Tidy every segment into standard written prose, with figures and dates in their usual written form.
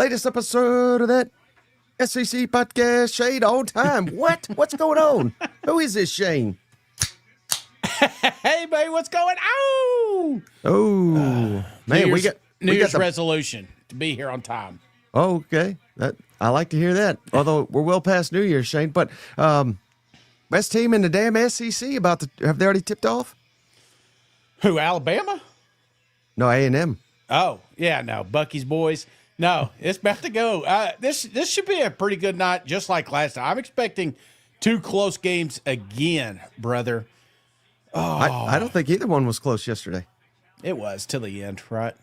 latest episode of that SEC podcast, Shane, all time. What? What's going on? Who is this, Shane? Hey, baby, what's going on? Oh, man, we got New Year's resolution to be here on time. Oh, okay. I like to hear that. Although we're well past New Year's, Shane. But best team in the damn SEC have they already tipped off? Who, Alabama? No, A&M. Oh, yeah, no, Bucky's boys. No, it's about to go. This should be a pretty good night, just like last time. I'm expecting two close games again, brother. Oh, I don't think either one was close yesterday. It was till the end, right?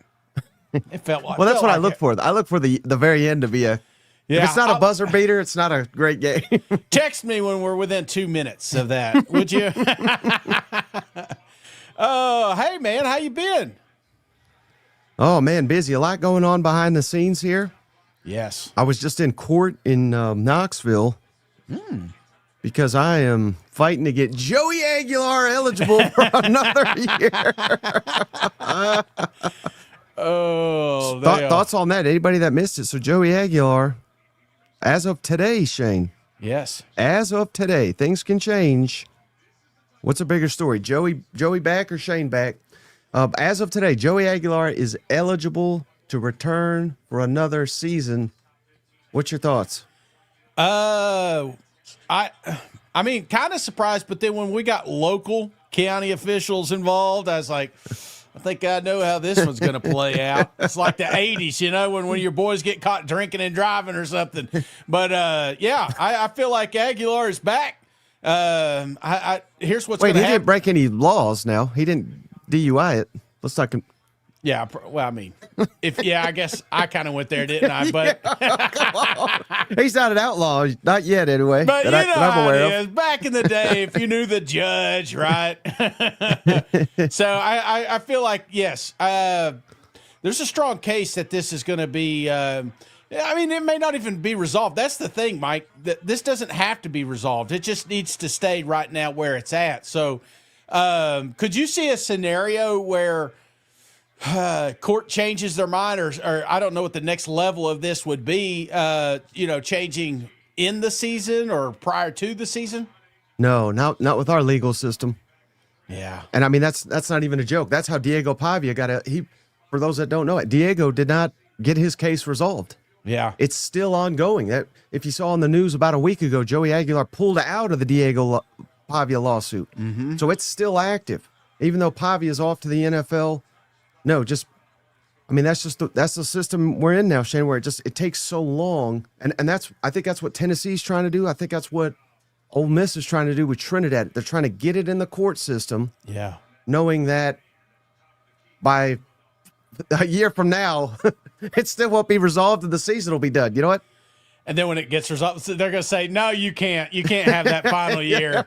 It felt like. Well, that's what I look for. I look for the very end to be a. Yeah, if it's not a buzzer beater, it's not a great game. Text me when we're within 2 minutes of that, would you? Oh, hey man, how you been? Oh man, busy. A lot going on behind the scenes here. Yes. I was just in court in Knoxville because I am fighting to get Joey Aguilar eligible for another year. Oh, thoughts on that? Anybody that missed it? So Joey Aguilar, as of today, Shane. Yes. As of today, things can change. What's a bigger story, Joey back or Shane back? As of today, Joey Aguilar is eligible to return for another season. What's your thoughts? I mean, kind of surprised, but then when we got local county officials involved, I was like, I think I know how this one's going to play out. It's like the 80s, you know, when your boys get caught drinking and driving or something. But, yeah, I feel like Aguilar is back. Here's what's going to happen. He didn't break any laws now. He didn't DUI it. Let's not. Yeah, well, I mean, I guess I kind of went there, didn't I? But come on. He's not an outlaw, not yet, anyway. But that I'm aware how it is. Back in the day, if you knew the judge, right? So I feel like yes, there's a strong case that this is going to be. I mean, it may not even be resolved. That's the thing, Mike. This doesn't have to be resolved. It just needs to stay right now where it's at. So, could you see a scenario where court changes their mind, or I don't know what the next level of this would be, changing in the season or prior to the season? No, not with our legal system. Yeah. And I mean, that's not even a joke. That's how Diego Pavia for those that don't know it, Diego did not get his case resolved. Yeah. It's still ongoing. That if you saw on the news about a week ago, Joey Aguilar pulled out of the Diego Pavia lawsuit. Mm-hmm. So it's still active. Even though Pavia is off to the NFL, that's the system we're in now, Shane, where it takes so long. And I think that's what Tennessee's trying to do. I think that's what Ole Miss is trying to do with Trinidad. They're trying to get it in the court system. Yeah. Knowing that by a year from now, it still won't be resolved and the season will be done. You know what? And then when it gets resolved, they're going to say, no, you can't. You can't have that final year.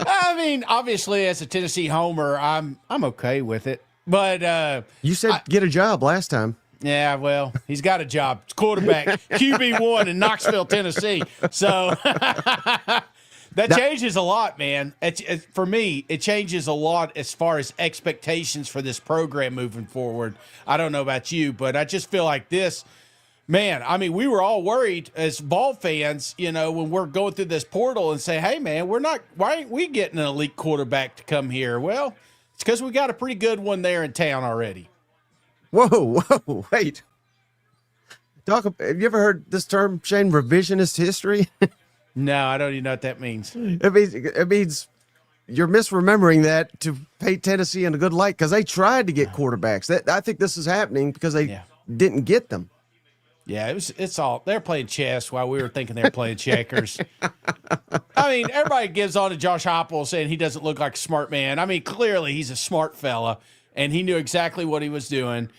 I mean, obviously, as a Tennessee homer, I'm okay with it. But you said get a job last time. Yeah, well, he's got a job. It's quarterback, QB1 in Knoxville, Tennessee. So that changes a lot, man. For me, it changes a lot as far as expectations for this program moving forward. I don't know about you, but I just feel like this. Man, I mean, we were all worried as ball fans, when we're going through this portal and say, hey, man, why ain't we getting an elite quarterback to come here? Well, it's because we got a pretty good one there in town already. Whoa, wait. Have you ever heard this term, Shane, revisionist history? No, I don't even know what that means. It means you're misremembering that to paint Tennessee in a good light because they tried to get quarterbacks. I think this is happening because they didn't get them. Yeah, it's all they're playing chess while we were thinking they were playing checkers. I mean, everybody gives on to Josh Heupel saying he doesn't look like a smart man. I mean, clearly he's a smart fella, and he knew exactly what he was doing.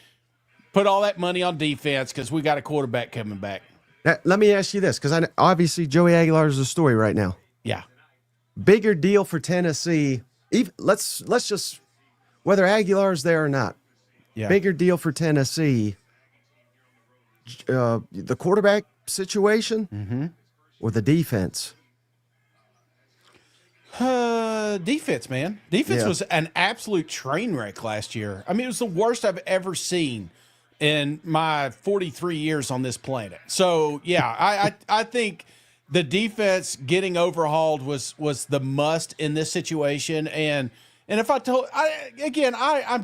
Put all that money on defense because we got a quarterback coming back. Now, let me ask you this, because obviously Joey Aguilar is a story right now. Yeah. Bigger deal for Tennessee. Let's just, whether Aguilar's there or not, bigger deal for Tennessee. The quarterback situation or the defense? Defense, man. Defense was an absolute train wreck last year. I mean, it was the worst I've ever seen in my 43 years on this planet. So yeah, I think the defense getting overhauled was the must in this situation. And if I'm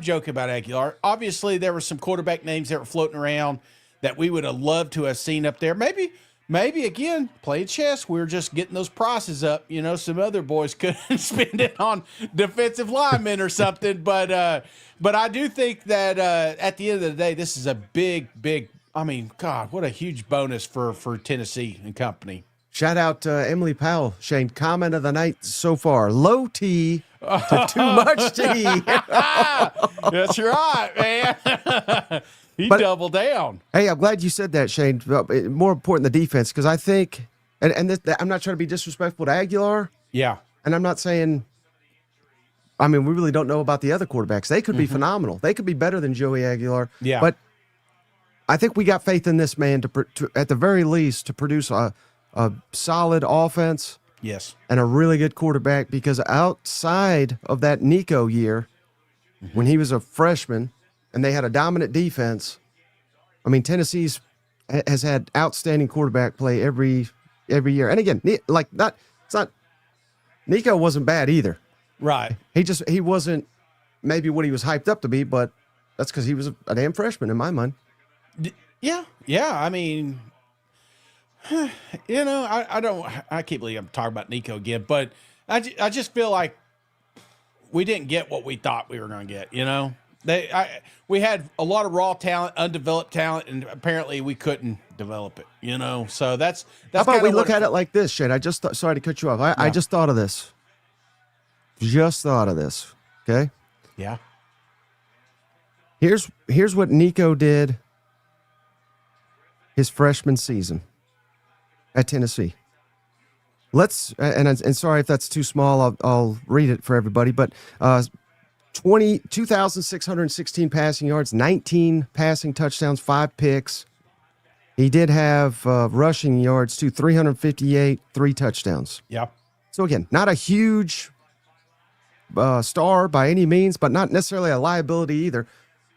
joking about Aguilar. Obviously, there were some quarterback names that were floating around that we would have loved to have seen up there. Maybe again, playing chess, we were just getting those prices up. You know, some other boys couldn't spend it on defensive linemen or something. But I do think that at the end of the day, this is a big. I mean, God, what a huge bonus for Tennessee and company. Shout out to Emily Powell, Shane. Comment of the night so far: low T to too much T. That's right, man. He doubled down. Hey, I'm glad you said that, Shane. More important, the defense, because I think, and I'm not trying to be disrespectful to Aguilar. Yeah. And I'm not saying, I mean, we really don't know about the other quarterbacks. They could be phenomenal. They could be better than Joey Aguilar. Yeah. But I think we got faith in this man to at the very least, to produce a solid offense. Yes. And a really good quarterback, because outside of that Nico year, when he was a freshman, and they had a dominant defense. I mean, Tennessee's has had outstanding quarterback play every year. And again, Nico wasn't bad either. Right. He wasn't maybe what he was hyped up to be, but that's because he was a damn freshman in my mind. Yeah. I mean, you know, I can't believe I'm talking about Nico again, but I just feel like we didn't get what we thought we were going to get, you know? We had a lot of raw talent, undeveloped talent, and apparently we couldn't develop it, you know? So that's how about we look at it like this, Shane? Sorry to cut you off. I just thought of this. Okay? Yeah. Here's what Nico did his freshman season at Tennessee. And sorry if that's too small, I'll read it for everybody, but 2,616 passing yards, 19 passing touchdowns, 5 picks. He did have rushing yards too, 358, 3 touchdowns. Yeah. So again, not a huge star by any means, but not necessarily a liability either.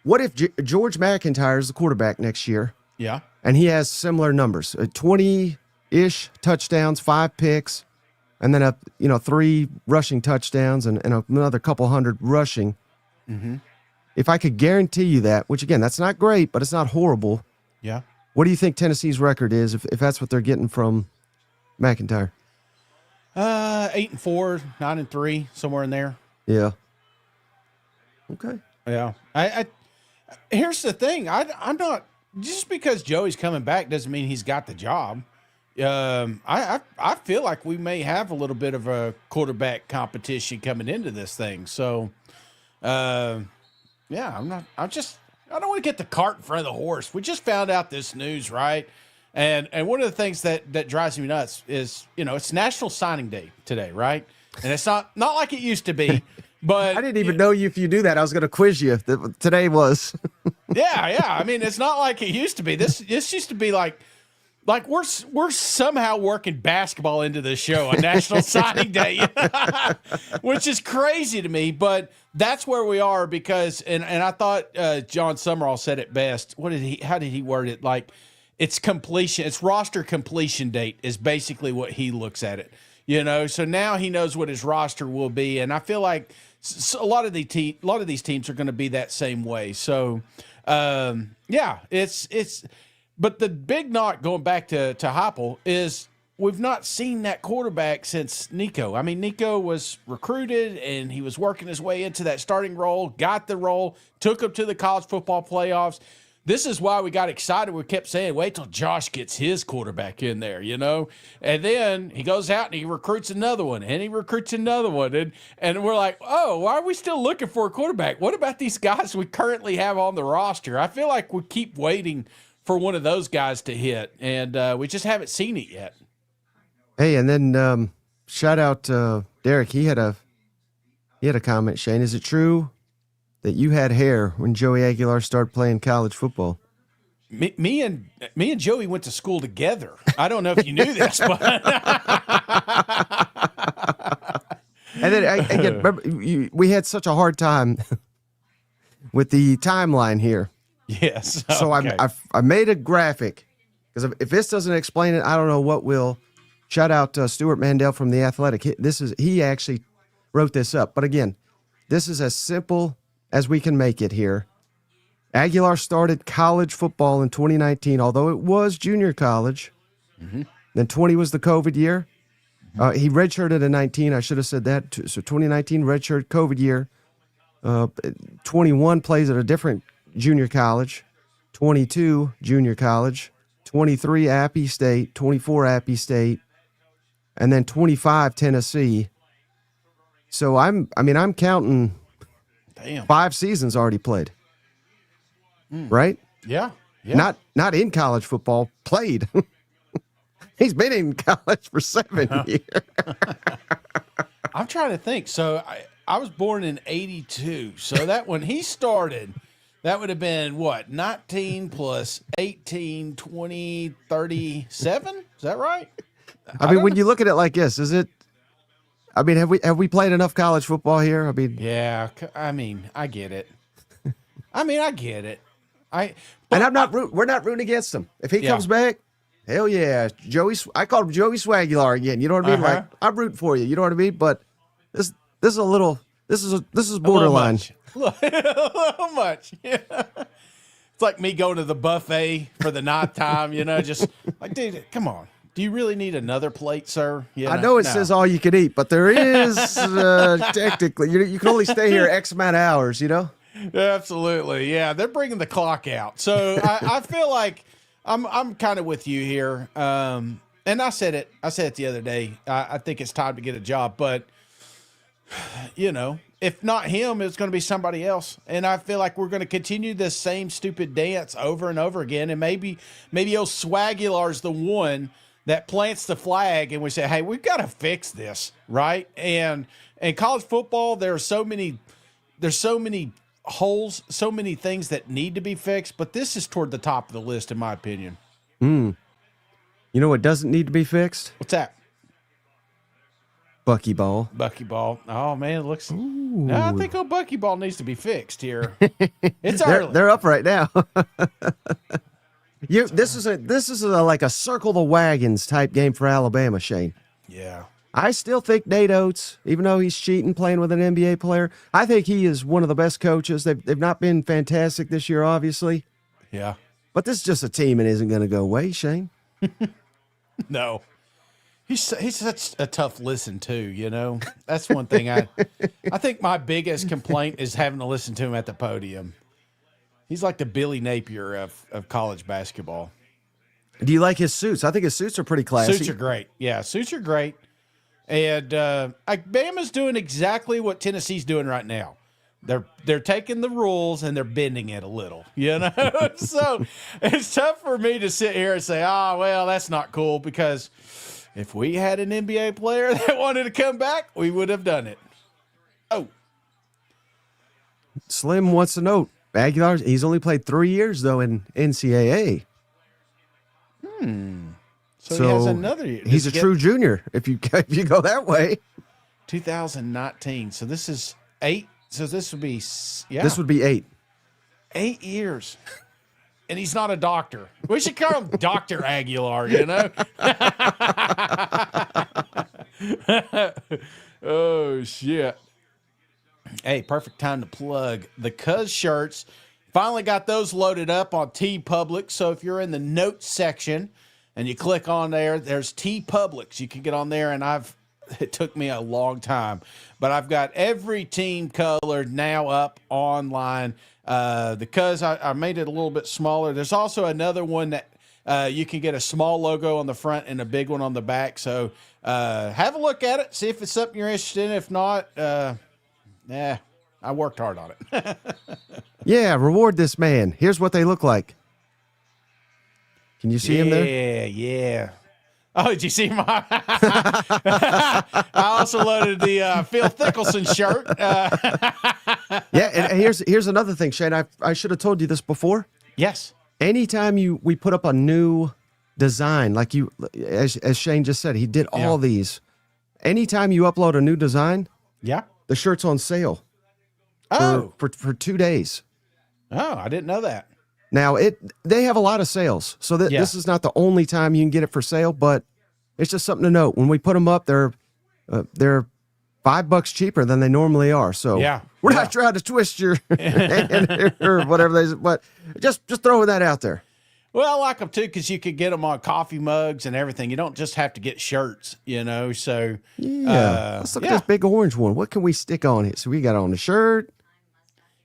What if George McIntyre is the quarterback next year? Yeah. And he has similar numbers, 20-ish touchdowns, 5 picks, and then 3 rushing touchdowns and another couple hundred rushing. Mm-hmm. If I could guarantee you that, which again, that's not great, but it's not horrible. Yeah. What do you think Tennessee's record is if that's what they're getting from McIntyre? 8-4, 9-3, somewhere in there. Yeah. Okay. Yeah. I here's the thing. I'm not, just because Joey's coming back doesn't mean he's got the job. I feel like we may have a little bit of a quarterback competition coming into this thing. So, yeah, I don't want to get the cart in front of the horse. We just found out this news, right? And one of the things that drives me nuts is, it's National Signing Day today, right? And it's not like it used to be, but I didn't even know if you do that. I was going to quiz you. Today was. Yeah. I mean, it's not like it used to be. This used to be like we're somehow working basketball into this show on National Signing Day, which is crazy to me. But that's where we are because, and I thought John Summerall said it best. How did he word it? Like, it's completion. It's roster completion date is basically what he looks at it. So now he knows what his roster will be, and I feel like a lot of these teams are going to be that same way. So, yeah, it's. But the big knock going back to Heupel is we've not seen that quarterback since Nico. I mean, Nico was recruited and he was working his way into that starting role, got the role, took him to the college football playoffs. This is why we got excited. We kept saying, wait till Josh gets his quarterback in there, And then he goes out and he recruits another one, and he recruits another one. And we're like, oh, why are we still looking for a quarterback? What about these guys we currently have on the roster? I feel like we keep waiting for one of those guys to hit, and we just haven't seen it yet. Hey, and then shout out Derek. He had a comment, Shane. Is it true that you had hair when Joey Aguilar started playing college football? Me and Joey went to school together. I don't know if you knew this, but and then again, remember, we had such a hard time with the timeline here. Yes. So Okay. I made a graphic because if this doesn't explain it, I don't know what will. Shout out Stuart Mandel from The Athletic. He actually wrote this up. But again, this is as simple as we can make it here. Aguilar started college football in 2019, although it was junior college. Then 20 was the COVID year. He redshirted in 19. I should have said that. So 2019 redshirt COVID year. 21 plays at a different junior college. 22 junior college. 23 Appy State. 24 Appy State. And then 25 Tennessee. So I'm counting. Damn. 5 seasons already played. Right? Yeah. Yeah. Not in college football, played. He's been in college for 7 years. I'm trying to think. So I was born in 82. So that when he started, that would have been what? 19 plus 18, 20, 37? Is that right? I mean, when you look at it like this, is it? I mean, have we played enough college football here? I mean, yeah. I mean, I get it. I get it. And we're not rooting against him. If he comes back, hell yeah, Joey. I called him Joey Swagular again. You know what I mean? Like, I'm rooting for you. You know what I mean? But this is a little. This is borderline. A little much. Yeah. It's like me going to the buffet for the night time. Just like, dude, come on. Do you really need another plate, sir? I know it says all you can eat, but there is technically you can only stay here X amount of hours. Absolutely, yeah. They're bringing the clock out, so I feel like I'm kind of with you here. And I said it the other day. I think it's time to get a job, but if not him, it's going to be somebody else. And I feel like we're going to continue this same stupid dance over and over again. And maybe old Swagular's the one that plants the flag, and we say, hey, we've got to fix this, right? And college football, there's so many holes, so many things that need to be fixed, but this is toward the top of the list, in my opinion. You know what doesn't need to be fixed? What's that? Buckyball. Buckyball. Oh man, it looks. No, I think old Buckyball needs to be fixed here. It's early. They're up right now. This is like a circle the wagons type game for Alabama, Shane. Yeah. I still think Nate Oates, even though he's cheating playing with an NBA player, I think he is one of the best coaches. They've not been fantastic this year, obviously. Yeah. But this is just a team and isn't going to go away, Shane. No. He's such a tough listen too, That's one thing I think my biggest complaint is having to listen to him at the podium. He's like the Billy Napier of college basketball. Do you like his suits? I think his suits are pretty classy. Suits are great. Yeah, suits are great. And Bama's doing exactly what Tennessee's doing right now. They're taking the rules and they're bending it a little, So it's tough for me to sit here and say, oh, well, that's not cool, because if we had an NBA player that wanted to come back, we would have done it. Oh. Slim wants to note, Aguilar, he's only played 3 years, though, in NCAA. So he has another year. He's a true junior, if you go that way. 2019. So this is 8. So this would be, This would be 8. 8 years. And he's not a doctor. We should call him Dr. Aguilar, Oh, shit. Hey, perfect time to plug the Cuz shirts. Finally got those loaded up on TeePublic. So if you're in the notes section and you click on there, there's TeePublic. You can get on there, and it took me a long time, but I've got every team color now up online. The Cuz, I made it a little bit smaller. There's also another one that you can get a small logo on the front and a big one on the back. So have a look at it, see if it's something you're interested in. If not, I worked hard on it. Yeah, reward this man. Here's what they look like. Can you see him there? Yeah. Oh, did you see my? I also loaded the Phil Thickelson shirt. Yeah, and here's another thing, Shane. I should have told you this before. Yes. Anytime we put up a new design, like as Shane just said, he did all these. Anytime you upload a new design, the shirt's on sale. For 2 days. Oh, I didn't know that. Now they have a lot of sales, so this is not the only time you can get it for sale, but it's just something to note. When we put them up, they're $5 cheaper than they normally are. So we're not trying to twist your hand or whatever but just throwing that out there. Well, I like them too because you could get them on coffee mugs and everything. You don't just have to get shirts, So let's look at this big orange one. What can we stick on it? So we got on the shirt.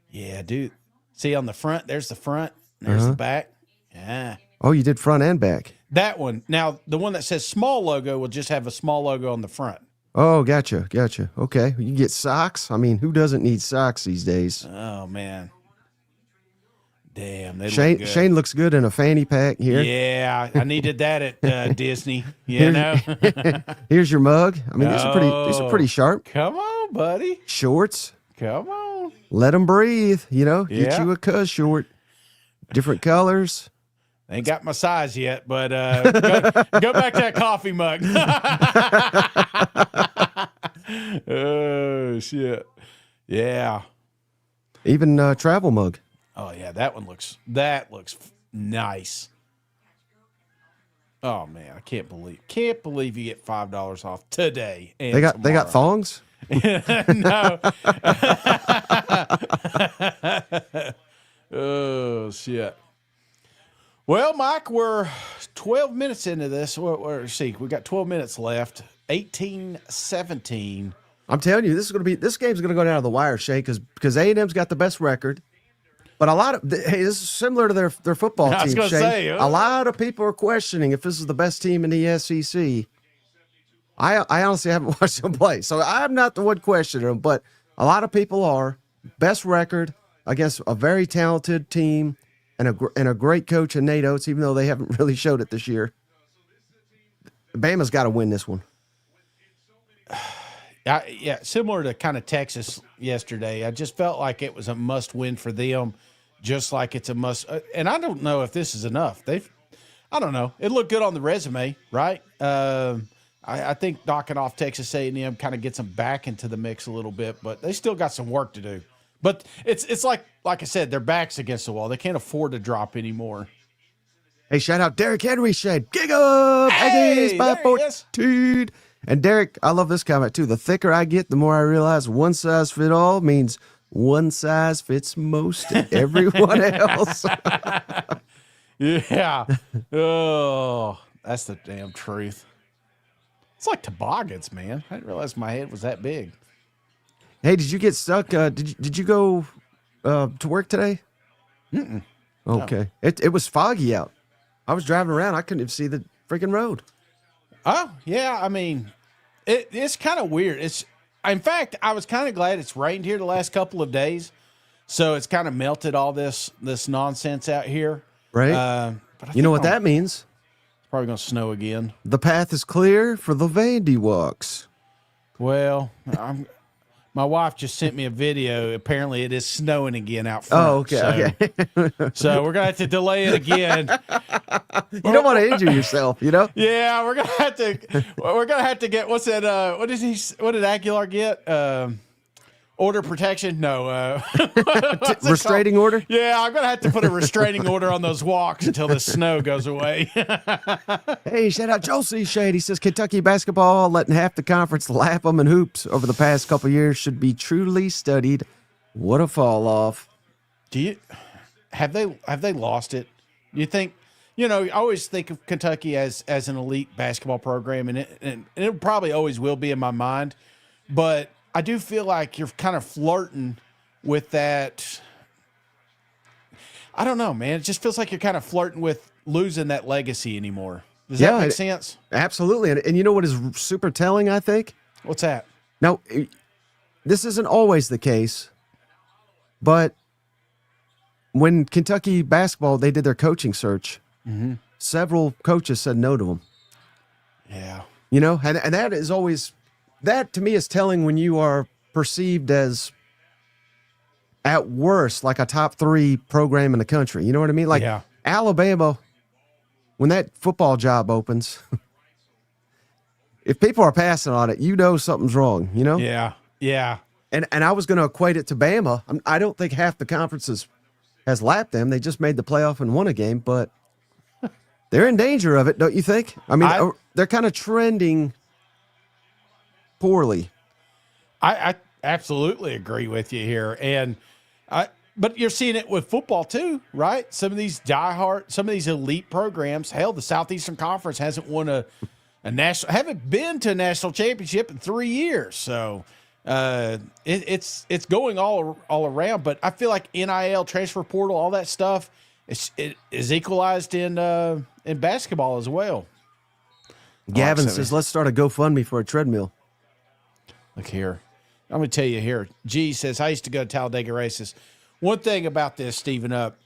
Yeah, dude. See on the front. There's the front. There's the back. Yeah. Oh, you did front and back. That one. Now the one that says small logo will just have a small logo on the front. Oh, gotcha. Okay, you get socks. I mean, who doesn't need socks these days? Oh man. Damn, Shane looks good in a fanny pack here. Yeah, I needed that at Disney. Here's your mug. I mean, these are pretty sharp. Come on, buddy. Shorts. Come on. Let them breathe. Get you a cuz short. Different colors. Ain't got my size yet, but go back to that coffee mug. Oh shit! Yeah. Even travel mug. Oh yeah, that looks nice. Oh man, I can't believe you get $5 off today. And they got thongs. No. Oh shit. Well, Mike, we're 12 minutes into this. Let's see, we got 12 minutes left. 18-17. I'm telling you, this game's gonna go down to the wire, Shay, because A&M's got the best record. But this is similar to their football team, Shay. A lot of people are questioning if this is the best team in the SEC. I honestly haven't watched them play, so I'm not the one questioning them, but a lot of people are. Best record against a very talented team and a great coach in Nate Oates, even though they haven't really showed it this year. Bama's got to win this one. Yeah, similar to kind of Texas yesterday. I just felt like it was a must-win for them, just like it's a must. And I don't know if this is enough. I don't know. It looked good on the resume, right? I think knocking off Texas A&M kind of gets them back into the mix a little bit, but they still got some work to do. But it's like I said, their back's against the wall. They can't afford to drop anymore. Hey, shout out Derrick Henry, Shane. Gig up! Hey, Aggies by 14. And Derrick, I love this comment too. The thicker I get, the more I realize one size fits all means one size fits most of everyone else. Yeah. Oh, that's the damn truth. It's like toboggans, man. I didn't realize my head was that big. Hey, did you get stuck? Did you go to work today? Mm-mm. Okay. No. It was foggy out. I was driving around. I couldn't even see the freaking road. Oh, yeah. I mean, it's kind of weird. In fact, I was kind of glad it's rained here the last couple of days. So it's kind of melted all this nonsense out here. Right. But you know what that means? It's probably going to snow again. The path is clear for the Vandy walks. Well, my wife just sent me a video. Apparently, it is snowing again out front. Oh, okay. So we're gonna have to delay it again. You don't want to injure yourself, Yeah, we're gonna have to get what's that? What did Aguilar get? Order protection? No. Restraining order? Yeah, I'm going to have to put a restraining order on those walks until the snow goes away. Hey, shout out Josie Shade. He says Kentucky basketball letting half the conference lap them in hoops over the past couple of years should be truly studied. What a fall off. Have they lost it? You think, I always think of Kentucky as an elite basketball program, and it probably always will be in my mind, but I do feel like you're kind of flirting with that. I don't know, man. It just feels like you're kind of flirting with losing that legacy anymore. Does that make sense? Absolutely. And you know what is super telling, I think? What's that? Now, this isn't always the case, but when Kentucky basketball, they did their coaching search, several coaches said no to them. Yeah. And that is always... That, to me, is telling when you are perceived as, at worst, like a top 3 program in the country. You know what I mean? Like Alabama, when that football job opens, if people are passing on it, something's wrong, Yeah, yeah. And I was going to equate it to Bama. I don't think half the conference has lapped them. They just made the playoff and won a game, but they're in danger of it, don't you think? I mean, they're kind of trending poorly. I absolutely agree with you here. And but you're seeing it with football too, right? Some of these some of these elite programs, hell, the Southeastern Conference hasn't won a haven't been to a national championship in 3 years. So it's going all around. But I feel like NIL, transfer portal, all that stuff it is equalized in basketball as well. Gavin says, let's start a GoFundMe for a treadmill. Look here. I'm going to tell you here. G says, I used to go to Talladega races. One thing about this, Stephen Up,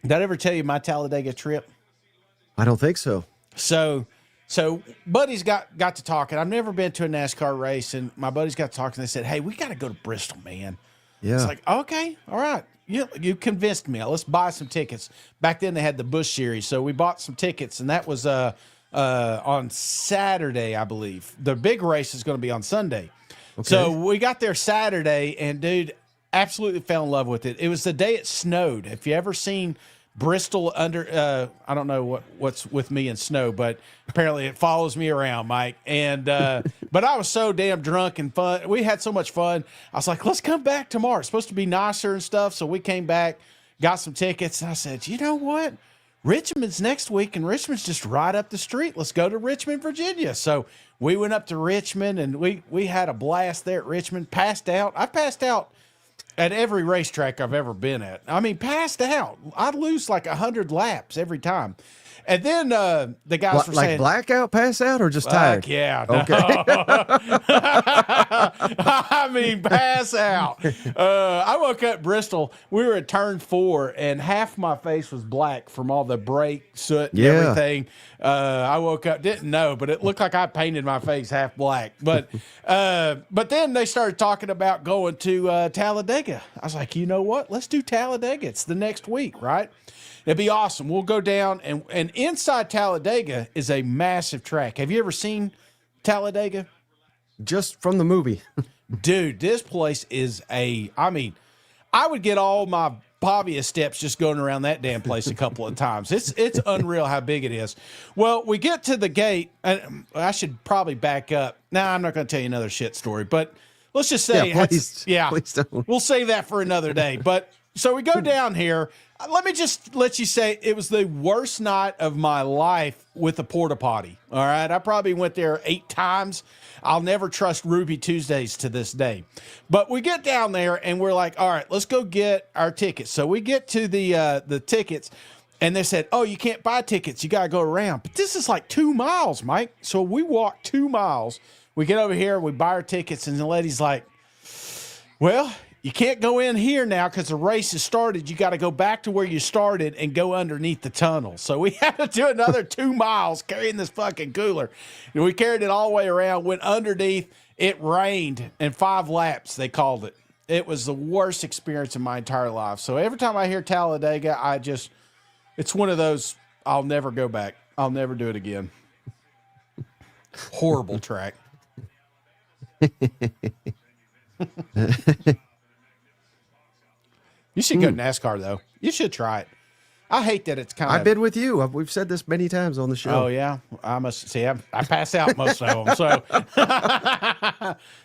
did I ever tell you my Talladega trip? I don't think so. So buddies got to talking. I've never been to a NASCAR race, and my buddies got to talking. They said, hey, we got to go to Bristol, man. Yeah. It's like, okay, all right. You convinced me. Let's buy some tickets. Back then they had the Busch Series, so we bought some tickets, and that was on Saturday, I believe. The big race is going to be on Sunday. Okay. So we got there Saturday, and, dude, absolutely fell in love with it. It was the day it snowed. Have you ever seen Bristol under I don't know what's with me and snow, but apparently it follows me around, Mike. And but I was so damn drunk and fun. We had so much fun. I was like, let's come back tomorrow. It's supposed to be nicer and stuff. So we came back, got some tickets, and I said, you know what? Richmond's next week, and Richmond's just right up the street. Let's go to Richmond, Virginia. So we went up to Richmond, and we had a blast there at Richmond. Passed out. I passed out at every racetrack I've ever been at. I mean, passed out. I'd lose like 100 laps every time. And then the guys were like saying, blackout, pass out, or just tired? Yeah. No. Okay. I mean, pass out. I woke up Bristol. We were at turn 4, and half my face was black from all the brake soot and everything. I woke up, didn't know, but it looked like I painted my face half black. But then they started talking about going to Talladega. I was like, you know what? Let's do Talladega. It's the next week, right? It'd be awesome. We'll go down, and inside Talladega is a massive track. Have you ever seen Talladega? Just from the movie. Dude, this place is I would get all my Pavia steps just going around that damn place a couple of times. It's unreal how big it is. Well, we get to the gate, and I should probably back up. Nah, I'm not going to tell you another shit story, but let's just say, please don't. We'll save that for another day. But so we go down here. Let me just let you say it was the worst night of my life with a porta potty. All right. I probably went there 8 times. I'll never trust Ruby Tuesdays to this day. But we get down there and we're like, all right, let's go get our tickets. So we get to the tickets, and they said, oh, you can't buy tickets. You got to go around. But this is like 2 miles, Mike. So we walk 2 miles. We get over here, we buy our tickets, and the lady's like, well, you can't go in here now because the race has started. You got to go back to where you started and go underneath the tunnel. So we had to do another 2 miles carrying this fucking cooler. And we carried it all the way around, went underneath. It rained, and 5 laps, they called it. It was the worst experience in my entire life. So every time I hear Talladega, it's one of those, I'll never go back. I'll never do it again. Horrible track. You should go to NASCAR, though. You should try it. I hate that it's kind of... I've been with you. We've said this many times on the show. Oh, yeah? I must see. I pass out most of them. So,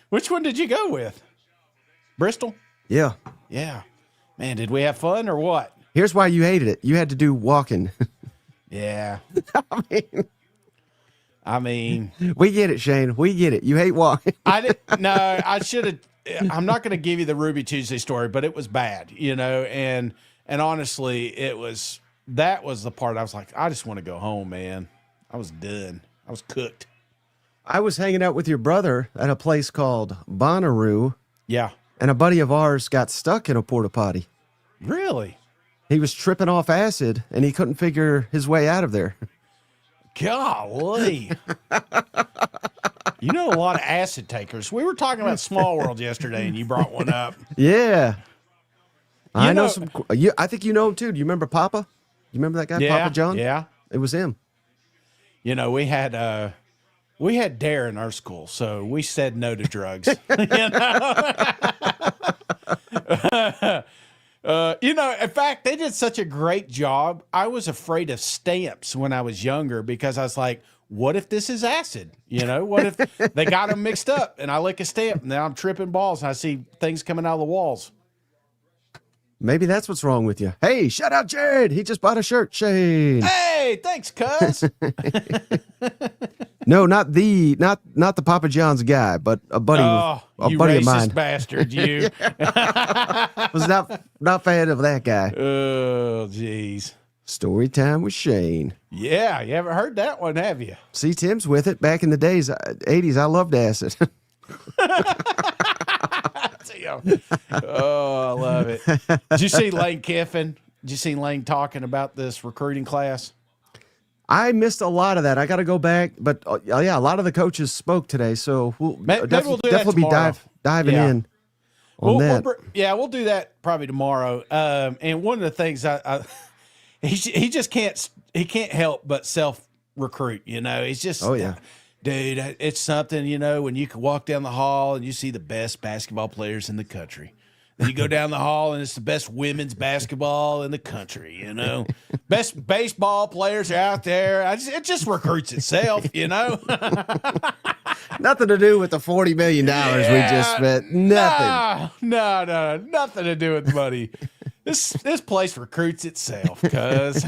which one did you go with? Bristol? Yeah. Yeah. Man, did we have fun or what? Here's why you hated it. You had to do walking. Yeah. I mean... We get it, Shane. We get it. You hate walking. I should have... I'm not going to give you the Ruby Tuesday story, but it was bad, and honestly, that was the part I was like, I just want to go home, man. I was done. I was cooked. I was hanging out with your brother at a place called Bonnaroo. Yeah. And a buddy of ours got stuck in a porta potty. Really? He was tripping off acid and he couldn't figure his way out of there. Golly. You know a lot of acid takers. We were talking about Small World yesterday, and you brought one up. Yeah. I know some. I think you know him, too. Do you remember Papa? You remember that guy, Papa John? Yeah. It was him. We had DARE in our school, so we said no to drugs. In fact, they did such a great job. I was afraid of stamps when I was younger because I was like, what if this is acid? What if they got them mixed up and I lick a stamp and now I'm tripping balls and I see things coming out of the walls? Maybe that's what's wrong with you. Hey, shout out Jared. He just bought a shirt, Shane. Hey, thanks, cuz. No, not the Papa John's guy, but a buddy, you buddy racist of mine. bastard, you. Was not fan of that guy. Oh, jeez. Story time with Shane. Yeah, you haven't heard that one, have you? See, Tim's with it. Back in the days, 80s, I loved acid. Oh, I love it. Did you see Lane Kiffin? Did you see Lane talking about this recruiting class? I missed a lot of that. I got to go back, but yeah, a lot of the coaches spoke today, so we'll Maybe we'll do that definitely be tomorrow. diving in on that. We'll do that probably tomorrow. And one of the things he just can't help but self recruit. He's just dude. It's something when you can walk down the hall and you see the best basketball players in the country. Then you go down the hall and it's the best women's basketball in the country, Best baseball players are out there. It just recruits itself, Nothing to do with the $40 million we just spent. Nothing. No, nothing to do with money. This place recruits itself, cuz.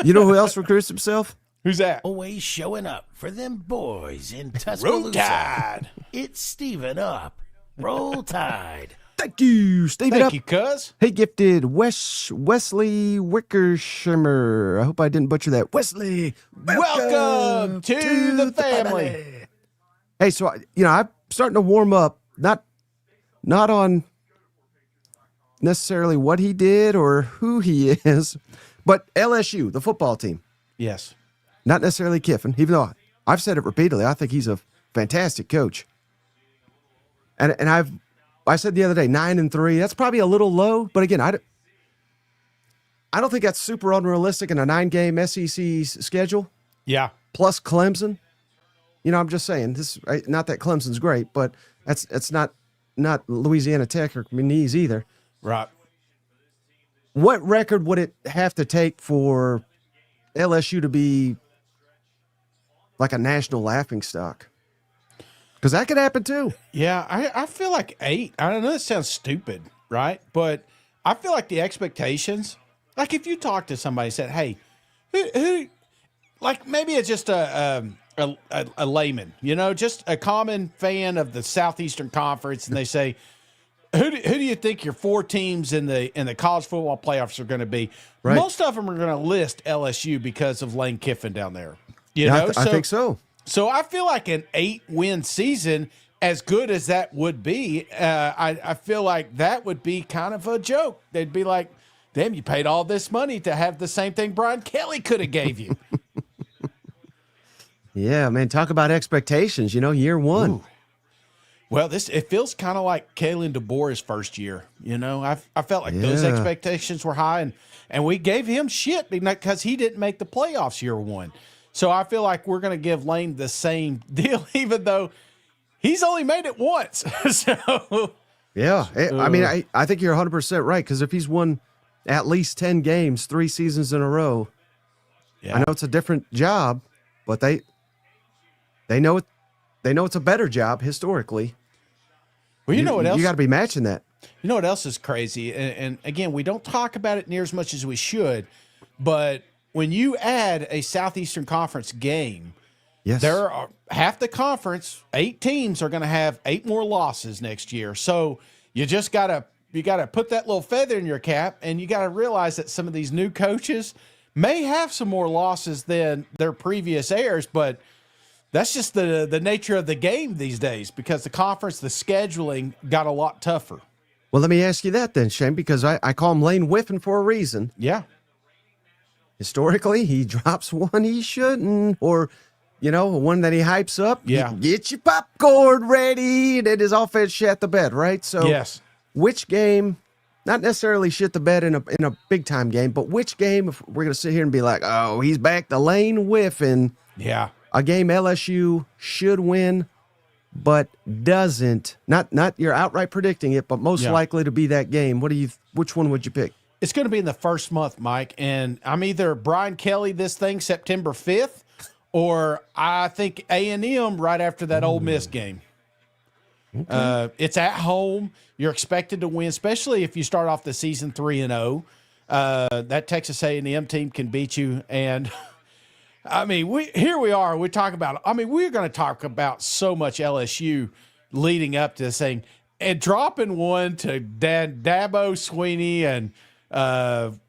You know who else recruits himself? Who's that? Always showing up for them boys in Roll Tuscaloosa. Tide. It's Steven up. Roll Tide. Thank you, Steve. Thank you, cuz. Hey, gifted Wesley Wickershimmer. I hope I didn't butcher that. Wesley, Welcome to the family. Hey, so I'm starting to warm up. Not on necessarily what he did or who he is, but LSU, the football team. Yes. Not necessarily Kiffin, even though I've said it repeatedly. I think he's a fantastic coach. And I said the other day, 9-3. That's probably a little low, but again, I don't think that's super unrealistic in a 9-game SEC schedule. Yeah. Plus Clemson. I'm just saying this. Not that Clemson's great, but it's not Louisiana Tech or McNeese either. Right. What record would it have to take for LSU to be like a national laughingstock? Because that could happen too. Yeah, I feel like 8. I know that sounds stupid, right? But I feel like the expectations, like if you talk to somebody and said, hey, who like maybe it's just a layman, just a common fan of the Southeastern Conference, and they say, who do you think your 4 teams in the college football playoffs are going to be? Right. Most of them are going to list LSU because of Lane Kiffin down there. I think so. So I feel like an 8-win season, as good as that would be, I feel like that would be kind of a joke. They'd be like, damn, you paid all this money to have the same thing Brian Kelly could have gave you. Yeah, man, talk about expectations, year one. Ooh. Well, it feels kind of like Kalen DeBoer's first year. I felt like those expectations were high, and we gave him shit because he didn't make the playoffs year one. So I feel like we're going to give Lane the same deal, even though he's only made it once. Yeah, I think you're 100% right, because if he's won at least 10 games 3 seasons in a row, I know it's a different job, but they know it. They know it's a better job historically. Well, you know what else? You got to be matching that. You know what else is crazy? And again, we don't talk about it near as much as we should, but when you add a Southeastern Conference game, there are half the conference, 8 teams are going to have 8 more losses next year. So you just got to put that little feather in your cap, and you got to realize that some of these new coaches may have some more losses than their previous heirs, but that's just the nature of the game these days, because the conference, the scheduling got a lot tougher. Well, let me ask you that then, Shane, because I call him Lane Whiffin for a reason. Yeah. Historically, he drops one he shouldn't, or, one that he hypes up. Yeah. Get your popcorn ready, and it is offense shit the bed, right? So, yes. Which game, not necessarily shit the bed in a big time game, but which game, if we're going to sit here and be like, oh, he's back to Lane Whiffin. Yeah. A game LSU should win but doesn't, not you're outright predicting it, but most likely to be that game. Which one would you pick? It's going to be in the first month, Mike, and I'm either Brian Kelly this thing September 5th, or I think A&M right after that Ole Miss game. Okay. It's at home. You're expected to win, especially if you start off the season 3-0. That Texas A&M team can beat you, and I mean, we are. We're talking about. I mean, we're going to talk about so much LSU leading up to this thing, and dropping one to Dabo Sweeney and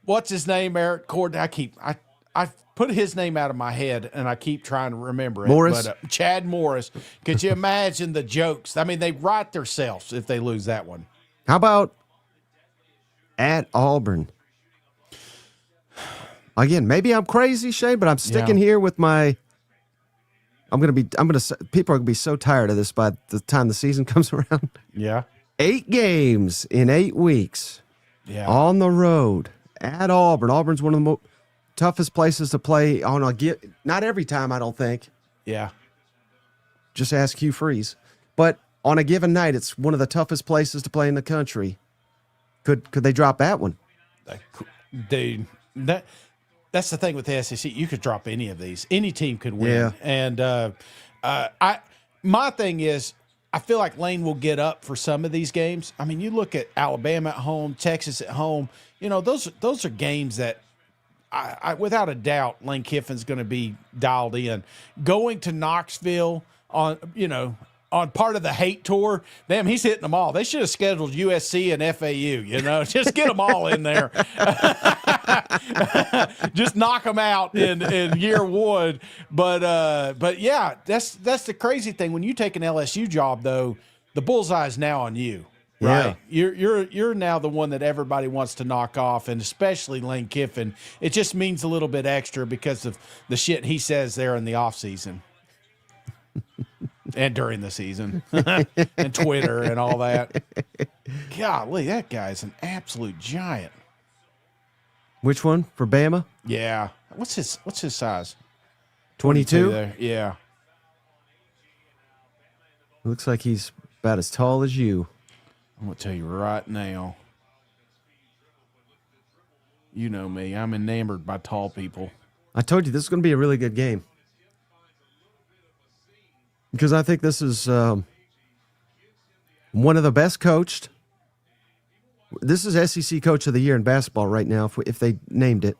what's his name, Eric Gordon. I put his name out of my head, and I keep trying to remember it. Morris, but, Chad Morris. Could you imagine the jokes? I mean, they write themselves if they lose that one. How about at Auburn? Again, maybe I'm crazy, Shane, but I'm sticking here with my. People are gonna be so tired of this by the time the season comes around. Yeah. 8 games in 8 weeks. Yeah. On the road at Auburn. Auburn's one of the toughest places to play on not every time, I don't think. Yeah. Just ask Hugh Freeze. But on a given night, it's one of the toughest places to play in the country. Could they drop that one? Dude, that's the thing with the SEC. You could drop any of these. Any team could win. Yeah. And my thing is, I feel like Lane will get up for some of these games. I mean, you look at Alabama at home, Texas at home. You know, those are games that I without a doubt, Lane Kiffin's going to be dialed in. Going to Knoxville on part of the hate tour, damn, he's hitting them all. They should have scheduled USC and FAU, just get them all in there. Just knock them out in year one. But yeah, that's the crazy thing. When you take an LSU job, though, the bullseye is now on you. Right. Yeah. You're now the one that everybody wants to knock off, and especially Lane Kiffin. It just means a little bit extra because of the shit he says there in the offseason. And during the season. And Twitter and all that. Golly, that guy's an absolute giant. Which one? For Bama? Yeah. What's his size? 22? Yeah. Looks like he's about as tall as you. I'm going to tell you right now. You know me. I'm enamored by tall people. I told you this is going to be a really good game. Because I think this is one of the best coached. This is SEC Coach of the Year in basketball right now, if they named it.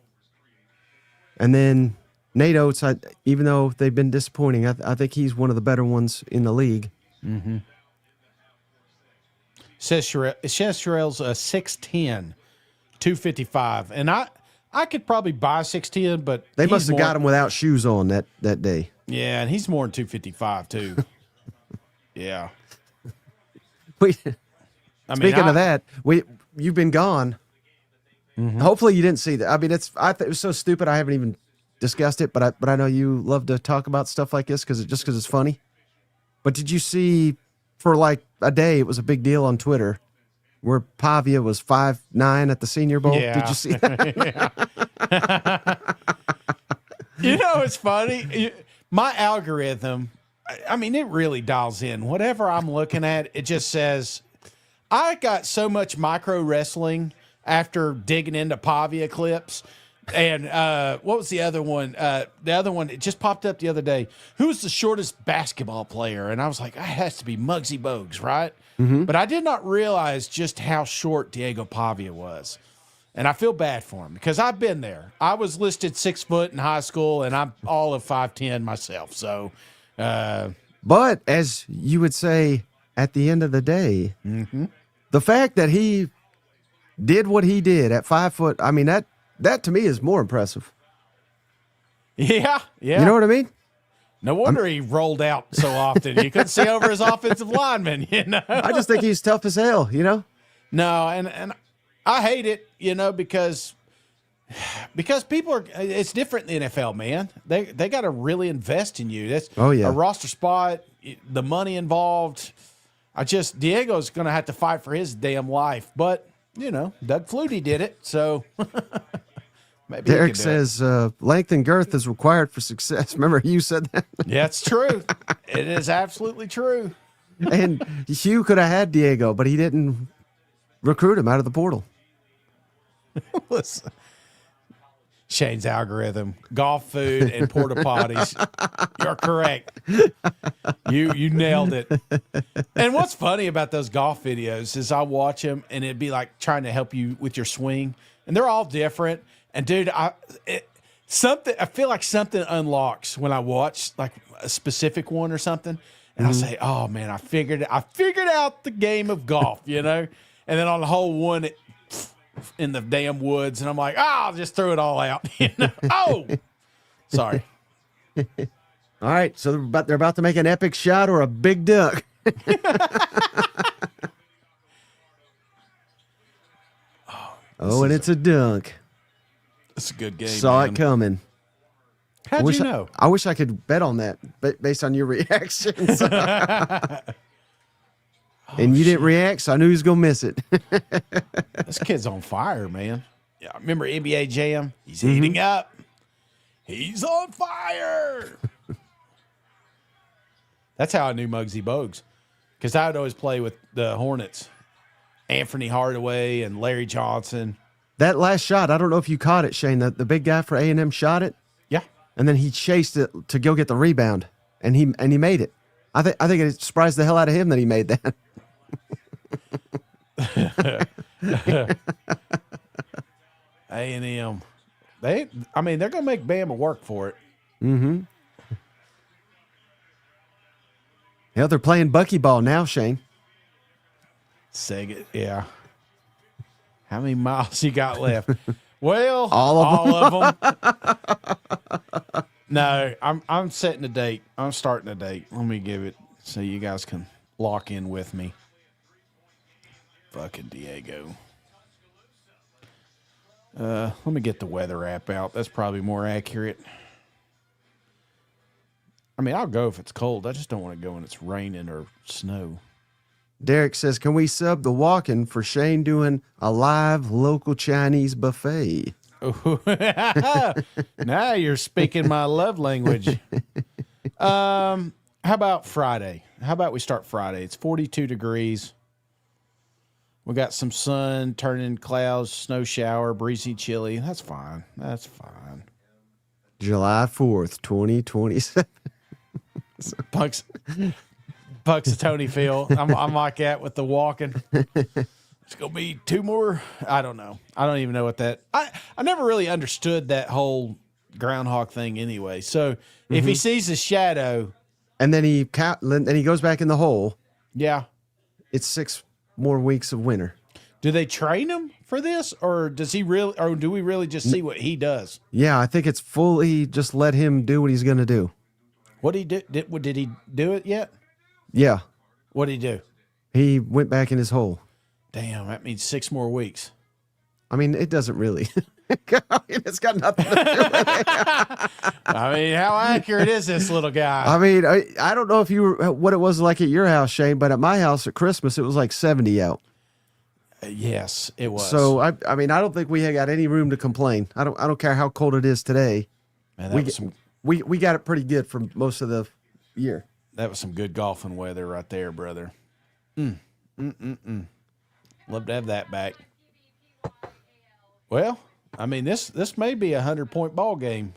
And then Nate Oates, even though they've been disappointing, I think he's one of the better ones in the league. Mm-hmm. Says Sherrell's 6'10", 255. And I could probably buy 6'10", but they must have got him without shoes on that day. Yeah, and he's more than 255 too. Yeah. Speaking of that, you've been gone. Mm-hmm. Hopefully you didn't see that. I mean, it was so stupid. I haven't even discussed it, but I know you love to talk about stuff like this because it's funny. But did you see for like a day it was a big deal on Twitter where Pavia was 5'9" at the Senior Bowl? Yeah. Did you see that? It's funny. My algorithm, I mean, it really dials in. Whatever I'm looking at, it just says, I got so much micro wrestling after digging into Pavia clips. And what was the other one? The other one, it just popped up the other day. Who's the shortest basketball player? And I was like, it has to be Muggsy Bogues, right? Mm-hmm. But I did not realize just how short Diego Pavia was. And I feel bad for him because I've been there. I was listed 6 foot in high school, and I'm all of 5'10" myself. So, but as you would say at the end of the day, mm-hmm. the fact that he did what he did at 5 foot, I mean, that to me is more impressive. Yeah. You know what I mean? No wonder he rolled out so often. You couldn't see over his offensive lineman, I just think he's tough as hell, No, and I hate it, because people are. It's different in the NFL, man. They got to really invest in you. That's a roster spot, the money involved. Diego's going to have to fight for his damn life, but Doug Flutie did it, so maybe Derek says length and girth is required for success. Remember you said that? Yeah, it's true. It is absolutely true. And Hugh could have had Diego, but he didn't recruit him out of the portal. Listen, Shane's algorithm: golf, food, and porta potties. You're correct. You nailed it. And what's funny about those golf videos is I watch them, and it'd be like trying to help you with your swing, and they're all different. And dude, I feel like something unlocks when I watch like a specific one or something, and I say, "Oh man, I figured out the game of golf," you know. And then on the hole one, in the damn woods, and I'm like, I'll just throw it all out. You know? Oh, sorry. All right, so they're about to make an epic shot or a big duck. And it's a dunk. It's a good game. Saw man. it coming. How'd you know? I wish I could bet on that, but based on your reactions. And you didn't react, so I knew he was going to miss it. This kid's on fire, man. Yeah, remember NBA Jam? He's heating up. He's on fire. That's how I knew Muggsy Bogues, because I would always play with the Hornets. Anthony Hardaway and Larry Johnson. That last shot, I don't know if you caught it, Shane. The big guy for A&M shot it. Yeah. And then he chased it to go get the rebound, and he made it. I think it surprised the hell out of him that he made that. A&M. They're gonna make Bama work for it. Mm-hmm. Yeah, they're playing buckyball now, Shane. Seg it, yeah. How many miles you got left? Well, all of them. No, I'm setting a date. I'm starting a date. Let me give it so you guys can lock in with me. Fucking Diego. Let me get the weather app out. That's probably more accurate. I mean, I'll go if it's cold. I just don't want to go when it's raining or snow. Derek says, can we sub the walk-in for Shane doing a live local Chinese buffet? Now you're speaking my love language. How about Friday? How about we start Friday? It's 42 degrees. We got some sun, turning clouds, snow shower, breezy, chilly. That's fine. That's fine. July 4th, 2027. Punxsutawney Phil. I'm like that with the walking. It's gonna be 2 more. I don't know. I don't even know what that. I never really understood that whole groundhog thing anyway. So if he sees a shadow, and then he goes back in the hole, yeah, it's 6 more weeks of winter. Do they train him for this, or does he really, or do we really just see what he does? Yeah, I think it's fully just let him do what he's gonna do. What did he do? Did he do it yet? Yeah. What did he do? He went back in his hole. Damn, that means 6 more weeks. I mean, it doesn't really. It's got nothing to do with it. I mean, how accurate is this little guy? I mean, I don't know if what it was like at your house, Shane, but at my house at Christmas, it was like 70 out. Yes, it was. So I mean, I don't think we got any room to complain. I don't care how cold it is today. Man, we got it pretty good for most of the year. That was some good golfing weather right there, brother. Love to have that back. Well, I mean, this may be a 100-point ball game.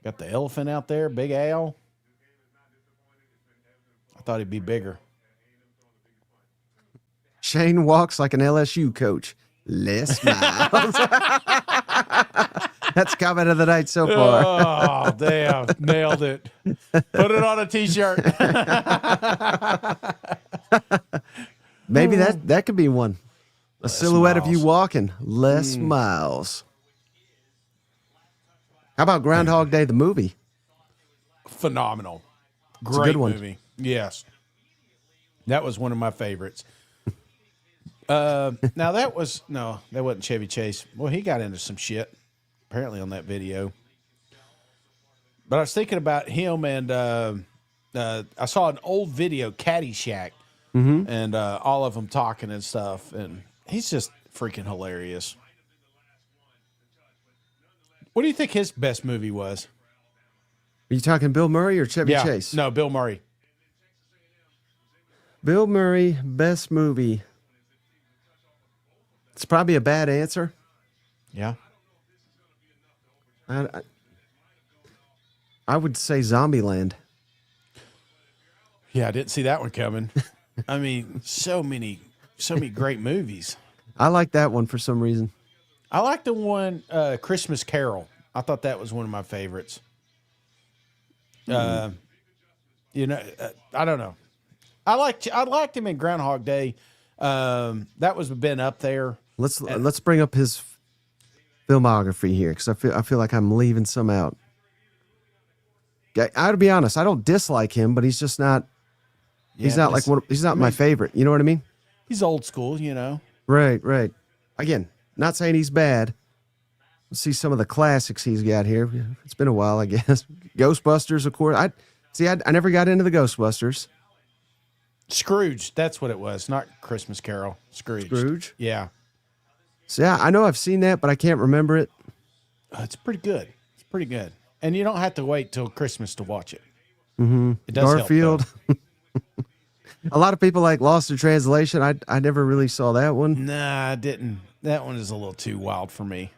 Got the elephant out there, Big Al. I thought he'd be bigger. Shane walks like an LSU coach. Less miles. That's comment of the night so far. Oh, damn. Nailed it. Put it on a T-shirt. Maybe that could be one. A Less silhouette miles. of you walking. Less miles. How about Groundhog Day, the movie? Phenomenal. a Great good one. movie. Yes. That was one of my favorites. Now that wasn't Chevy Chase. Well, he got into some shit apparently on that video. But I was thinking about him, and I saw an old video, Caddyshack, and all of them talking and stuff, and he's just freaking hilarious. What do you think his best movie was? Are you talking Bill Murray or Chevy Yeah. Chase? No, Bill Murray. Bill Murray, best movie. It's probably a bad answer. Yeah. I would say Zombieland. Yeah, I didn't see that one coming. I mean, so many great movies. I like that one for some reason. I like the one Christmas Carol. I thought that was one of my favorites. I don't know. I liked him in Groundhog Day. That was been up there. Let's bring up his filmography here because I feel like I'm leaving some out. I'll be honest, I don't dislike him, but he's just not. He's not my favorite. You know what I mean? He's old school, you know. Right. Again, not saying he's bad. Let's see some of the classics he's got here. It's been a while, I guess. Ghostbusters, of course. I never got into the Ghostbusters. Scrooge, that's what it was, not Christmas Carol. Scrooge. Yeah. So yeah, I know I've seen that, but I can't remember it. It's pretty good. And you don't have to wait till Christmas to watch it. Mm-hmm. It does Garfield. help, a lot of people like Lost in Translation. I never really saw that one. Nah, I didn't. That one is a little too wild for me.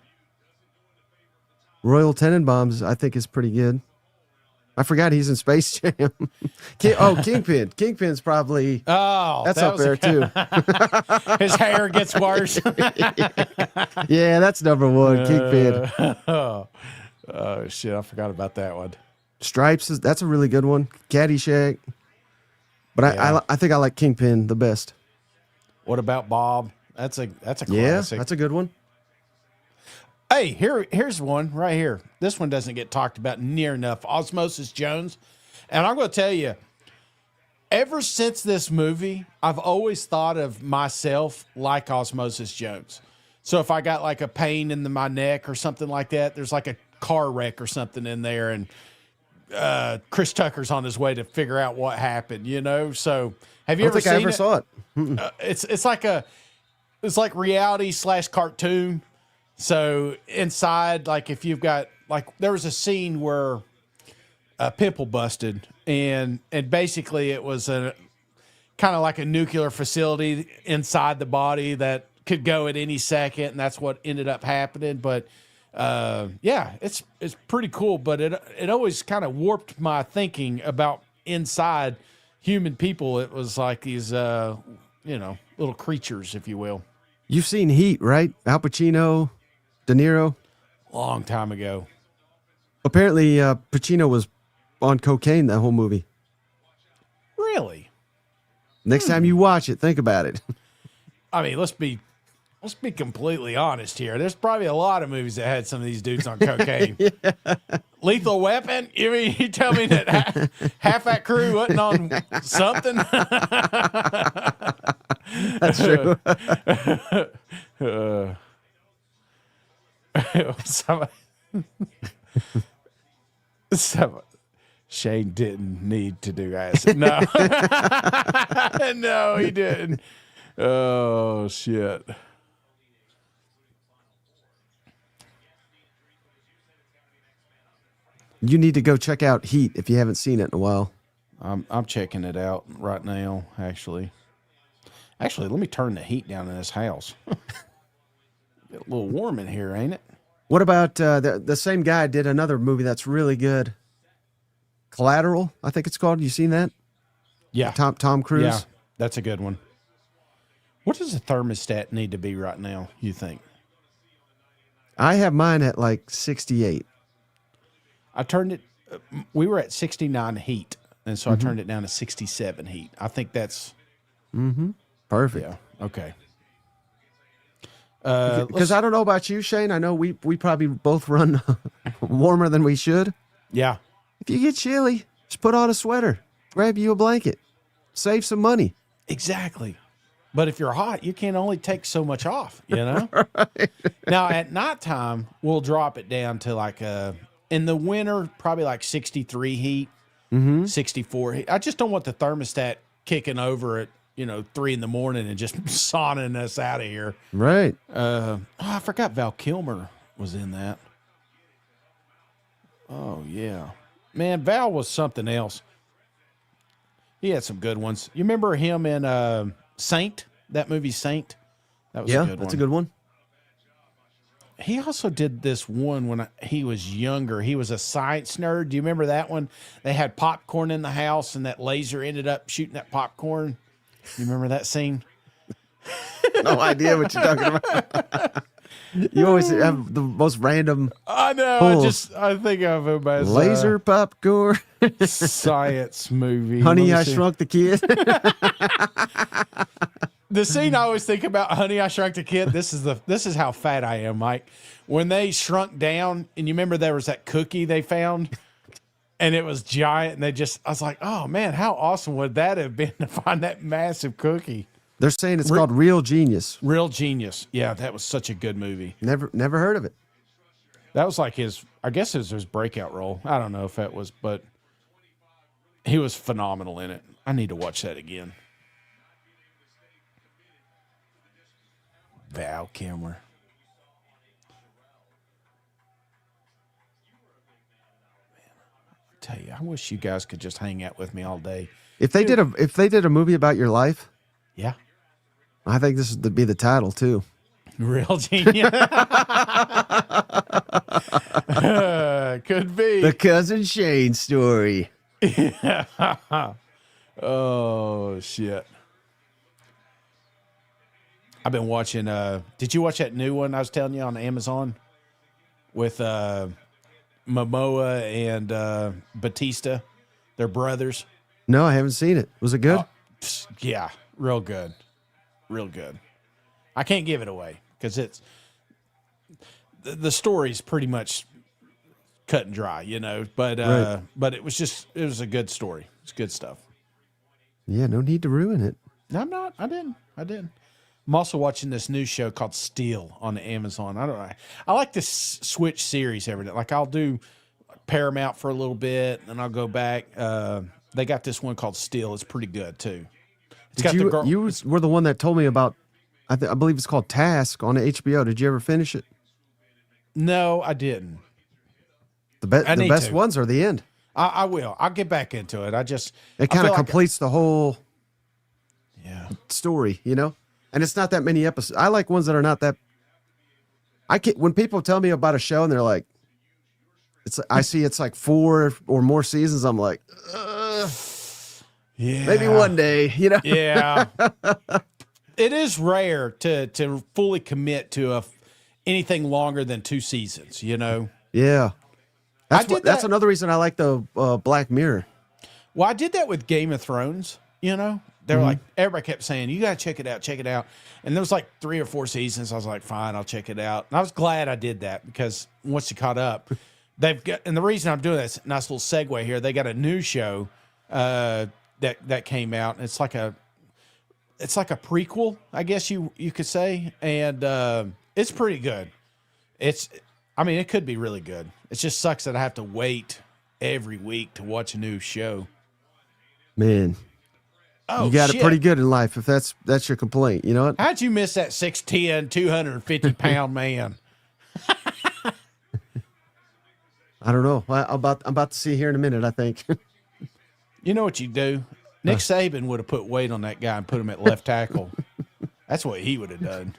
Royal Tenenbaums, I think, is pretty good. I forgot he's in Space Jam. Kingpin. Kingpin's probably. Oh, that's up there too. His hair gets worse. Yeah, that's number one. Kingpin. Oh shit! I forgot about that one. Stripes that's a really good one. Caddyshack. But Yeah. I think I like Kingpin the best. What about Bob? That's a classic. Yeah, that's a good one. Hey, here's one right here. This one doesn't get talked about near enough. Osmosis Jones. And I'm going to tell you, ever since this movie, I've always thought of myself like Osmosis Jones. So if I got like a pain in my neck or something like that, there's like a car wreck or something in there, and Chris Tucker's on his way to figure out what happened, you know? So have you ever seen it? I don't think I ever saw it. It's like reality / cartoon. So inside, like if you've got there was a scene where a pimple busted, and basically it was a kind of like a nuclear facility inside the body that could go at any second, and that's what ended up happening. But yeah, it's pretty cool. But it always kind of warped my thinking about inside human people. It was like these little creatures, if you will. You've seen Heat, right? Al Pacino, De Niro. Long time ago. Apparently, Pacino was on cocaine that whole movie. Really? Next time you watch it, think about it. I mean, let's be completely honest here. There's probably a lot of movies that had some of these dudes on cocaine. Yeah. Lethal Weapon? You tell me that half that crew wasn't on something? That's true. Shane didn't need to do acid. No. No, he didn't. Oh, shit. You need to go check out Heat if you haven't seen it in a while. I'm checking it out right now, actually. Actually, let me turn the heat down in this house. Get a little warm in here, ain't it? What about the same guy did another movie that's really good? Collateral, I think it's called. You seen that? Yeah. Tom Cruise? Yeah, that's a good one. What does a thermostat need to be right now, you think? I have mine at like 68. I turned it, we were at 69 heat, and so I turned it down to 67 heat. I think that's... Perfect. Yeah, okay. Because I don't know about you, Shane. I know we probably both run warmer than we should. Yeah. If you get chilly, just put on a sweater. Grab you a blanket. Save some money. Exactly. But if you're hot, you can only take so much off, you know? Right. Now, at nighttime, we'll drop it down to like, in the winter, probably like 63 heat, 64 heat. I just don't want the thermostat kicking over at, 3 a.m. and just sauning us out of here. Right. I forgot Val Kilmer was in that. Oh, yeah. Man, Val was something else. He had some good ones. You remember him in Saint? That movie Saint? That was a good one. That's a good one. He also did this one when he was younger. He was a science nerd. Do you remember that one? They had popcorn in the house, and that laser ended up shooting that popcorn. You remember that scene? No idea what you're talking about. You always have the most random. I know. pulls. I think of him as Laser popcorn. science movie. Honey, Let me I see. Shrunk the Kid. The scene I always think about, Honey, I Shrunk the Kid. This is how fat I am, Mike. When they shrunk down, and you remember there was that cookie they found, and it was giant, and I was like, oh man, how awesome would that have been to find that massive cookie? They're saying it's called Real Genius. Real Genius. Yeah, that was such a good movie. Never heard of it. That was like his breakout role. I don't know if that was, but he was phenomenal in it. I need to watch that again. Val Kilmer. I tell you, I wish you guys could just hang out with me all day. If they did a movie about your life, Yeah. I think this would be the title too. Real Genius. Could be. The Cousin Shane story. Oh, shit. I've been watching, did you watch that new one I was telling you on Amazon with Momoa and Batista? They're brothers. No, I haven't seen it. Was it good? Yeah, real good. Real good. I can't give it away because the story's pretty much cut and dry, but Right. but it was a good story. It's good stuff. Yeah, no need to ruin it. No, I'm not. I didn't. I'm also watching this new show called Steel on Amazon. I don't know. I like to switch series every day. Like I'll do Paramount for a little bit, and I'll go back. They got this one called Steel. It's pretty good too. It's got the girl. You were the one that told me about. I believe it's called Task on HBO. Did you ever finish it? No, I didn't. The need best to. ones are the end. I will. I'll get back into it. It kind of completes the whole Yeah. story, And it's not that many episodes. I like ones that are not that. When people tell me about a show and they're like, I see it's like 4 or more seasons. I'm like, Yeah. maybe one day, Yeah. It is rare to fully commit to anything longer than 2 seasons, Yeah. That's did that's that- another reason I like the Black Mirror. Well, I did that with Game of Thrones, They were like, everybody kept saying, you got to check it out. And there was like 3 or 4 seasons. I was like, fine, I'll check it out. And I was glad I did that because once you caught up, and the reason I'm doing this, nice little segue here, they got a new show that came out. And it's like a prequel, I guess you could say. And it's pretty good. It could be really good. It just sucks that I have to wait every week to watch a new show. Man, Oh, you got shit. it pretty good in life if that's your complaint. You know what? How'd you miss that 6'10", 250-pound man? I don't know. I'm about to see here in a minute, I think. You know what you do? Nick Saban would have put weight on that guy and put him at left tackle. That's what he would have done.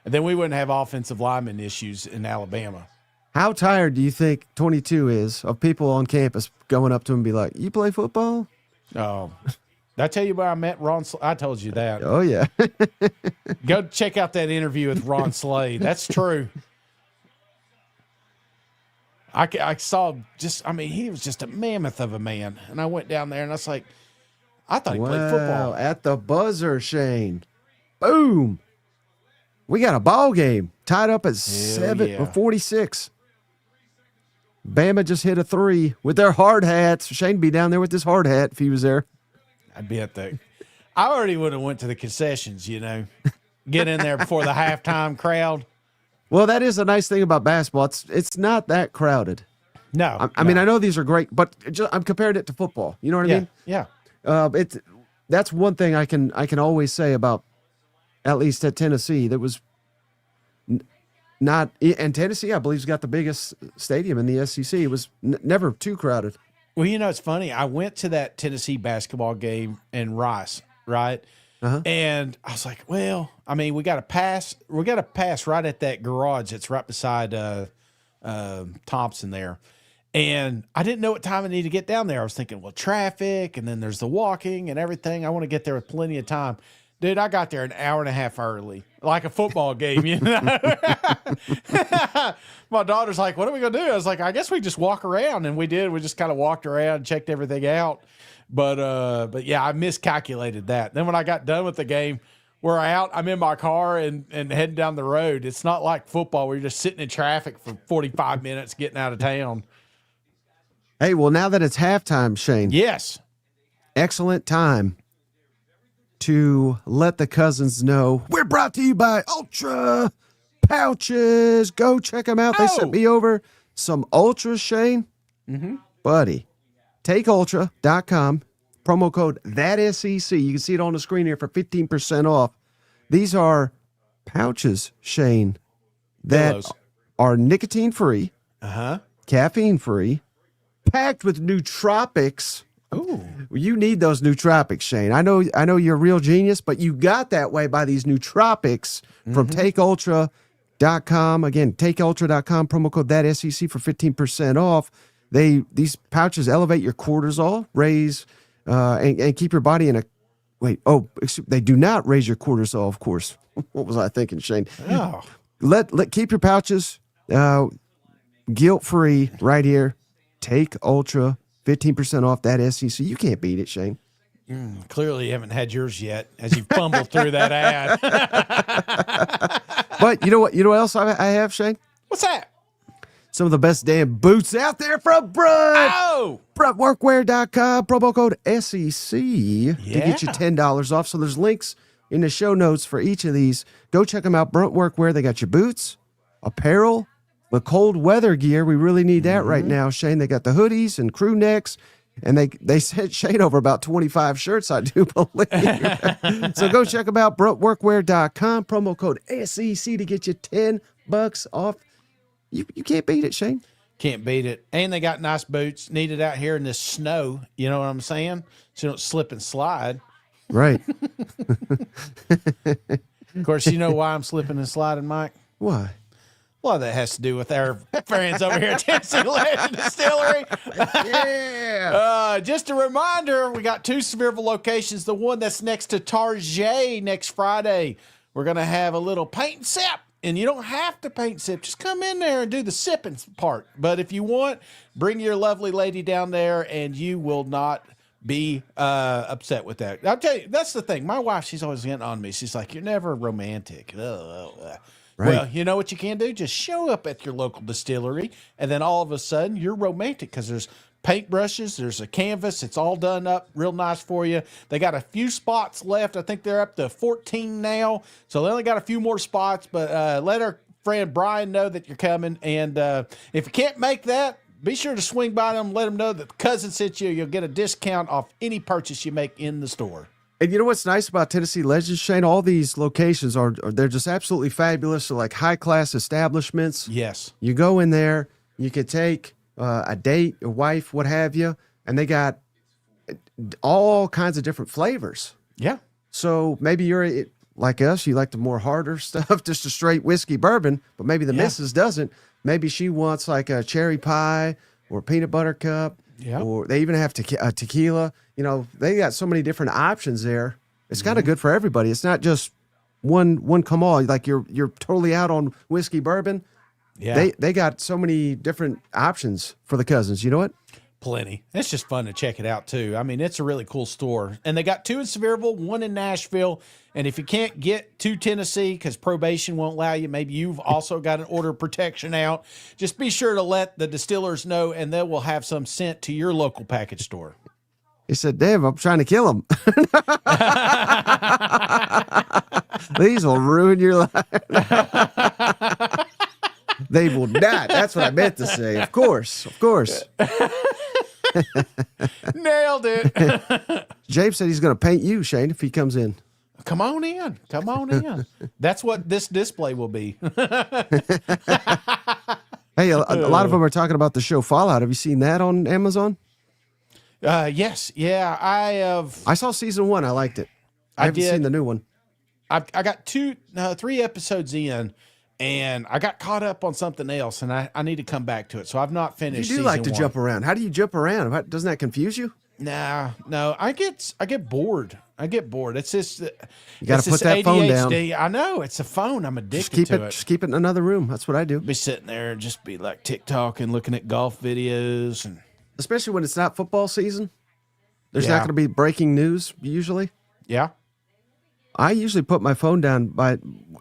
And then we wouldn't have offensive lineman issues in Alabama. How tired do you think 22 is of people on campus going up to him and be like, you play football? Oh, did I tell you where I met Ron? I told you that. Oh, yeah. Go check out that interview with Ron Slade. That's true. I saw he was just a mammoth of a man. And I went down there and I was like, I thought he played football. At the buzzer, Shane. Boom. We got a ball game tied up at 46. Bama just hit a 3 with their hard hats. Shane'd be down there with his hard hat if he was there. I'd be at the. I already would have went to the concessions, get in there before the halftime crowd. Well, that is a nice thing about basketball. It's not that crowded. No, I mean, I know these are great, but I'm comparing it to football. You know what I mean? Yeah. That's one thing I can always say about, at least at Tennessee, that was not. And Tennessee, I believe, has got the biggest stadium in the SEC. It was never too crowded. Well, it's funny. I went to that Tennessee basketball game in Rice, right? And I was like, well, I mean, we got to pass right at that garage that's right beside Thompson there. And I didn't know what time I needed to get down there. I was thinking, well, traffic, and then there's the walking and everything. I want to get there with plenty of time. Dude, I got there an hour and a half early, like a football game, My daughter's like, what are we going to do? I was like, I guess we just walk around. And we did. We just kind of walked around, checked everything out. But yeah, I miscalculated that. Then when I got done with the game, we're out. I'm in my car and heading down the road. It's not like football where you're just sitting in traffic for 45 minutes getting out of town. Hey, well, now that it's halftime, Shane. Yes. Excellent time to let the cousins know we're brought to you by Ultra Pouches. Go check them out. They sent me over some Ultras, Shane. Buddy. TakeUltra.com, promo code ThatSEC. You can see it on the screen here for 15% off. These are pouches, Shane, that are nicotine-free, caffeine-free, packed with nootropics. Ooh. You need those nootropics, Shane. I know you're a real genius, but you got that way by these nootropics from TakeUltra.com. Again, TakeUltra.com, promo code ThatSEC for 15% off. These pouches elevate your cortisol, raise and keep your body in a they do not raise your cortisol, of course. What was I thinking, Shane? Oh. Keep your pouches guilt-free right here. Take Ultra, 15% off that SEC. You can't beat it, Shane. Clearly you haven't had yours yet as you fumbled through that ad. But you know what else I have, Shane? What's that? Some of the best damn boots out there from Brunt. Oh! BruntWorkwear.com, promo code SEC to get you $10 off. So there's links in the show notes for each of these. Go check them out. Brunt Workwear, they got your boots, apparel, the cold weather gear. We really need that right now, Shane. They got the hoodies and crew necks, and they sent Shane over about 25 shirts, I do believe. So go check them out. BruntWorkwear.com, promo code SEC to get you $10 off. You can't beat it, Shane. Can't beat it. And they got nice boots needed out here in this snow. You know what I'm saying? So you don't slip and slide. Right. Of course, you know why I'm slipping and sliding, Mike? Why? Well, that has to do with our friends over here at Tennessee Legend Distillery. Yeah. Just a reminder, we got 2 Sevierville locations. The one that's next to Target next Friday. We're going to have a little paint and sip. And you don't have to paint sip. Just come in there and do the sipping part. But if you want, bring your lovely lady down there, and you will not be upset with that. I'll tell you, that's the thing. My wife, she's always getting on me. She's like, you're never romantic. Right. Well, you know what you can do? Just show up at your local distillery, and then all of a sudden, you're romantic because there's paintbrushes, there's a canvas. It's all done up real nice for you. They got a few spots left. I think they're up to 14 now. So they only got a few more spots, but let our friend Brian know that you're coming. And if you can't make that, be sure to swing by them. Let them know that the cousin sent you. You'll get a discount off any purchase you make in the store. And you know what's nice about Tennessee Legends, Shane? All these locations they're just absolutely fabulous. They're like high-class establishments. Yes. You go in there, you could take a date, a wife, what have you, and they got all kinds of different flavors. Yeah. So maybe you're like us, you like the more harder stuff, just a straight whiskey bourbon, but maybe the missus doesn't. Maybe she wants like a cherry pie or peanut butter cup, or they even have tequila. You know, they got so many different options there. It's kind of good for everybody. It's not just one come all. Like you're totally out on whiskey bourbon. Yeah. They got so many different options for the cousins. You know what? Plenty. It's just fun to check it out, too. I mean, it's a really cool store. And they got 2 in Sevierville, 1 in Nashville. And if you can't get to Tennessee because probation won't allow you, maybe you've also got an order of protection out, just be sure to let the distillers know, and they will have some sent to your local package store. He said, Dave, I'm trying to kill him. These will ruin your life. They will not. That's what I meant to say. Of course. Nailed it. James said he's going to paint you, Shane, if he comes in. Come on in. That's what this display will be. Hey, a lot of them are talking about the show Fallout. Have you seen that on Amazon? Yes. Yeah. I saw season 1. I liked it. I haven't did. seen the new one. I got 3 episodes in, and I got caught up on something else, and I need to come back to it. So I've not You finished. do season like to 1. jump around. How do you jump around? Doesn't that confuse you? Nah, no. I get bored. It's just You got to put that phone down. I know it's a phone. I'm addicted to it. Just keep it in another room. That's what I do. Be sitting there and just be like TikTok and looking at golf videos, and Especially when it's not football season. There's not Yeah. going to be breaking news usually. yeah. I usually put my phone down when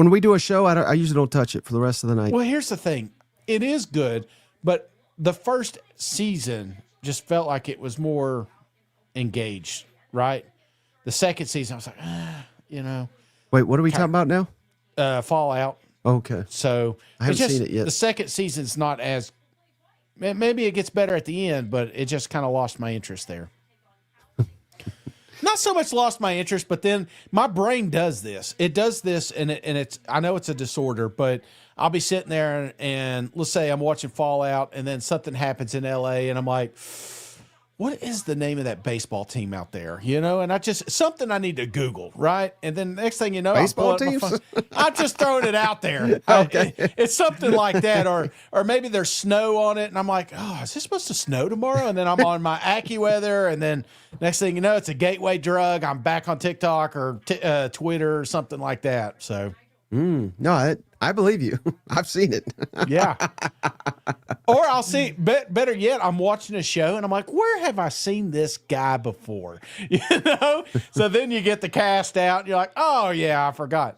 we do a show. I usually don't touch it for the rest of the night. Well, here's the thing. It is good, but the first season just felt like it was more engaged, right? The second season, I was like, Wait, what are we talking about now? Fallout. Okay. So I haven't seen it yet. The second season's not as, maybe it gets better at the end, but it just kind of lost my interest there. Not so much lost my interest, but then my brain does this. It does this, and it's. I know it's a disorder, but I'll be sitting there and let's say I'm watching Fallout, and then something happens in LA, and I'm like, what is the name of that baseball team out there? And I just something I need to Google, right? And then next thing you know, Baseball I'm pulling up my teams? phone. I'm just throwing it out there. Okay. It's something like that, or maybe there's snow on it, and I'm like, oh, is this supposed to snow tomorrow? And then I'm on my AccuWeather, and then next thing you know, it's a gateway drug. I'm back on TikTok or Twitter or something like that. So. No, I believe you. I've seen it. Yeah. Or I'll see, better yet, I'm watching a show and I'm like, where have I seen this guy before? So then you get the cast out and you're like, oh, yeah, I forgot.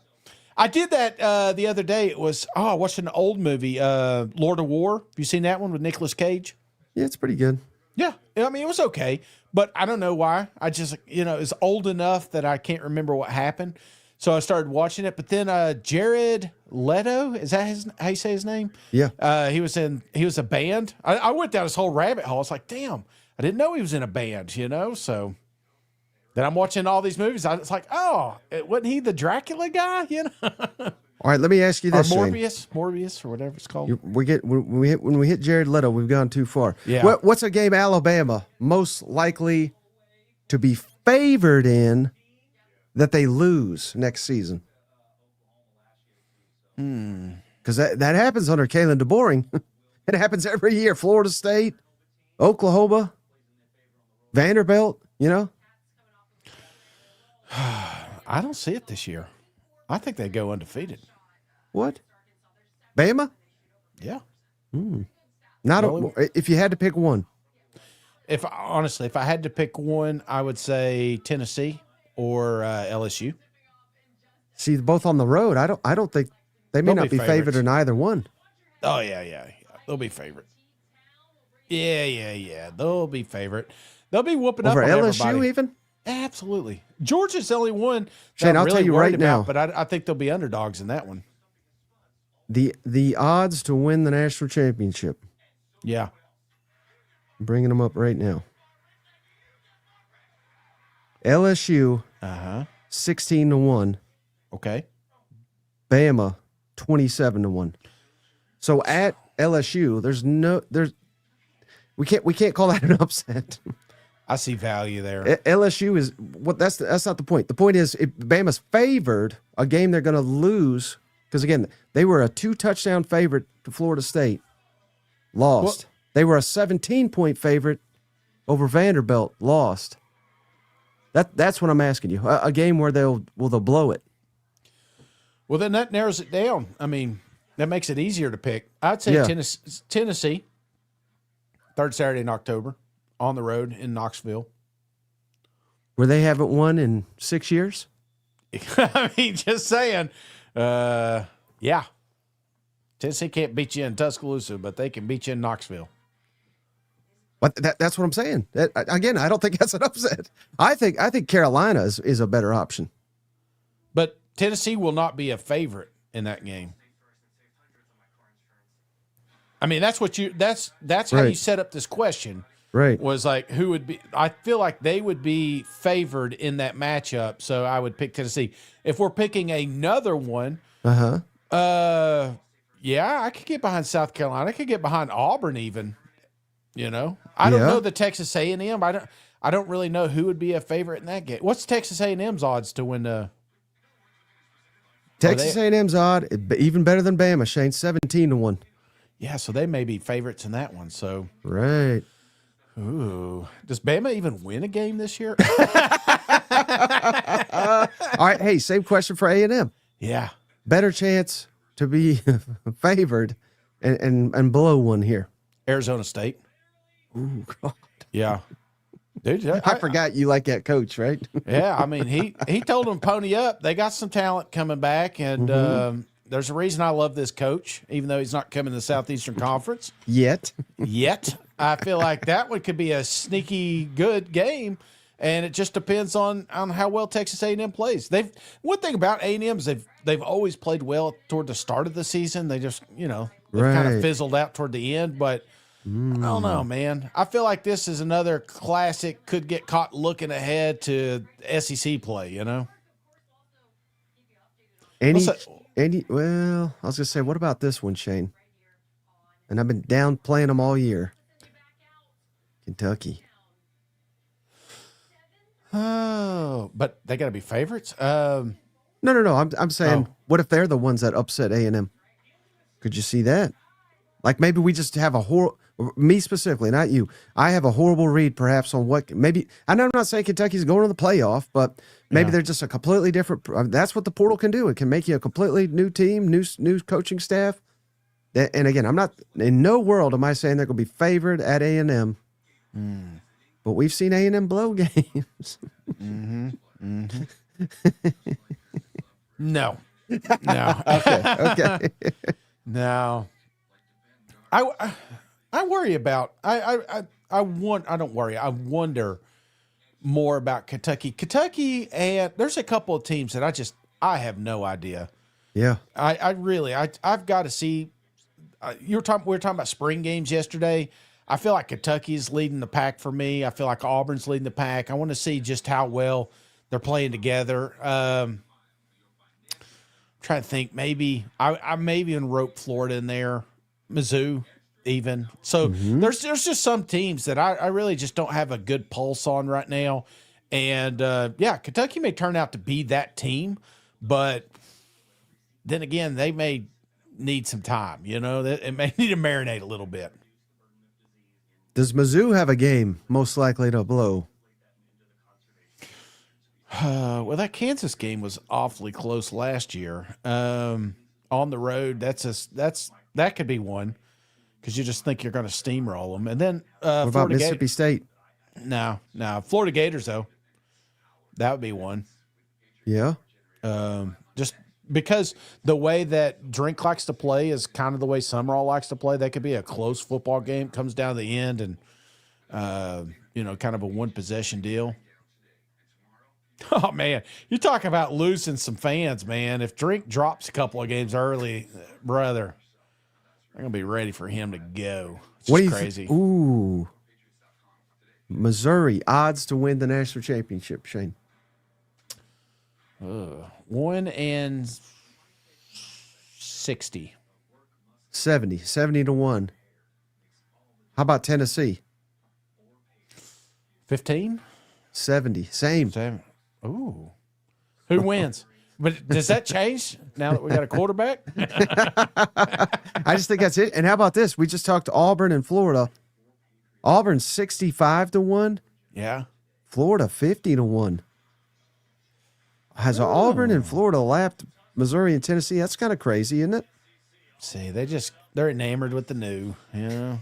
I did that the other day. I watched an old movie, Lord of War. Have you seen that one with Nicolas Cage? Yeah, it's pretty good. Yeah. I mean, it was okay, but I don't know why. I just, it's old enough that I can't remember what happened. So I started watching it, but then Jared Leto, is that how you say his name? Yeah. He was a band. I went down this whole rabbit hole. It's like, damn, I didn't know he was in a band, So then I'm watching all these movies. It's like, oh, wasn't he the Dracula guy? All right, let me ask you Or this, Shane. Morbius, or whatever it's called. When we hit Jared Leto, we've gone too far. Yeah. What's a game Alabama most likely to be favored in that they lose next season? Because that happens under Kalen DeBoring. It happens every year. Florida State, Oklahoma, Vanderbilt, I don't see it this year. I think they go undefeated. What? Bama? Yeah. Not Really? if you had to pick one. If I had to pick one, I would say Tennessee or LSU. See, both on the road. I don't think they may They'll not be be favored favorites. in either one. Oh yeah. They'll be favorite. Yeah. They'll be favorite. They'll be whooping Over up on LSU everybody. even? Absolutely. Georgia's the only one that Shane, I'm I'll really tell you worried right now. about, but I think they'll be underdogs in that one. The odds to win the national championship. Yeah. I'm bringing them up right now. LSU 16-1. Okay. Bama 27-1. So at LSU, we can't call that an upset. I see value there. LSU is that's not the point. The point is if Bama's favored a game they're going to lose because again they were a 2-touchdown favorite to Florida State, lost. They were a 17-point favorite over Vanderbilt, lost. That's what I'm asking you. A game where they'll blow it. Well, then that narrows it down. I mean, that makes it easier to pick. I'd say Yeah. Tennessee, third Saturday in October, on the road in Knoxville. Where they haven't won in 6 years. I mean, just saying. Yeah. Tennessee can't beat you in Tuscaloosa, but they can beat you in Knoxville. But that's what I'm saying. Again, I don't think that's an upset. I think Carolina is a better option. But Tennessee will not be a favorite in that game. I mean, that's how Right. you set up this question. Right. Was like who would be? I feel like they would be favored in that matchup, so I would pick Tennessee. If we're picking another one, yeah, I could get behind South Carolina. I could get behind Auburn even. You know, I don't Yeah. know the Texas A&M. I don't really know who would be a favorite in that game. What's Texas A&M's odds to win the? Texas A&M's odd, even better than Bama. Shane, 17-1. Yeah, so they may be favorites in that one. So, Right. ooh, does Bama even win a game this year? All right. Hey, same question for A&M. Yeah. Better chance to be favored and below one here. Arizona State. Ooh, God. Yeah. Dude, I forgot you like that coach, right? Yeah, I mean, he told them pony up. They got some talent coming back, and there's a reason I love this coach, even though he's not coming to the Southeastern Conference Yet. I feel like that one could be a sneaky good game, and it just depends on how well Texas A&M plays. One thing about A&M is they've always played well toward the start of the season. They just they've kind of Right. fizzled out toward the end, but. I don't know, man. I feel like this is another classic could get caught looking ahead to SEC play, you know? Well, I was going to say, what about this one, Shane? And I've been down playing them all year. Kentucky. Oh, but they got to be favorites? No. I'm saying, what if they're the ones that upset A&M? Could you see that? Like maybe we just have me specifically, not you. I have a horrible read perhaps on what maybe, I know I'm not saying Kentucky's going to the playoff, but maybe they're just a completely different, that's what the portal can do. It can make you a completely new team, new coaching staff. And again, I'm not, in no world am I saying they're going to be favored at A&M, but we've seen A&M blow games. No. Okay. No. I worry about I don't worry. I wonder more about Kentucky. And there's a couple of teams that I have no idea. Yeah. I've got to see. We were talking about spring games yesterday. I feel like Kentucky's leading the pack for me. I feel like Auburn's leading the pack. I want to see just how well they're playing together. Trying to think, maybe I maybe even rope Florida in there, Mizzou even. So there's just some teams that I really just don't have a good pulse on right now. And Kentucky may turn out to be that team, but then again, they may need some time. You know, it may need to marinate a little bit. Does Mizzou have a game most likely to blow? Well, that Kansas game was awfully close last year. On the road, that could be one because you just think you're going to steamroll them. And then What about Florida Mississippi State? No, Florida Gators though. That would be one. Yeah. Just because the way that Drink likes to play is kind of the way Summerall likes to play. That could be a close football game. Comes down to the end and kind of a one possession deal. Oh, man, you talk about losing some fans, man. If Drink drops a couple of games early, brother, they're going to be ready for him to go. It's just crazy. Ooh. Missouri, odds to win the national championship, Shane. 1-60. 70-1. How about Tennessee? 15? 70. Same. 7. Ooh. Who wins? But does that change now that we got a quarterback? I just think that's it. And how about this? We just talked to Auburn and Florida. Auburn 65-1. Yeah. Florida 50-1. Has Auburn and Florida lapped Missouri and Tennessee? That's kind of crazy, isn't it? See, they're enamored with the new, you know.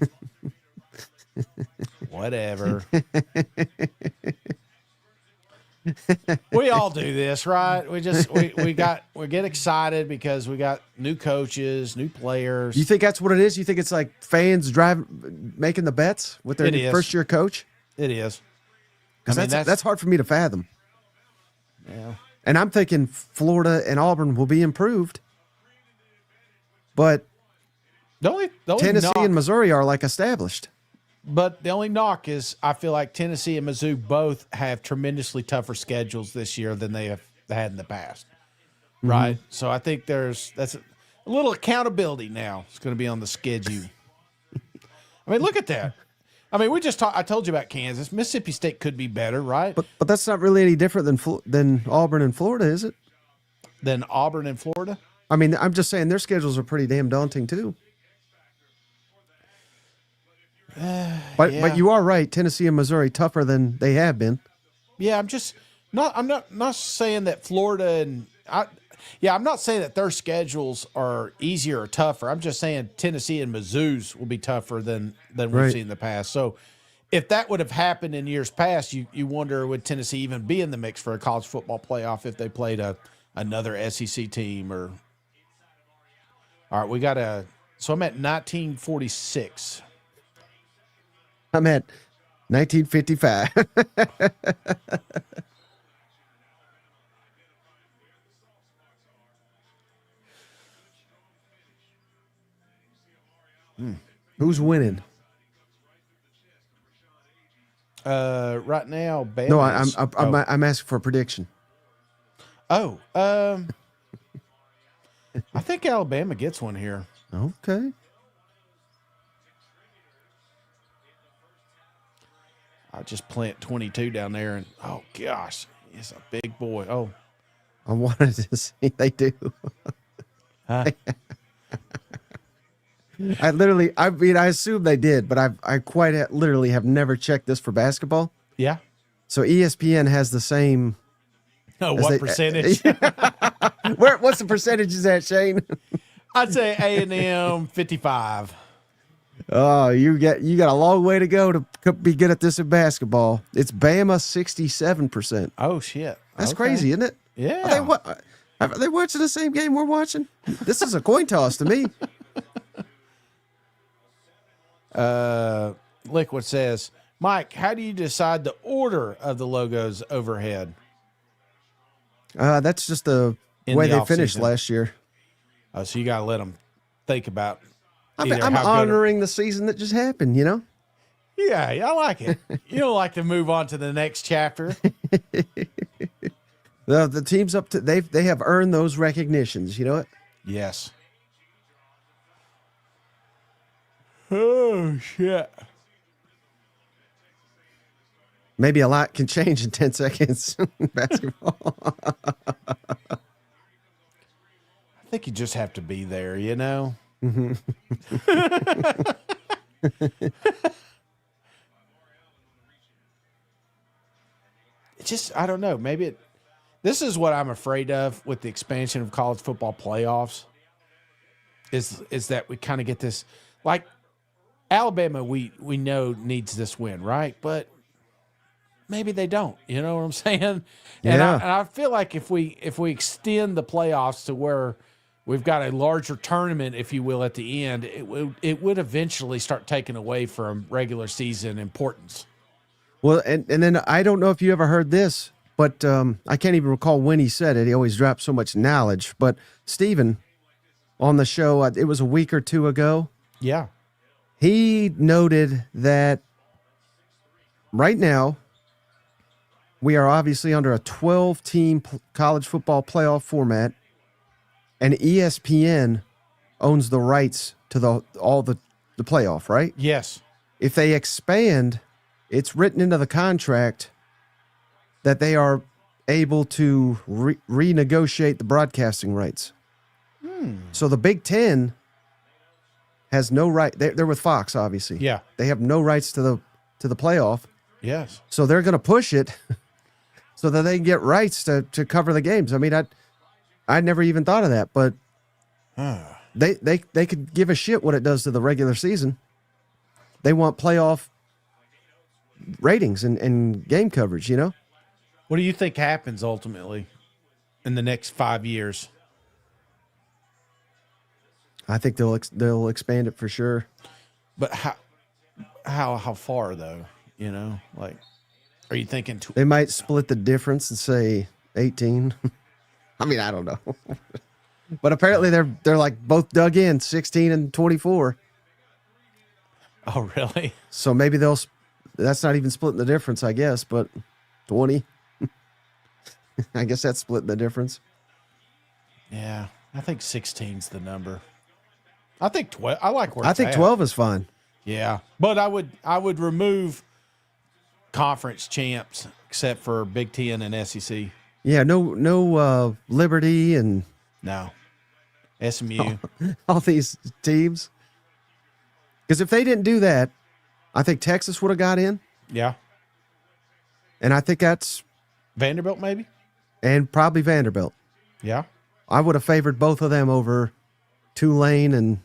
Whatever. We all do this, right? We get excited because we got new coaches, new players. You think that's what it is? You think it's like fans making the bets with their first year coach? It is. Because that's hard for me to fathom. Yeah. And I'm thinking Florida and Auburn will be improved. But The only Tennessee knock, and Missouri are like established. but the only knock is I feel like Tennessee and Mizzou both have tremendously tougher schedules this year than they have had in the past. Right? So I think that's a little accountability now. It's going to be on the schedule. I mean, look at that. I mean, I told you about Kansas. Mississippi State could be better, right? But that's not really any different than Auburn and Florida, is it? Than Auburn and Florida? I mean, I'm just saying their schedules are pretty damn daunting too. But you are right. Tennessee and Missouri tougher than they have been. Yeah, I'm not saying that Florida and I'm not saying that their schedules are easier or tougher. I'm just saying Tennessee and Mizzou's will be tougher than we've seen in the past. So if that would have happened in years past, you wonder, would Tennessee even be in the mix for a college football playoff if they played another SEC team? Or all right, so I'm at 1946. I'm at 1955. Who's winning? Right now, Bama. No, I'm asking for a prediction. I think Alabama gets one here. Okay. I just plant 22 down there, and oh gosh, he's a big boy. Oh, I wanted to see they do. huh? I assume they did, but I quite literally have never checked this for basketball. Yeah. So ESPN has the same. Oh, what percentage? What's the percentages at, Shane? I'd say A&M 55. Oh, you got a long way to go to be good at this in basketball. It's Bama 67%. Oh shit, That's crazy, isn't it? Yeah. Are they watching the same game we're watching? This is a coin toss to me. Liquid says, Mike, how do you decide the order of the logos overhead? That's just the way they finished last year. Oh, so you got to let them think about. I'm honoring the season that just happened, you know? Yeah, I like it. You don't like to move on to the next chapter. The teams up to they have earned those recognitions, you know what? Yes. Oh shit. Maybe a lot can change in 10 seconds in basketball. I think you just have to be there, you know? Mm-hmm. It's just, I don't know. This is what I'm afraid of with the expansion of college football playoffs is that we kind of get this, like Alabama, we know needs this win, right? But maybe they don't, you know what I'm saying? And Yeah. I feel like if we extend the playoffs to where we've got a larger tournament, if you will, at the end, it would eventually start taking away from regular season importance. Well, and then I don't know if you ever heard this, but I can't even recall when he said it. He always drops so much knowledge. But Steven, on the show, it was a week or two ago, Yeah. he noted that right now we are obviously under a 12-team college football playoff format, and ESPN owns the rights to all the playoff, right? Yes. If they expand, it's written into the contract that they are able to renegotiate the broadcasting rights. So the Big Ten has no right. They're with Fox, obviously. Yeah. They have no rights to the playoff. Yes. So they're going to push it so that they can get rights to cover the games. I mean, I never even thought of that, but they could give a shit what it does to the regular season. They want playoff ratings and game coverage, you know? What do you think happens ultimately in the next 5 years? I think they'll expand it for sure. But how far though? You know, like, are you thinking? They might split the difference and say 18. I mean, I don't know. But apparently they're like both dug in 16 and 24. Oh, really? So maybe that's not even splitting the difference, I guess, but 20. I guess that's splitting the difference. Yeah, I think 16's the number. I think 12. I like where I it's think at. 12 is fine. Yeah, but I would remove conference champs except for Big Ten and SEC. Yeah, no Liberty and No, SMU. all these teams. Because if they didn't do that, I think Texas would have got in, Yeah, and I think that's Vanderbilt maybe. and probably Vanderbilt. Yeah, I would have favored both of them over Tulane and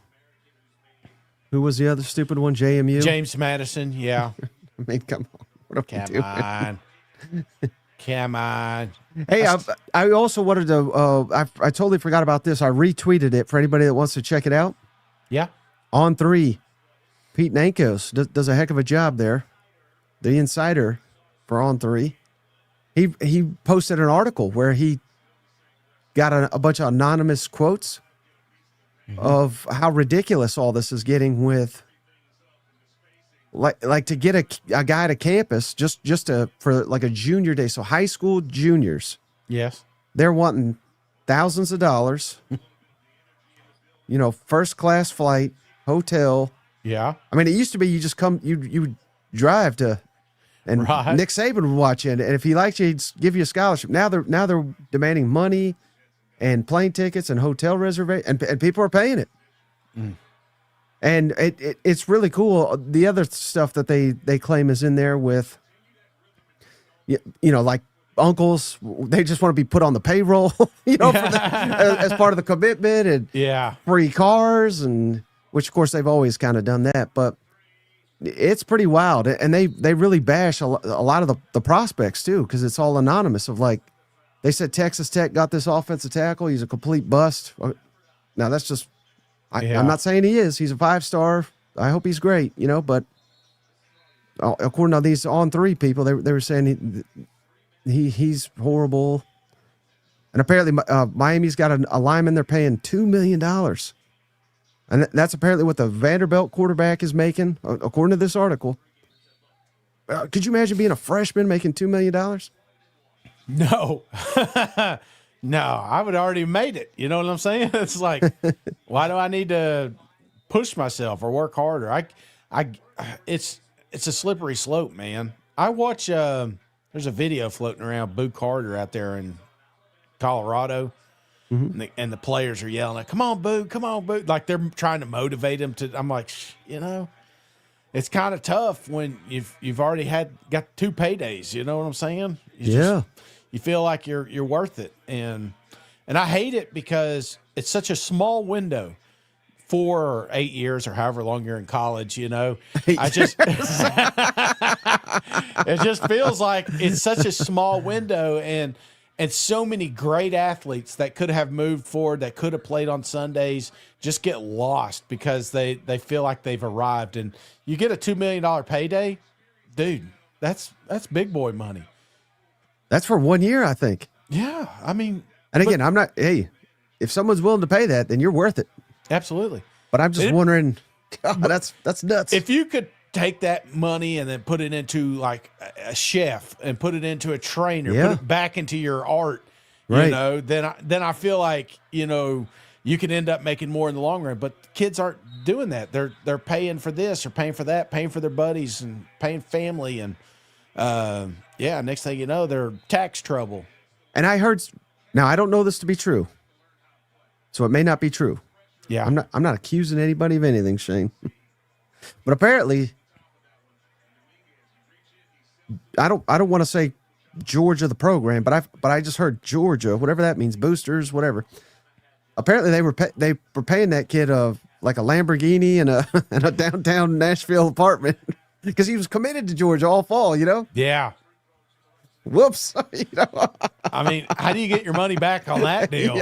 who was the other stupid one? JMU. James Madison. Yeah, I mean, come on. What are we come doing? on, come on. Hey, I also wanted to. I totally forgot about this. I retweeted it for anybody that wants to check it out. Yeah, On 3, Pete Nankos does a heck of a job there. The insider for On 3. He posted an article where he got a bunch of anonymous quotes of how ridiculous all this is getting with like to get a guy to campus just for like a junior day. So high school juniors, yes, they're wanting thousands of dollars, first class flight, hotel. yeah. I mean, it used to be you just come, you drive to, and Right. Nick Saban would watch you, and if he liked you, he'd give you a scholarship. Now they're demanding money and plane tickets and hotel reservation, and people are paying it. And it's really cool. The other stuff that they claim is in there with, like uncles, they just want to be put on the payroll, as part of the commitment, and Yeah. free cars, and which of course they've always kind of done that, but it's pretty wild. And they really bash a lot of the prospects too, because it's all anonymous. Of like, they said Texas Tech got this offensive tackle, he's a complete bust. Now that's just, I'm not saying he is. He's a 5-star. I hope he's great, but according to these On 3 people, they were saying he's horrible. And apparently Miami's got a lineman they're paying $2 million. And that's apparently what the Vanderbilt quarterback is making, according to this article. Could you imagine being a freshman making $2 million? No. No, I would have already made it. You know what I'm saying? It's like, why do I need to push myself or work harder? It's a slippery slope, man. I watch, there's a video floating around Boo Carter out there in Colorado, and the players are yelling, "Come on, Boo, come on, Boo." Like they're trying to motivate him to, I'm like, it's kind of tough when you've already got 2 paydays. You know what I'm saying? You feel like you're worth it, and I hate it because it's such a small window, 4 or 8 years or however long you're in college. I just it just feels like it's such a small window, and so many great athletes that could have moved forward, that could have played on Sundays, just get lost because they feel like they've arrived. And you get a $2 million payday, dude. That's big boy money. That's for 1 year, I think. Yeah, I mean, and again, I'm not. Hey, if someone's willing to pay that, then you're worth it. Absolutely. But I'm just wondering. God, that's nuts. If you could take that money and then put it into like a chef and put it into a trainer, put it back into your art, right. Then I feel like you could end up making more in the long run. But kids aren't doing that. They're paying for this or paying for that, paying for their buddies and paying family, and next thing you know, they're tax trouble. And I heard, now I don't know this to be true, so it may not be true. Yeah, I'm not accusing anybody of anything, Shane. But apparently, I don't want to say Georgia the program, but I just heard Georgia, whatever that means, boosters, whatever. Apparently they were paying that kid like a Lamborghini and a downtown Nashville apartment because he was committed to Georgia all fall. Yeah. Whoops. I mean, how do you get your money back on that deal?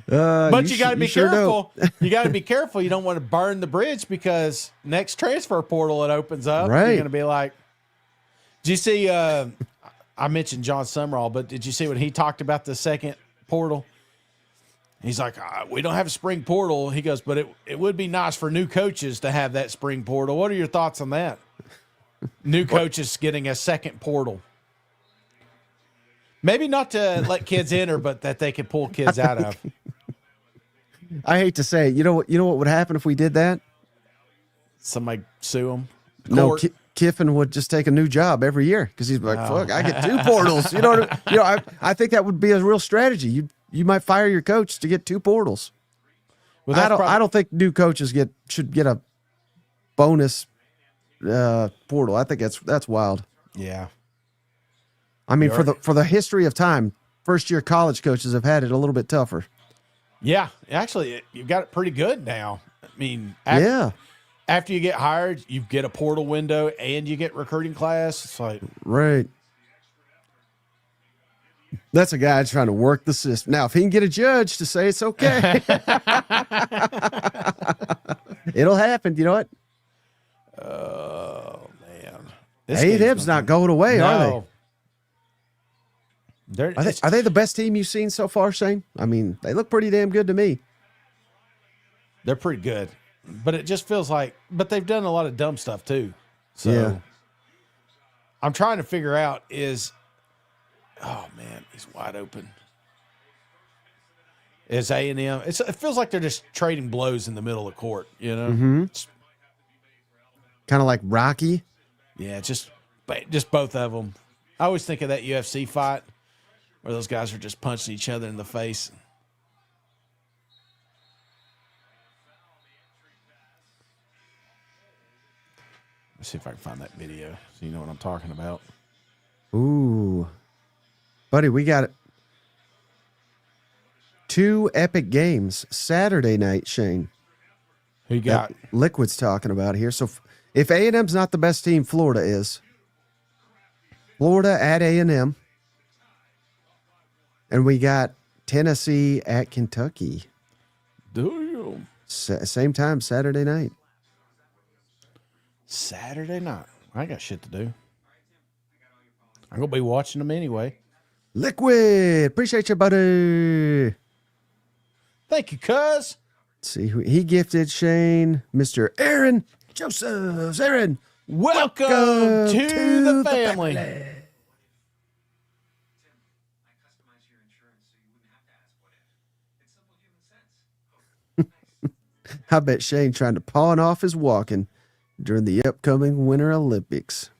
But you got to be careful. You got to be careful. You don't want to burn the bridge because next transfer portal it opens up. Right. You're going to be like, did you see, I mentioned John Summerall, but did you see when he talked about the second portal? He's like, we don't have a spring portal. He goes, but it would be nice for new coaches to have that spring portal. What are your thoughts on that? New coaches getting a second portal. Maybe not to let kids enter, but that they can pull kids out of. I hate to say it. You know what would happen if we did that? Somebody sue him. No, Kiffin would just take a new job every year because he's like, "Fuck, I get 2 portals." I think that would be a real strategy. You might fire your coach to get 2 portals. Well, I don't think new coaches should get a bonus portal. I think that's wild. Yeah. I mean, for the history of time, first year college coaches have had it a little bit tougher. Yeah, actually, you've got it pretty good now. I mean, after you get hired, you get a portal window and you get recruiting class. It's like right. That's a guy trying to work the system. Now, if he can get a judge to say it's okay, it'll happen. You know what? Oh man, A&M's not going away, are they? Are they the best team you've seen so far, Shane? I mean, they look pretty damn good to me. They're pretty good, but it just feels like. But they've done a lot of dumb stuff too. So yeah. I'm trying to figure out is. Oh man, he's wide open. Is A&M? It feels like they're just trading blows in the middle of the court. You know, Kind of like Rocky. Yeah, just both of them. I always think of that UFC fight where those guys are just punching each other in the face. Let's see if I can find that video so you know what I'm talking about. Ooh. Buddy, we got 2 epic games Saturday night, Shane. Who you got? Liquid's talking about here. So if A&M's not the best team, Florida is. Florida at A&M. And we got Tennessee at Kentucky. Damn. Same time, Saturday night. Saturday night. I got shit to do. I'm going to be watching them anyway. Liquid. Appreciate you, buddy. Thank you, cuz. Let's see who he gifted, Shane. Mr. Aaron Josephs. Aaron, welcome to the family. I bet Shane trying to pawn off his walking during the upcoming Winter Olympics.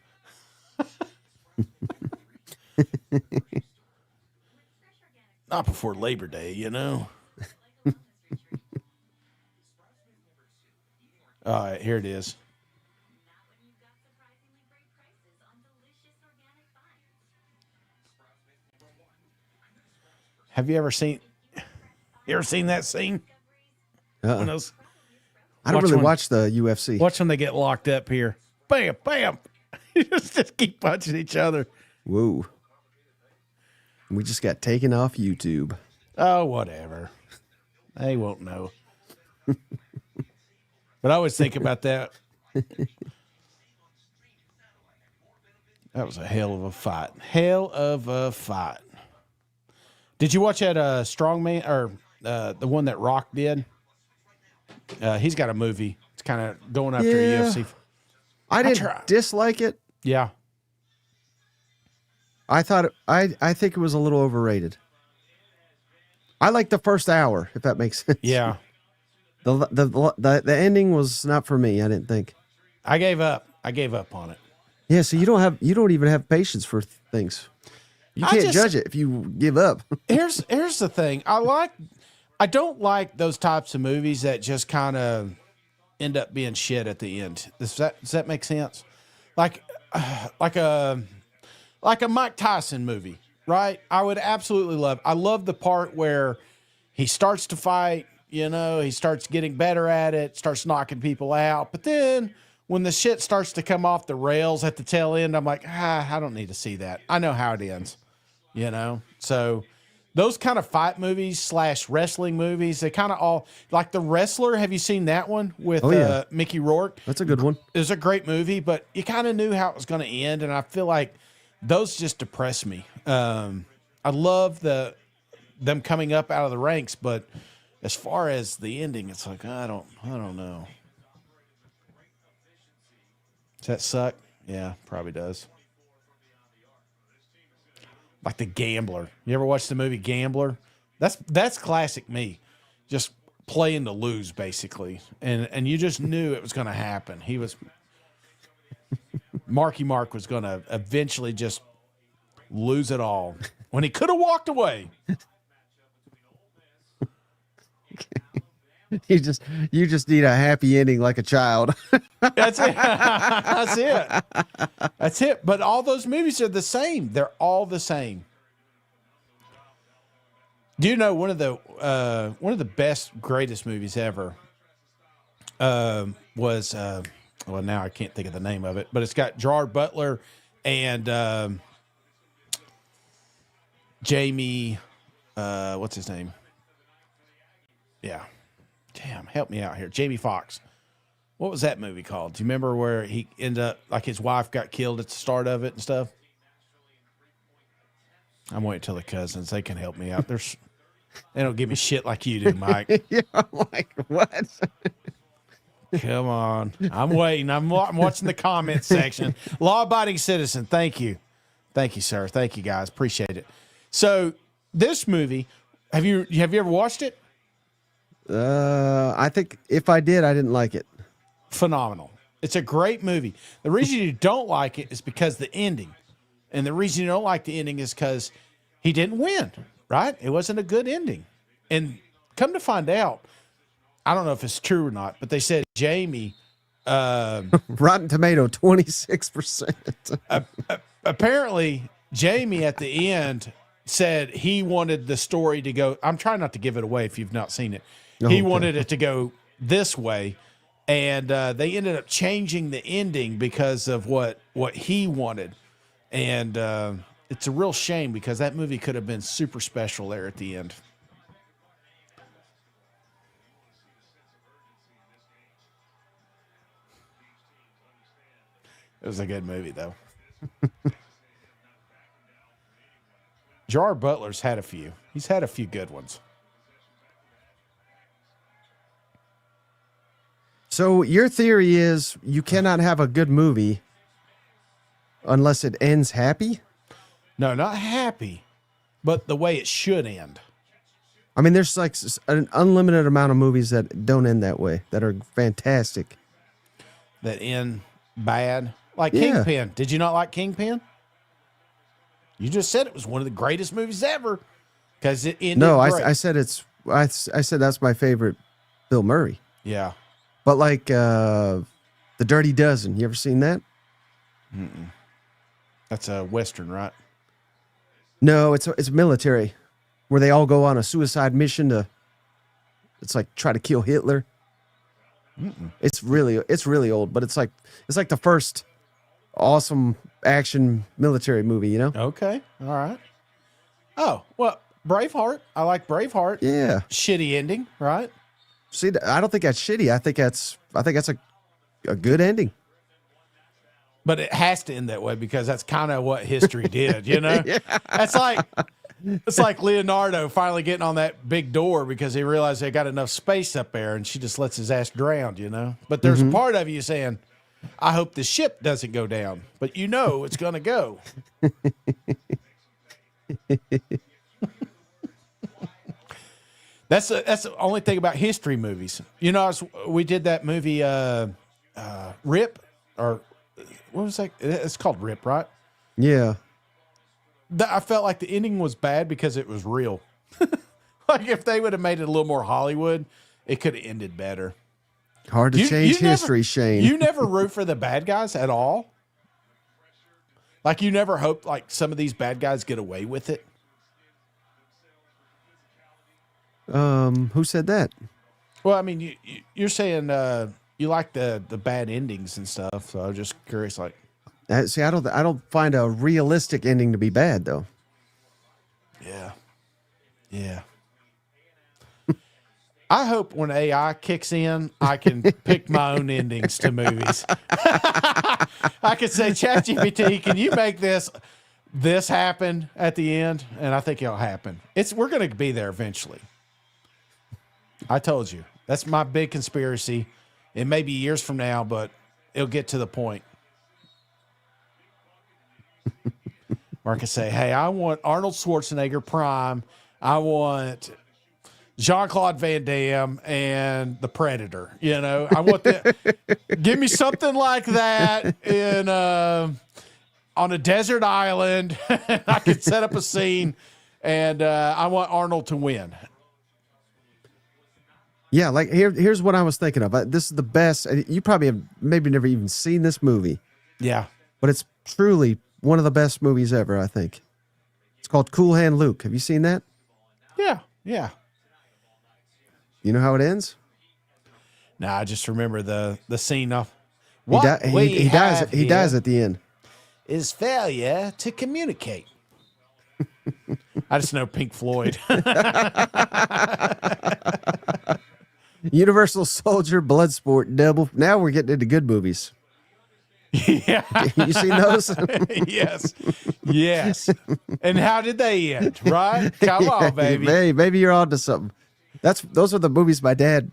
Not before Labor Day, you know. All right, here it is. Have you ever seen that scene? When those, I don't really watch the UFC. Watch when they get locked up here. Bam, bam. You just keep punching each other. Whoa. We just got taken off YouTube. Oh, whatever. They won't know. But I always think about that. That was a hell of a fight. Hell of a fight. Did you watch that Strongman or the one that Rock did? He's got a movie. It's kind of going after a UFC. I didn't dislike it. Yeah. I thought I think it was a little overrated. I like the first hour, if that makes sense. Yeah. The ending was not for me, I didn't think. I gave up on it. Yeah, so you don't even have patience for things. You can't judge it if you give up. Here's the thing. I don't like those types of movies that just kind of end up being shit at the end. Does that make sense? Like a Mike Tyson movie, right? I would absolutely love. I love the part where he starts to fight, he starts getting better at it, starts knocking people out. But then when the shit starts to come off the rails at the tail end, I'm like, I don't need to see that. I know how it ends, So those kind of fight movies / wrestling movies, they kind of all like The Wrestler. Have you seen that one with Mickey Rourke? That's a good one. It was a great movie, but you kind of knew how it was going to end. And I feel like those just depress me. I love them coming up out of the ranks, but as far as the ending, it's like, I don't know. Does that suck? Yeah, probably does. Like The Gambler. You ever watch the movie Gambler? That's classic me. Just playing to lose, basically, and you just knew it was going to happen. Marky Mark was going to eventually just lose it all when he could have walked away. You just need a happy ending like a child. That's it. That's it. That's it. But all those movies are the same. They're all the same. Do you know one of the best, greatest movies ever was well, now I can't think of the name of it, but it's got Gerard Butler and Jamie, what's his name? Yeah. Damn, help me out here. Jamie Foxx. What was that movie called? Do you remember where he ended up, like his wife got killed at the start of it and stuff? I'm waiting till the cousins. They can help me out. They don't give me shit like you do, Mike. Yeah, I'm like, what? Come on. I'm waiting. I'm watching the comment section. Law-abiding citizen. Thank you. Thank you, sir. Thank you, guys. Appreciate it. So this movie, have you ever watched it? I think if I did, I didn't like it. Phenomenal. It's a great movie. The reason you don't like it is because the ending. And the reason you don't like the ending is because he didn't win, right? It wasn't a good ending. And come to find out, I don't know if it's true or not, but they said Jamie... Rotten Tomato, 26%. Apparently, Jamie at the end said he wanted the story to go... I'm trying not to give it away if you've not seen it. He wanted it to go this way, and they ended up changing the ending because of what he wanted. And it's a real shame because that movie could have been super special there at the end. It was a good movie, though. Gerard Butler's had a few. He's had a few good ones. So your theory is you cannot have a good movie unless it ends happy? No, not happy, but the way it should end. I mean, there's like an unlimited amount of movies that don't end that way, that are fantastic. That end bad. Like Yeah. Kingpin. Did you not like Kingpin? You just said it was one of the greatest movies ever because it ended No, great. I said I said that's my favorite Bill Murray. Yeah. But like The Dirty Dozen, you ever seen that? That's a Western, right? No, it's military, where they all go on a suicide mission to, it's like try to kill Hitler. It's really old, but it's like the first awesome action military movie, you know? Okay. All right. Oh, well, Braveheart. I like Braveheart. Yeah. Shitty ending, right? See, I don't think that's shitty. I think that's a good ending. But it has to end that way because that's kind of what history did, you know? Yeah. It's like Leonardo finally getting on that big door because he realized they got enough space up there and she just lets his ass drown, you know? But there's a part of you saying, I hope the ship doesn't go down, but you know it's going to go. That's the only thing about history movies. You know, we did that movie Rip, or what was that? It's called Rip, right? Yeah. I felt like the ending was bad because it was real. Like if they would have made it a little more Hollywood, it could have ended better. Hard to change history, Shane. You never root for the bad guys at all? Like you never hope like some of these bad guys get away with it? Who said that? Well, I mean, you're saying you like the bad endings and stuff, so I was just curious. Like, See, I don't find a realistic ending to be bad, though. yeah. I hope when AI kicks in, I can pick my own endings to movies. I could say, ChatGPT, can you make this happen at the end? And I think it'll happen. We're going to be there eventually. I told you. That's my big conspiracy. It may be years from now, but it'll get to the point where I can say, hey, I want Arnold Schwarzenegger prime. I want Jean-Claude Van Damme and the Predator. You know, I want give me something like that in on a desert island. I could set up a scene, and I want Arnold to win. Yeah, like here's what I was thinking of. This is the best. You probably have maybe never even seen this movie. Yeah. But it's truly one of the best movies ever, I think. It's called Cool Hand Luke. Have you seen that? Yeah, yeah. You know how it ends? No, I just remember the scene of He dies at the end. Is failure to communicate. I just know Pink Floyd. Universal Soldier, Bloodsport, Double. Now we're getting into good movies. Yeah. You seen those? Yes. Yes. And how did they end? Right? Come on, baby. Maybe you're on to something. Those are the movies my dad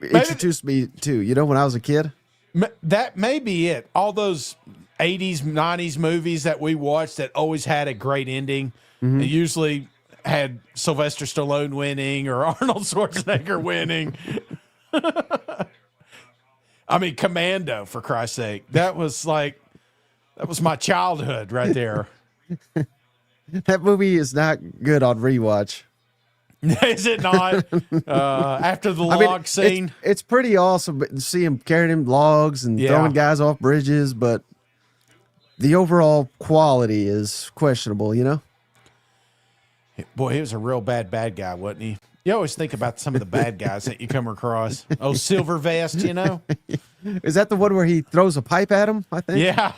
introduced me to, you know, when I was a kid. That may be it. All those 80s, 90s movies that we watched that always had a great ending. It usually had Sylvester Stallone winning or Arnold Schwarzenegger winning. I mean, Commando, for Christ's sake. That was my childhood right there. That movie is not good on rewatch. Is it not? After the log scene? It's pretty awesome to see him carrying him logs and throwing guys off bridges, but the overall quality is questionable, you know? Boy, he was a real bad guy, wasn't he? You always think about some of the bad guys that you come across. Oh, Silver Vest, you know? Is that the one where he throws a pipe at him, I think? Yeah,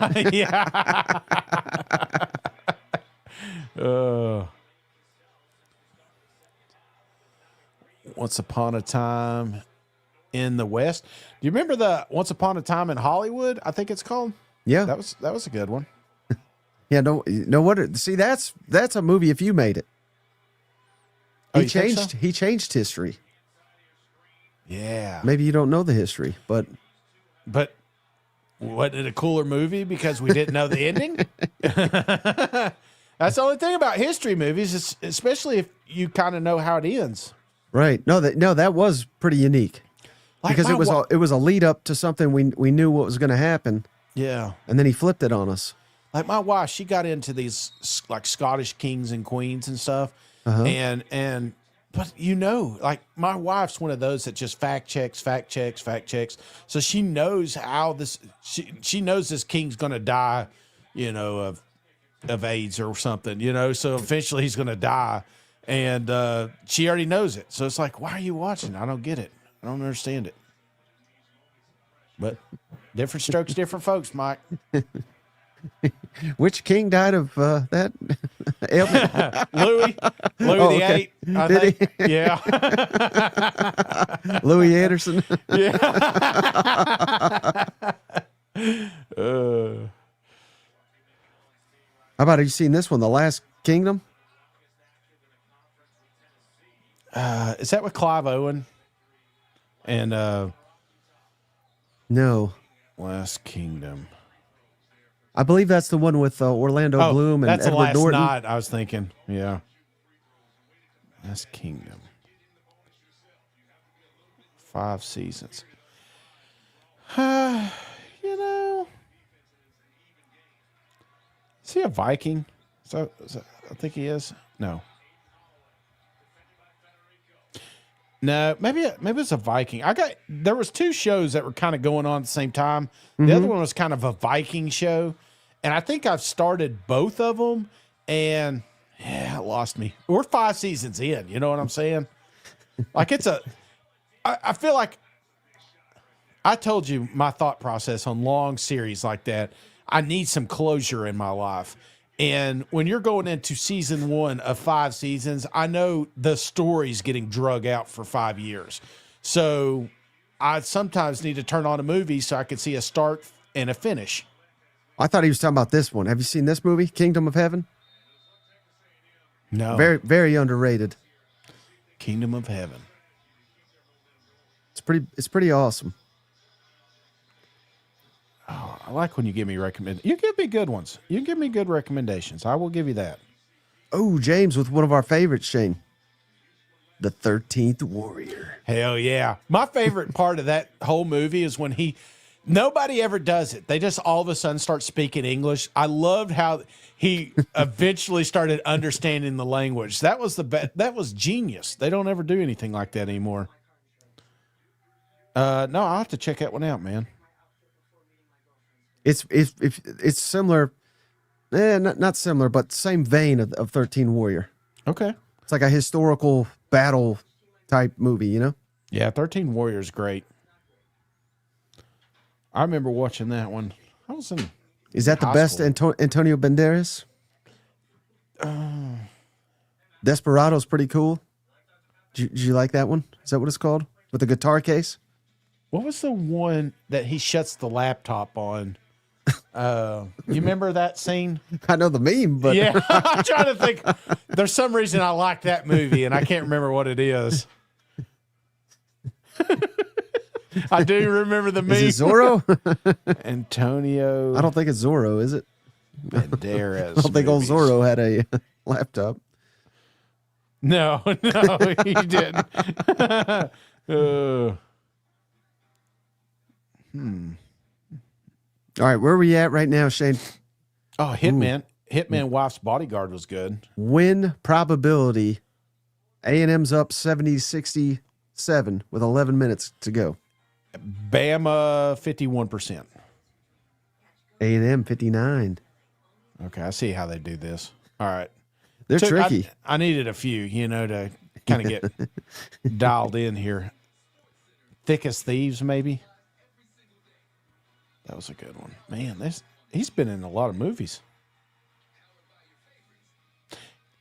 yeah. Once Upon a Time in the West. Do you remember the Once Upon a Time in Hollywood? I think it's called. Yeah. That was a good one. Yeah, no wonder. See, that's a movie if you made it. He changed history. Yeah. Maybe you don't know the history, but wasn't it a cooler movie because we didn't know the ending? That's the only thing about history movies, especially if you kind of know how it ends. Right. No, that was pretty unique. Like because it was a lead up to something we knew what was going to happen. Yeah. And then he flipped it on us. Like my wife, she got into these like Scottish kings and queens and stuff. But you know, like my wife's one of those that just fact checks. So she knows how she knows this king's going to die, you know, of AIDS or something, you know, so eventually he's going to die. And she already knows it. So it's like, why are you watching? I don't get it. I don't understand it. But different strokes, different folks, Mike. Which king died of that ailment? Louis the Eighth, I Did think. he? Yeah. Louis Anderson. Yeah. How about, have you seen this one, The Last Kingdom? Is that with Clive Owen? And No. Last Kingdom. I believe that's the one with Orlando Bloom and that's Edward the Last Norton. Night, I was thinking. Yeah. Last Kingdom. 5 seasons. You know. Is he a Viking? I think he is. No. No, maybe it's a Viking. There was 2 shows that were kind of going on at the same time. The other one was kind of a Viking show, and I think I've started both of them, and it lost me. We're 5 seasons in. You know what I'm saying? Like I feel like I told you my thought process on long series like that. I need some closure in my life. And when you're going into season 1 of 5 seasons, I know the story's getting drug out for 5 years. So I sometimes need to turn on a movie so I can see a start and a finish. I thought he was talking about this one. Have you seen this movie, Kingdom of Heaven? No. Very, very underrated. Kingdom of Heaven. It's pretty awesome. Oh, I like when you give me You give me good ones. You give me good recommendations. I will give you that. Oh, James with one of our favorites, Shane. The 13th Warrior. Hell yeah. My favorite part of that whole movie is when nobody ever does it. They just all of a sudden start speaking English. I loved how he eventually started understanding the language. That was that was genius. They don't ever do anything like that anymore. No, I'll have to check that one out, man. It's similar, not similar, but same vein of 13 Warrior. Okay. It's like a historical battle type movie, you know? Yeah, 13 Warriors great. I remember watching that one. I was in Is that the high best school. Antonio Banderas? Desperado's pretty cool. Did you like that one? Is that what it's called? With the guitar case? What was the one that he shuts the laptop on? You remember that scene? I know the meme, but Yeah, I'm trying to think. There's some reason I like that movie, and I can't remember what it is. I do remember the meme. is it Zorro? Antonio I don't think it's Zorro, is it? Banderas. I don't think old movies. Zorro had a laptop. No, he didn't. All right, where are we at right now, Shane? Oh, Hitman. Hitman Wife's Bodyguard was good. Win probability. A&M's up 70-67 with 11 minutes to go. Bama 51%. A&M 59. Okay, I see how they do this. All right. They're tricky. I needed a few, to kind of get dialed in here. Thick as Thieves, maybe. That was a good one. Man, he's been in a lot of movies.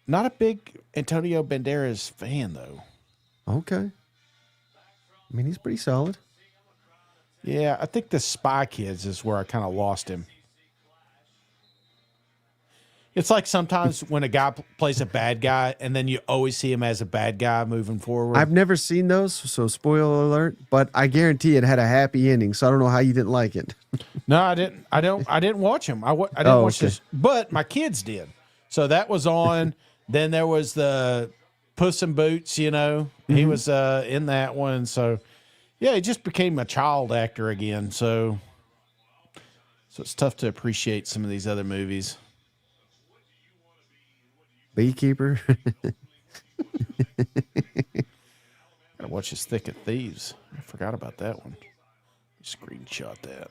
Not a big Antonio Banderas fan, though. Okay. I mean, he's pretty solid. Yeah, I think the Spy Kids is where I kind of lost him. It's like sometimes when a guy plays a bad guy, and then you always see him as a bad guy moving forward. I've never seen those, so spoiler alert, but I guarantee it had a happy ending, so I don't know how you didn't like it. No, I didn't. I didn't watch him. I didn't watch okay. this, but my kids did. So that was on. Then there was the Puss in Boots. He was in that one. So yeah, he just became a child actor again. So it's tough to appreciate some of these other movies. Beekeeper. Gotta watch his Thick of Thieves. I forgot about that one. Screenshot that.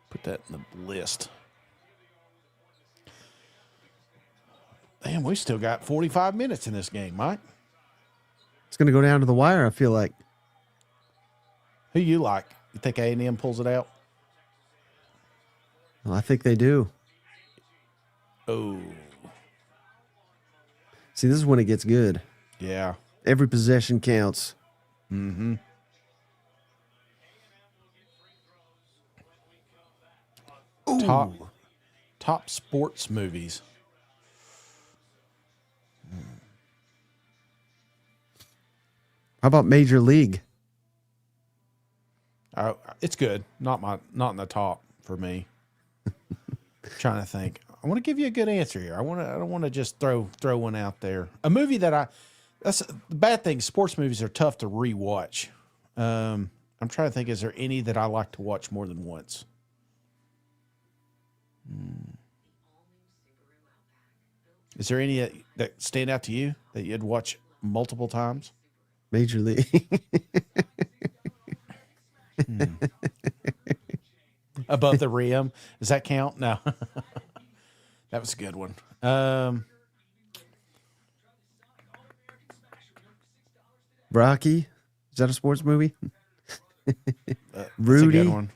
Put that in the list. Damn, we still got 45 minutes in this game, Mike. It's going to go down to the wire, I feel like. Who you like? You think A&M pulls it out? Well, I think they do. Oh, See, this is when it gets good. yeah. Every possession counts. Mm-hmm. Top sports movies. How about Major League? It's good. Not in the top for me. Trying to think. I want to give you a good answer here. I don't want to just throw one out there. A movie that's the bad thing. Sports movies are tough to rewatch. I'm trying to think. Is there any that I like to watch more than once? Is there any that stand out to you that you'd watch multiple times? Major League. Above the rim. Does that count? No. That was a good one. Rocky. Is that a sports movie? That's Rudy. a good one.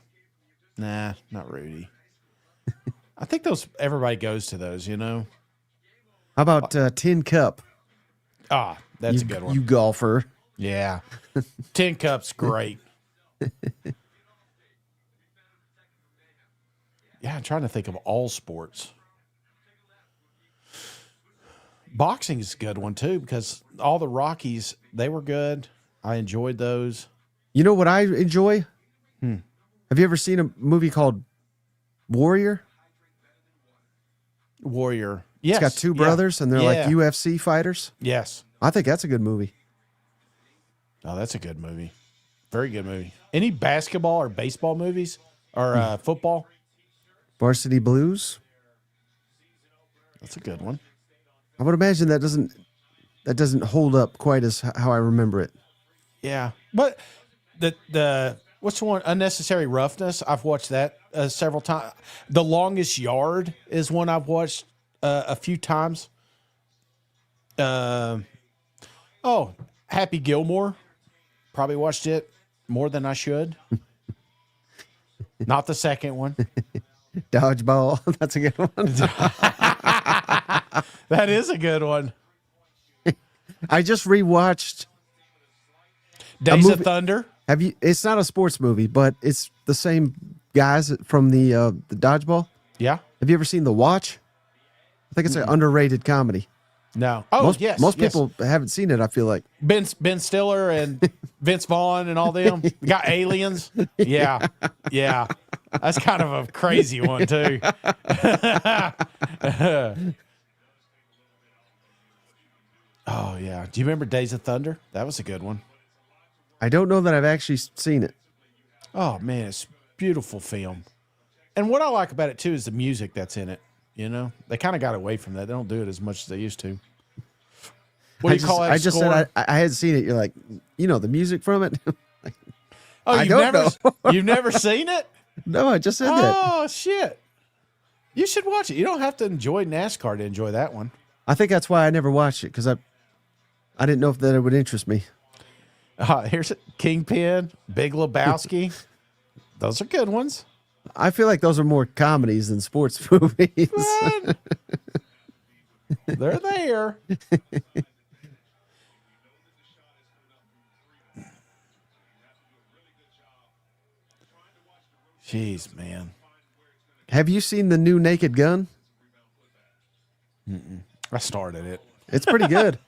Nah, not Rudy. I think everybody goes to those, How about Tin Cup? That's a good one. You golfer. Yeah. Tin Cup's great. Yeah, I'm trying to think of all sports. Boxing is a good one, too, because all the Rockies, they were good. I enjoyed those. You know what I enjoy? Have you ever seen a movie called Warrior? Warrior. Yes. It's got two brothers, and they're like UFC fighters. Yes. I think that's a good movie. Oh, that's a good movie. Very good movie. Any basketball or baseball movies or football? Varsity Blues. That's a good one. I would imagine that doesn't hold up quite as how I remember it. Yeah, but the what's the one? Unnecessary Roughness. I've watched that several times. The Longest Yard is one I've watched a few times. Happy Gilmore. Probably watched it more than I should. Not the second one. Dodgeball. That's a good one. That is a good one. I just rewatched Days of Thunder. Have you? It's not a sports movie, but it's the same guys from the Dodgeball. Yeah. Have you ever seen The Watch? I think it's an underrated comedy. No. Oh, yes. Most people haven't seen it, I feel like. Ben Stiller and Vince Vaughn and all them. We got aliens. Yeah. Yeah. That's kind of a crazy one, too. Oh, yeah. Do you remember Days of Thunder? That was a good one. I don't know that I've actually seen it. Oh, man. It's a beautiful film. And what I like about it, too, is the music that's in it. You know, they kind of got away from that. They don't do it as much as they used to. What do you call that? I just said I had seen it. You're like, the music from it. Oh, you've never seen it? No, I just said that. Oh, shit. You should watch it. You don't have to enjoy NASCAR to enjoy that one. I think that's why I never watched it, because I didn't know if that it would interest me. Here's Kingpin, Big Lebowski. Those are good ones. I feel like those are more comedies than sports movies. They're there. Jeez, man. Have you seen the new Naked Gun? I started it. It's pretty good.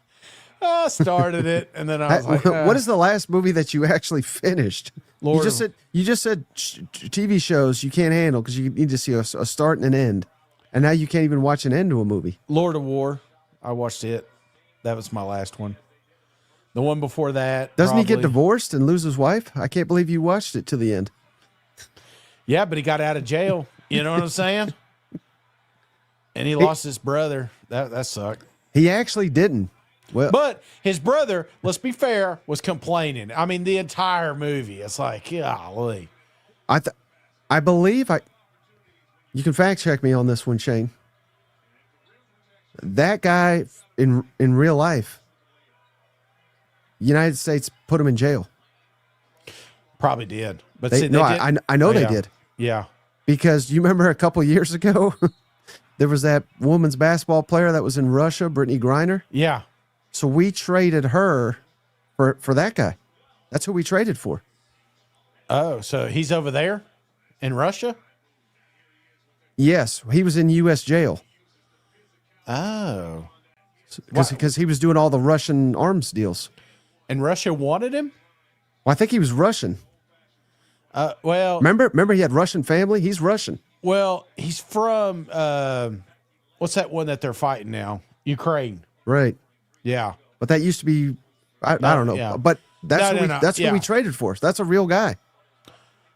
I started it, and then I was like, what is the last movie that you actually finished? Lord you just said TV shows you can't handle because you need to see a start and an end, and now you can't even watch an end to a movie. Lord of War. I watched it. That was my last one. The one before that. Doesn't he get divorced and lose his wife? I can't believe you watched it to the end. Yeah, but he got out of jail. You know what I'm saying? And he lost his brother. That sucked. He actually didn't. Well, but his brother, let's be fair, was complaining. I mean, the entire movie. It's like, golly. I believe you can fact check me on this one, Shane. That guy in real life, United States put him in jail. Probably did. But I know they did. Yeah. Because you remember a couple years ago, there was that women's basketball player that was in Russia, Brittany Griner. Yeah. So we traded her for that guy. That's who we traded for. Oh, so he's over there in Russia? Yes, he was in U.S. jail. Oh. Because he was doing all the Russian arms deals. And Russia wanted him? Well, I think he was Russian. Well, remember he had Russian family? He's Russian. Well, he's from what's that one that they're fighting now? Ukraine. Right. Yeah. But that used to be I don't know. Yeah. But that's who we traded for. That's a real guy.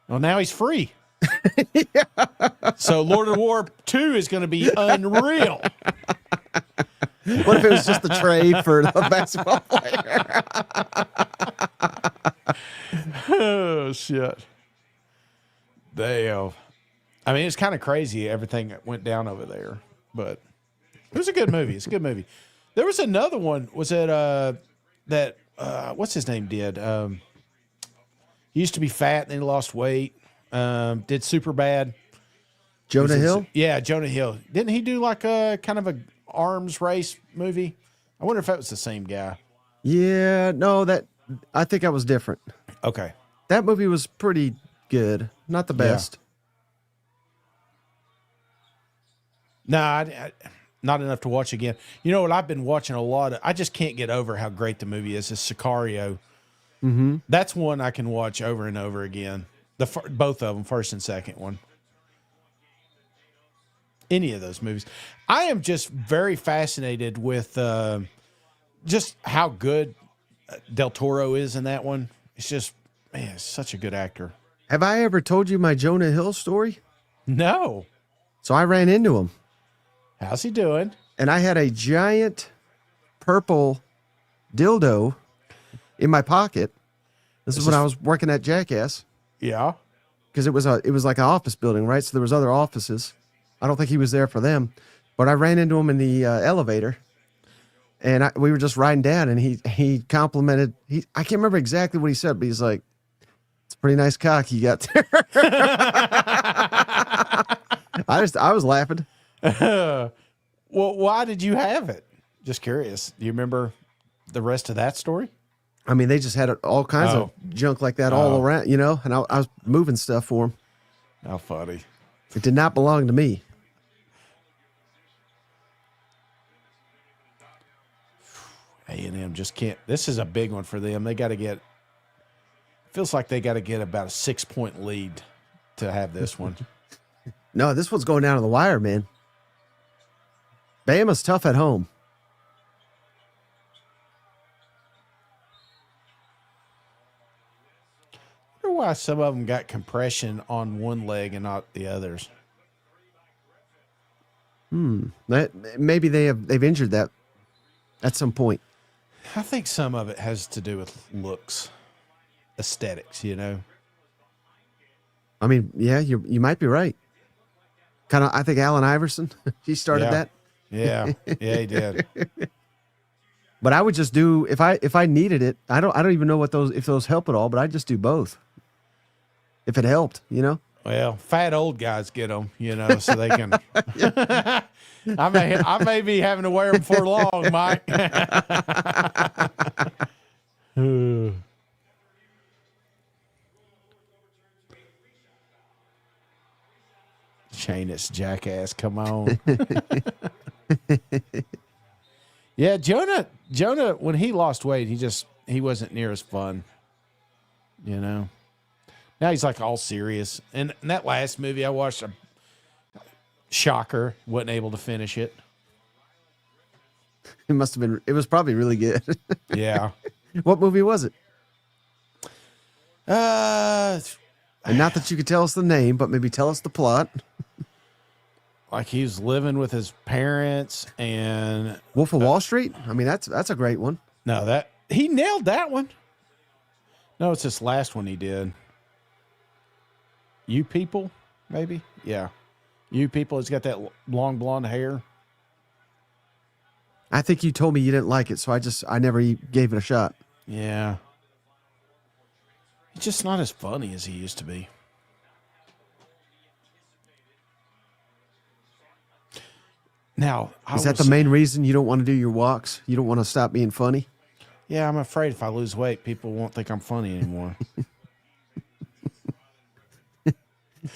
Well, now he's free. Yeah. So Lord of War 2 is going to be unreal. What if it was just a trade for the basketball player? Oh, shit. Damn. I mean, it's kind of crazy everything that went down over there, but it was a good movie. It's a good movie. There was another one. Was it that what's his name did? He used to be fat and then he lost weight. Did super bad. Jonah Hill? Yeah, Jonah Hill. Didn't he do like a kind of a arms race movie? I wonder if that was the same guy. Yeah, no, I think that was different. Okay. That movie was pretty good. Not the best. Yeah. Nah, not enough to watch again. You know what I've been watching a lot of? I just can't get over how great the movie is Sicario. Mm-hmm. That's one I can watch over and over again. Both of them, first and second one. Any of those movies. I am just very fascinated with just how good Del Toro is in that one. It's just, man, it's such a good actor. Have I ever told you my Jonah Hill story? No. So I ran into him, How's he doing? and I had a giant purple dildo in my pocket. This is when I was working at Jackass, Yeah. because it was like an office building, right? So there was other offices. I don't think he was there for them, but I ran into him in the elevator, and we were just riding down, and he complimented. I can't remember exactly what he said, but he's like, "It's a pretty nice cock you got there." I was laughing. Well, why did you have it? Just curious. Do you remember the rest of that story? I mean, they just had all kinds of junk like that all around, and I was moving stuff for them. How funny. It did not belong to me. A&M just can't. This is a big one for them. They got to get. Feels like they got to get about a 6-point lead to have this one. No, this one's going down to the wire, man. Bama's tough at home. I wonder why some of them got compression on one leg and not the others. Maybe they've injured that at some point. I think some of it has to do with looks, aesthetics. I mean, yeah, you might be right. Kind of, I think Allen Iverson, he started that. Yeah, he did. But I would just do if I needed it. I don't even know if those help at all. But I just do both. If it helped, Well, fat old guys get them, so they can. I may be having to wear them for long, Mike. Chainus jackass, come on. Yeah, Jonah, when he lost weight, he wasn't near as fun. Now he's like all serious. And in that last movie I watched, a shocker, wasn't able to finish it. It must have been. It was probably really good. Yeah. What movie was it? And And not that you could tell us the name, but maybe tell us the plot. like he was living with his parents and Wolf of Wall Street. I mean, that's a great one. no, that he nailed that one. No, it's this last one he did. You People, maybe? Yeah. You People. He's got that long blonde hair. I think you told me you didn't like it, so I never gave it a shot. Yeah. He's just not as funny as he used to be. Now, Is that the main reason you don't want to do your walks? You don't want to stop being funny? Yeah, I'm afraid if I lose weight, people won't think I'm funny anymore.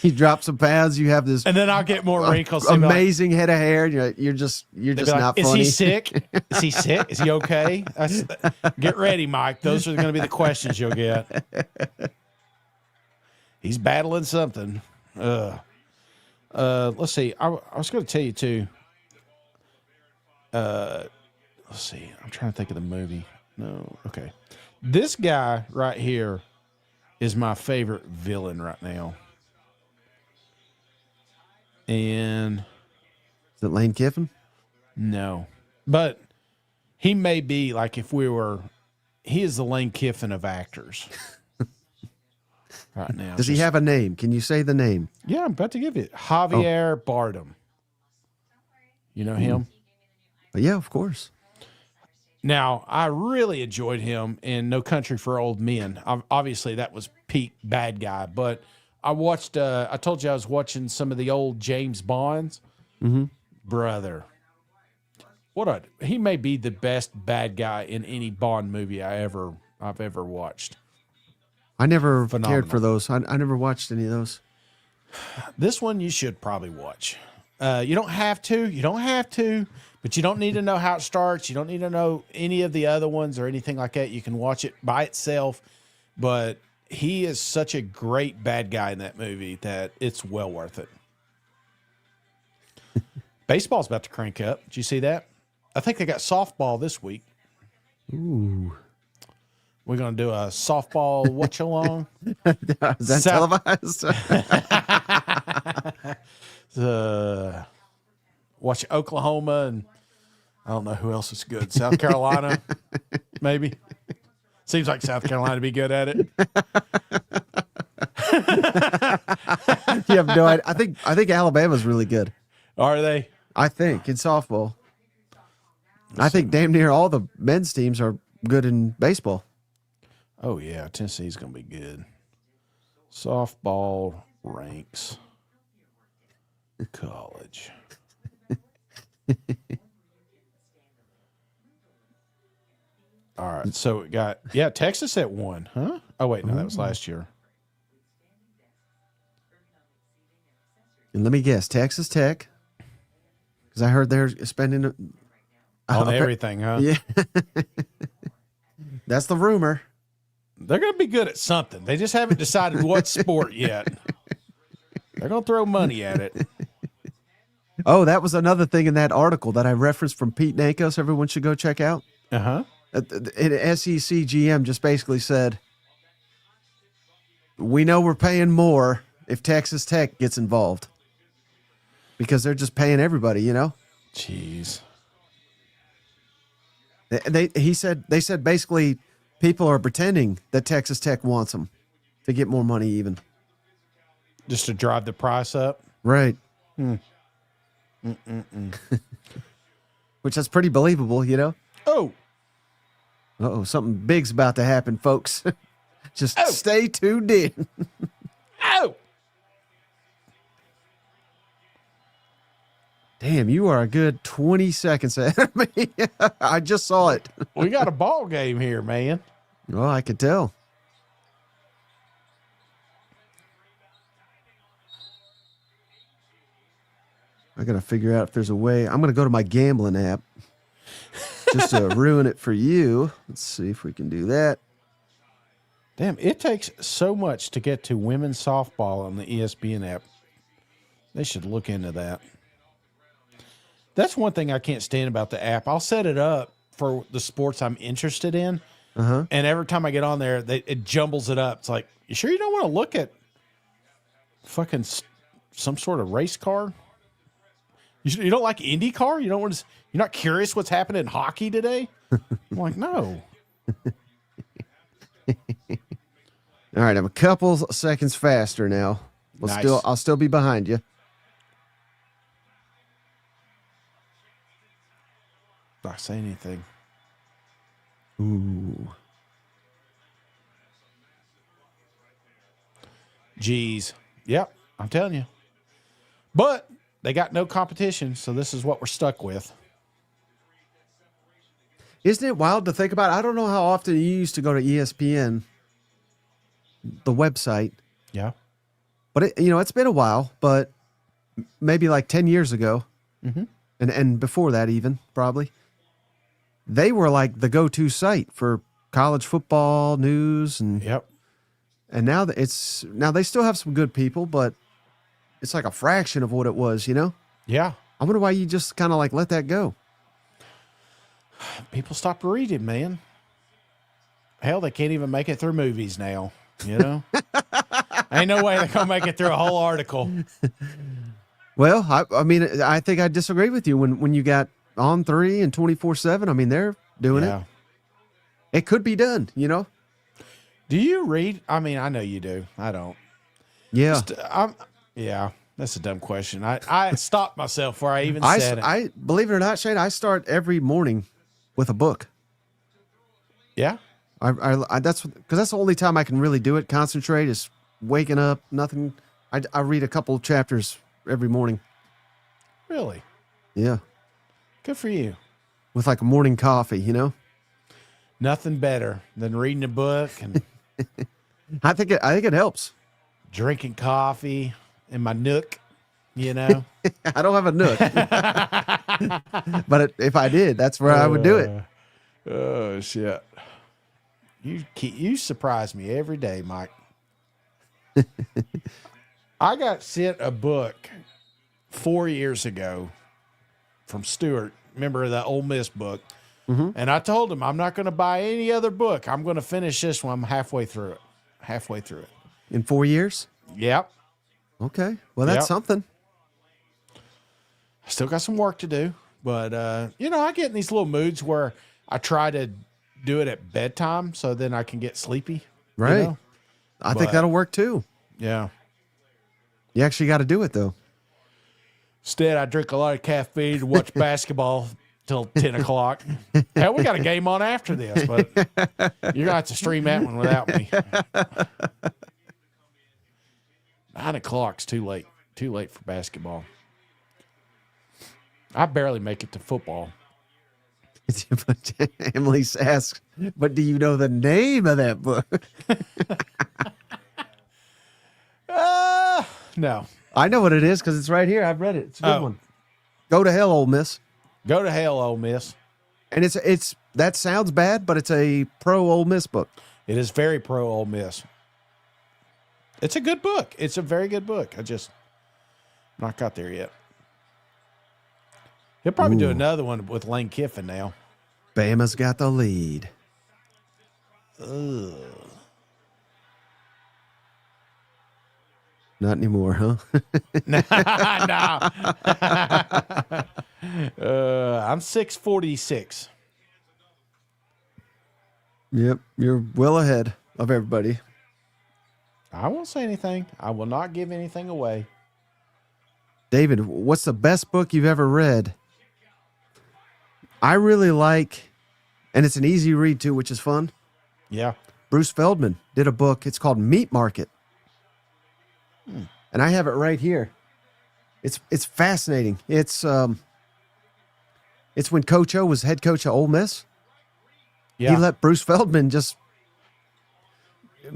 You drop some pounds, you have this And then I'll get more wrinkles. They'll be like, amazing head of hair. And you're just they'll be not like, funny. Is he sick? Is he sick? Is he okay? Get ready, Mike. Those are going to be the questions you'll get. He's battling something. Let's see. I was going to tell you too. Let's see. I'm trying to think of the movie. No. Okay. This guy right here is my favorite villain right now. And Is it Lane Kiffin? no, but he may be like he is the Lane Kiffin of actors right now. Does he have a name? Can you say the name? Yeah, I'm about to give it. Javier Bardem. You know him? Yeah, of course. Now, I really enjoyed him in No Country for Old Men. Obviously, that was peak bad guy, but I watched, I told you I was watching some of the old James Bonds. Mm-hmm. Brother. He may be the best bad guy in any Bond movie I've ever watched. I never Phenomenal. cared for those. I never watched any of those. This one you should probably watch. You don't have to, but you don't need to know how it starts. You don't need to know any of the other ones or anything like that. You can watch it by itself, but he is such a great bad guy in that movie that it's well worth it. Baseball's about to crank up. Did you see that? I think they got softball this week. Ooh. We're going to do a softball watch along. Is that televised? Watch Oklahoma, and I don't know who else is good. South Carolina, maybe. Seems like South Carolina to be good at it. You have no idea. I think Alabama's really good. Are they? I think in softball. I think damn near all the men's teams are good in baseball. Oh, yeah. Tennessee's going to be good. Softball ranks college. All right. So we got, Texas at 1, huh? Oh, wait. No, that was last year. And let me guess, Texas Tech. Because I heard they're spending On everything, huh? Yeah. That's the rumor. They're going to be good at something. They just haven't decided what sport yet. They're going to throw money at it. Oh, that was another thing in that article that I referenced from Pete Nakos. Everyone should go check out. Uh-huh. SEC GM just basically said, we know we're paying more if Texas Tech gets involved. Because they're just paying everybody, you know? Jeez. They said basically people are pretending that Texas Tech wants them to get more money even. Just to drive the price up? Right. Which is pretty believable, you know? Oh. Uh-oh, something big's about to happen, folks. Just stay tuned in. Oh. Damn, you are a good 20 seconds ahead of me. I just saw it. We got a ball game here, man. Well, I could tell. I got to figure out if there's a way. I'm going to go to my gambling app just to ruin it for you. Let's see if we can do that. Damn, it takes so much to get to women's softball on the ESPN app. They should look into that. That's one thing I can't stand about the app. I'll set it up for the sports I'm interested in, and every time I get on there, it jumbles it up. It's like, you sure you don't want to look at fucking some sort of race car? You don't like IndyCar? You don't want to? You're not curious what's happening in hockey today? I'm like, no. All right, I'm a couple seconds faster now. Nice. I'll still be behind you. Not say anything. Ooh. Jeez. Yep, I'm telling you. But they got no competition, so this is what we're stuck with. Isn't it wild to think about? I don't know how often you used to go to ESPN, the website. Yeah. But it's been a while, but maybe like 10 years ago, and before that even, probably, they were like the go-to site for college football news, and and now they still have some good people, but it's like a fraction of what it was, you know? Yeah. I wonder why you just kind of like let that go. People stopped reading, man. Hell, they can't even make it through movies now, you know? Ain't no way they're going to make it through a whole article. Well, I mean, I think I disagree with you when you got On 3 and 24/7. I mean, they're doing it. It could be done, you know? Do you read? I mean, I know you do. I don't. Yeah. Yeah, that's a dumb question. I stopped myself before I even said it. I believe it or not, Shane, I start every morning with a book. Yeah. I that's because that's the only time I can really do it. Concentrate is waking up. Nothing. I read a couple of chapters every morning. Really? Yeah. Good for you. With like a morning coffee, you know. Nothing better than reading a book and I think it helps. Drinking coffee in my nook, you know. I don't have a nook, but if I did, that's where I would do it. Oh shit! You surprise me every day, Mike. I got sent a book 4 years ago from Stuart. Remember that Ole Miss book? And I told him I'm not going to buy any other book. I'm going to finish this one. I'm halfway through it. In 4 years? Yep. Okay. Well, that's Yep. something. I still got some work to do, but I get in these little moods where I try to do it at bedtime so then I can get sleepy. Right. You know? I think that'll work too. Yeah. You actually got to do it though. Instead, I drink a lot of caffeine and watch basketball till 10 o'clock. Hell, we got a game on after this, but you're going to have to stream that one without me. 9 o'clock's too late. Too late for basketball. I barely make it to football. Emily asks, but do you know the name of that book? No. I know what it is because it's right here. I've read it. It's a good one. Go to Hell, Ole Miss. Go to hell, Ole Miss. And it's that sounds bad, but it's a pro Ole Miss book. It is very pro Ole Miss. It's a good book. It's a very good book. I just not got there yet. He'll probably do another one with Lane Kiffin now. Bama's got the lead. Ugh. Not anymore, huh? No. I'm 646. Yep, you're well ahead of everybody. I won't say anything. I will not give anything away. David, what's the best book you've ever read? I really like, and it's an easy read too, which is fun. Yeah. Bruce Feldman did a book. It's called Meat Market. And I have it right here. It's fascinating. It's when Coach O was head coach of Ole Miss. Yeah. He let Bruce Feldman just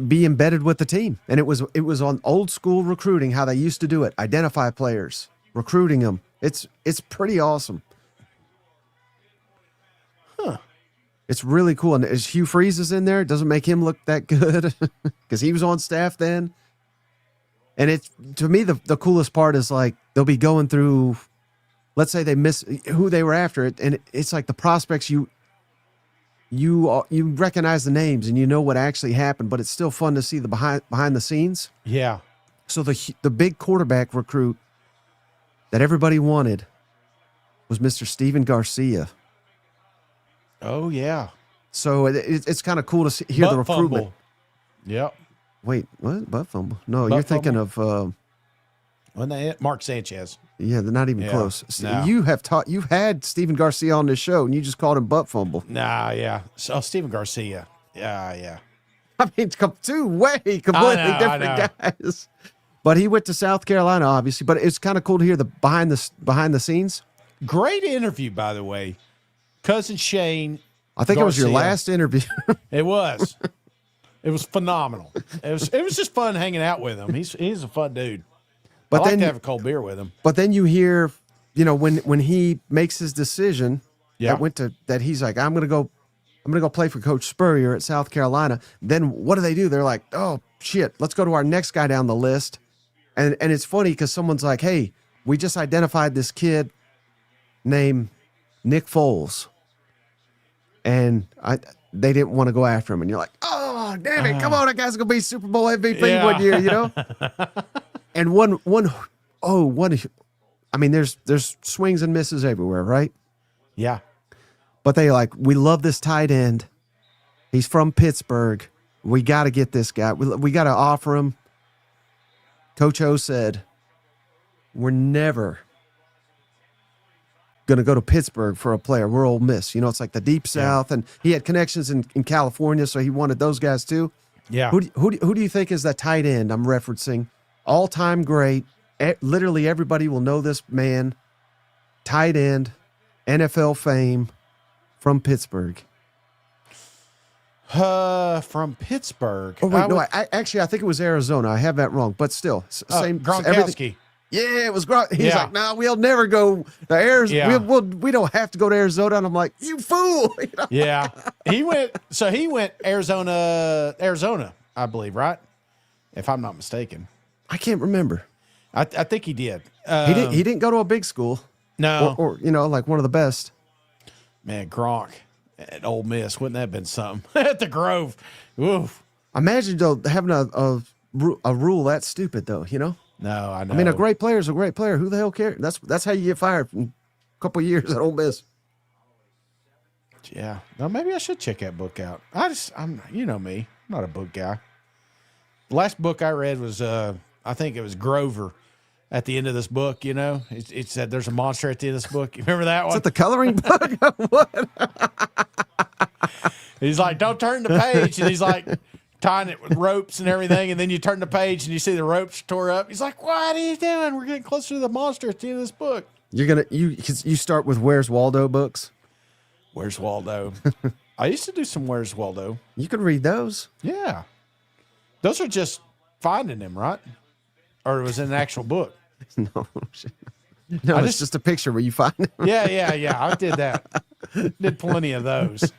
be embedded with the team. And it was on old school recruiting, how they used to do it. Identify players, recruiting them. It's pretty awesome. Huh. It's really cool. And as Hugh Freeze is in there, it doesn't make him look that good because he was on staff then. And it's, to me, the coolest part is like they'll be going through, let's say they miss who they were after it, and it's like the prospects you recognize the names and you know what actually happened, but it's still fun to see the behind the scenes. Yeah. So the big quarterback recruit that everybody wanted was Mr. Steven Garcia. Oh yeah. So it's kind of cool to hear the recruitment. Fumble. Yep. Wait, what? Butt fumble? No, Butt you're thinking fumble? of Mark Sanchez. yeah, they're not even close. No. You've had Steven Garcia on this show, and you just called him butt fumble. Nah, yeah. So Steven Garcia. Yeah. I mean, two completely different guys. But he went to South Carolina, obviously. But it's kind of cool to hear the behind the scenes. Great interview, by the way. Cousin Shane. I think it was your Garcia. last interview. It was. It was phenomenal. It was just fun hanging out with him. He's a fun dude. But I like then to have a cold beer with him. But then you hear, when he makes his decision, Yeah. that he's like, I'm gonna go play for Coach Spurrier at South Carolina. Then what do? They're like, oh shit, let's go to our next guy down the list. And it's funny because someone's like, hey, we just identified this kid named Nick Foles, and they didn't want to go after him, and you're like, oh damn it, come on, that guy's gonna be Super Bowl MVP 1 year, And one. I mean, there's swings and misses everywhere, right? Yeah. But we love this tight end. He's from Pittsburgh. We got to get this guy. We got to offer him. Coach O said, we're never going to go to Pittsburgh for a player. We're Ole Miss. It's like the Deep South, and he had connections in California, so he wanted those guys too. Yeah. Who do you think is that tight end I'm referencing? All-time great. Literally everybody will know this man. Tight end, NFL fame, from Pittsburgh. From Pittsburgh. Oh wait, I think it was Arizona. I have that wrong, but still, same. Gronkowski. Everything. Yeah, it was Gronk. He's like, nah, we'll never go to Arizona. Yeah. We don't have to go to Arizona. And I'm like, you fool. Yeah. He went Arizona, I believe, right? If I'm not mistaken. I can't remember. I think he did. He didn't go to a big school. No. Or like one of the best. Man, Gronk. At Ole Miss, wouldn't that have been something? At the Grove. Oof. Imagine though having a rule that stupid though. You know. No, I know. I mean, a great player is a great player. Who the hell cares? That's how you get fired from a couple of years at Ole Miss. Yeah. No, maybe I should check that book out. I'm you know me. I'm not a book guy. The last book I read was I think it was Grover. At the end of this book, you know, it said there's a monster at the end of this book. You remember that one? Is that the coloring book? What? He's like, don't turn the page. And he's like tying it with ropes and everything. And then you turn the page and you see the ropes tore up. He's like, what are you doing? We're getting closer to the monster at the end of this book. You start with Where's Waldo books? Where's Waldo? I used to do some Where's Waldo. You can read those. Yeah. Those are just finding them, right? Or it was in an actual book. No, it's just a picture where you find it. Yeah. I did that. Did plenty of those.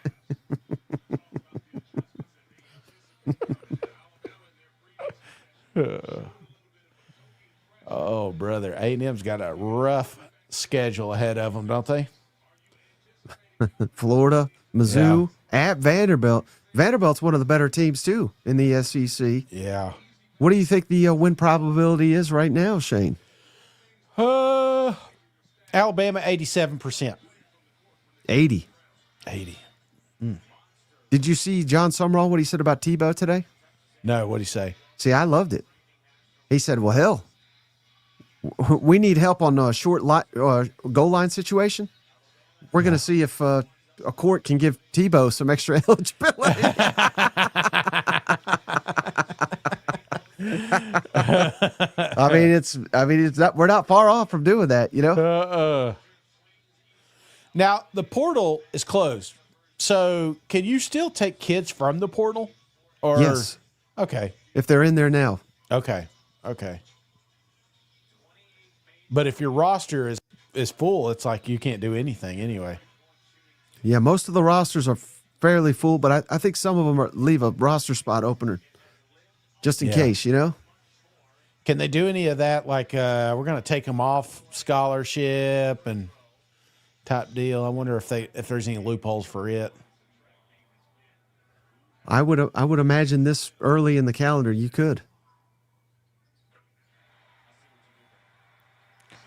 Oh, brother. A&M's got a rough schedule ahead of them, don't they? Florida, Mizzou, at Vanderbilt. Vanderbilt's one of the better teams, too, in the SEC. Yeah. What do you think the win probability is right now, Shane? Alabama, 87%. 80. 80. Did you see John Summerall, what he said about Tebow today? No, what'd he say? See, I loved it. He said, well, hell, we need help on a short goal line situation. We're going to see if a court can give Tebow some extra eligibility. We're not far off from doing that, you know? Now, the portal is closed. So can you still take kids from the portal? Or yes. Okay. If they're in there now. Okay. But if your roster is full, it's like you can't do anything anyway. Yeah, most of the rosters are fairly full, but I think some of them leave a roster spot opener just in case, you know? Can they do any of that? Like, we're going to take them off scholarship and type deal. I wonder if there's any loopholes for it. I would imagine this early in the calendar you could.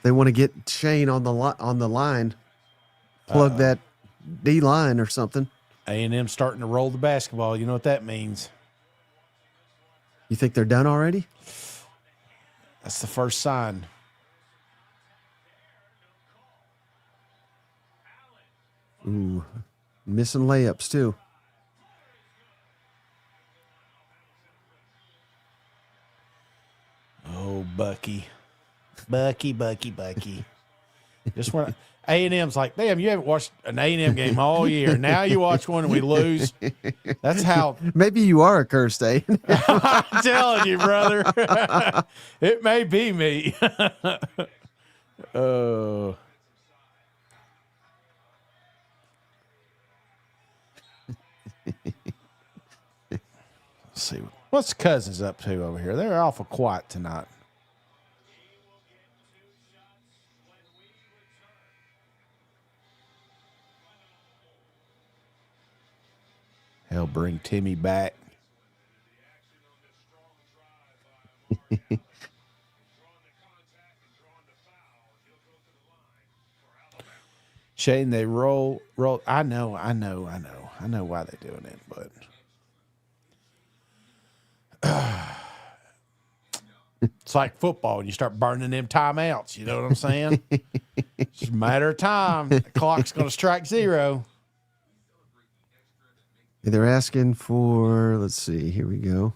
They want to get Shane on the line, plug that D line or something. A&M starting to roll the basketball. You know what that means? You think they're done already? That's the first sign. Ooh, missing layups too. Oh, Bucky. Just when A&M's like, damn, you haven't watched an A&M game all year. Now you watch one and we lose. That's how. Maybe you are a cursed, eh? I'm telling you, brother. It may be me. Oh. Let's see. What's Cousins up to over here? They're awful quiet tonight. Hell, bring Timmy back. Shane, they roll. I know why they're doing it, but it's like football. You start burning them timeouts. You know what I'm saying? It's just a matter of time. The clock's going to strike zero. They're asking for, let's see, here we go.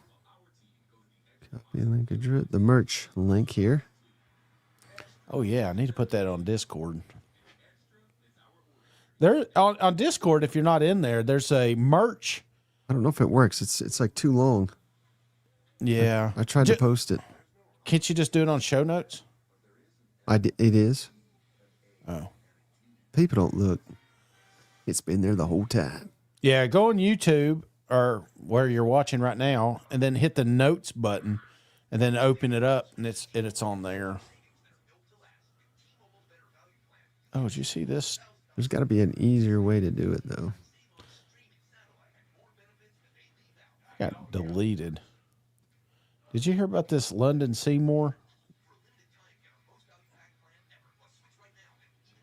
Copy link, the merch link here. Oh, yeah, I need to put that on Discord. There on Discord, if you're not in there, there's a merch. I don't know if it works. It's like too long. Yeah. I tried to post it. Can't you just do it on show notes? It is. Oh. People don't look. It's been there the whole time. Yeah, go on YouTube or where you're watching right now, and then hit the notes button, and then open it up, and it's on there. Oh, did you see this? There's got to be an easier way to do it, though. Got deleted. Did you hear about this London Seymour?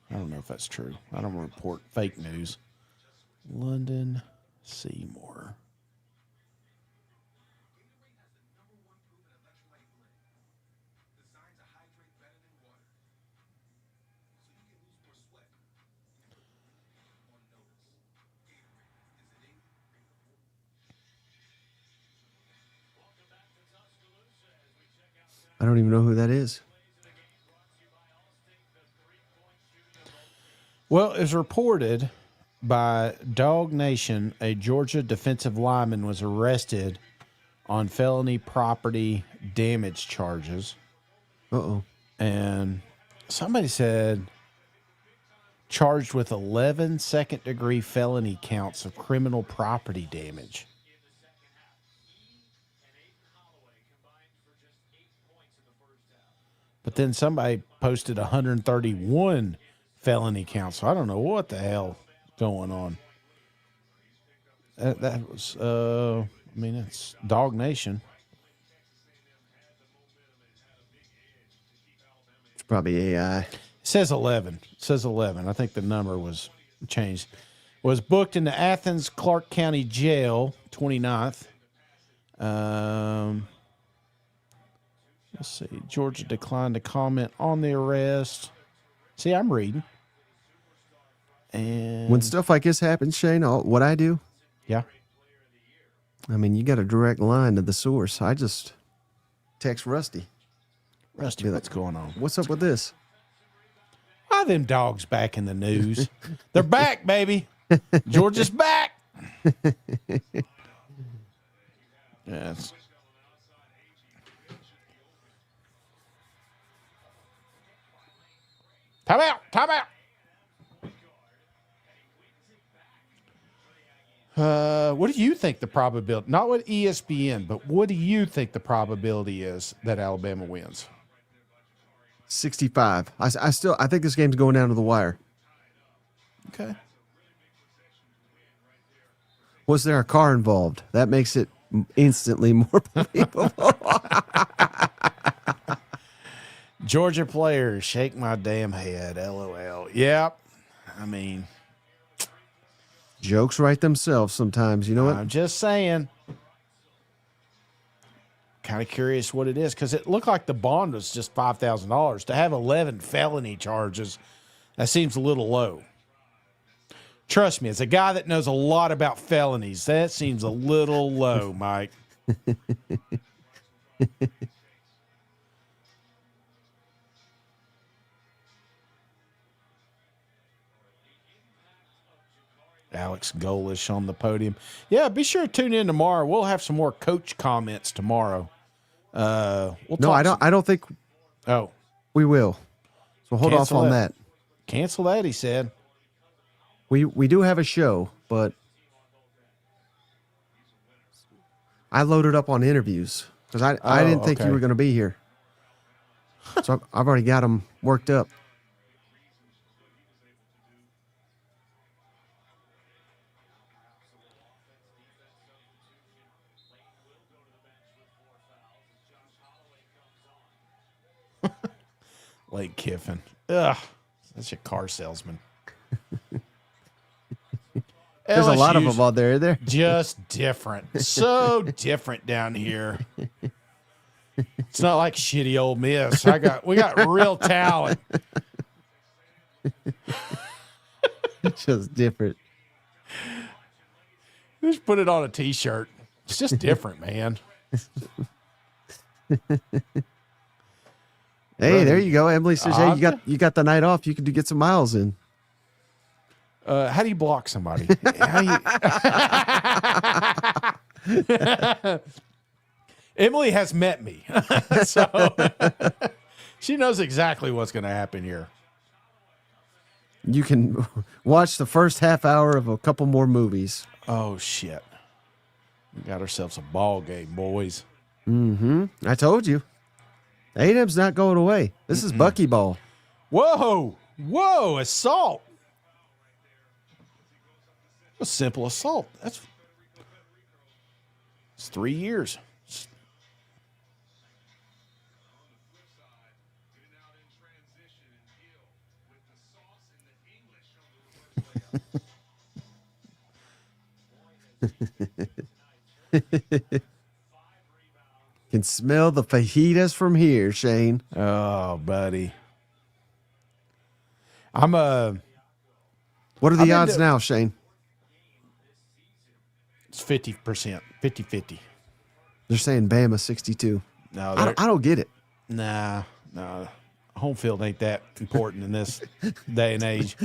I don't know if that's true. I don't report fake news. London Seymour. I don't even know who that is. Well, it's reported by Dog Nation, a Georgia defensive lineman was arrested on felony property damage charges. Uh-oh. And somebody said charged with 11 second-degree felony counts of criminal property damage. But then somebody posted 131 felony counts. So I don't know what the hell going on. That was, it's Dog Nation. It's probably AI. It says 11. It says 11. I think the number was changed. Was booked in the Athens Clark County Jail, 29th. Let's see. Georgia declined to comment on the arrest. See, I'm reading. And When stuff like this happens, Shane, what I do, yeah. I mean, you got a direct line to the source. I just text Rusty. Rusty, what's going on? What's up with this? Why them dogs back in the news? They're back, baby. Georgia's back. Yes. Time out. Time out. What do you think the probability, not what ESPN, but what do you think the probability is that Alabama wins? 65. I think this game's going down to the wire. Okay. Was there a car involved? That makes it instantly more believable. Georgia players, shake my damn head. LOL. Yep. I mean, Jokes write themselves sometimes. You know what? I'm just saying. Kind of curious what it is because it looked like the bond was just $5,000. To have 11 felony charges, that seems a little low. Trust me, as a guy that knows a lot about felonies, that seems a little low, Mike. Alex Golish on the podium. Yeah, be sure to tune in tomorrow. We'll have some more coach comments tomorrow. I don't think Oh, we will. So hold off Cancel on that. that. Cancel that, he said. We do have a show, but I loaded up on interviews because I didn't think okay. you were going to be here. So I've already got them worked up. Lake Kiffin. Ugh, such a car salesman. There's a lot of LSU's them out there, isn't there? just different. So different down here. It's not like shitty Ole Miss. We got real talent. Just different. Just put it on a t-shirt. It's just different, man. Hey, there you go. Emily says, "Hey, you got the night off. You can get some miles in." How do you block somebody? Emily has met me, so she knows exactly what's going to happen here. You can watch the first half hour of a couple more movies. Oh shit! We got ourselves a ball game, boys. I told you. A&M's not going away. This is Buckyball. Whoa! Assault. A simple assault. That's It's 3 years. Can smell the fajitas from here, Shane. Oh, buddy. I'm a. What are the odds now, Shane? It's 50%, 50-50. They're saying Bama 62. No, I don't get it. Nah. Home field ain't that important in this day and age.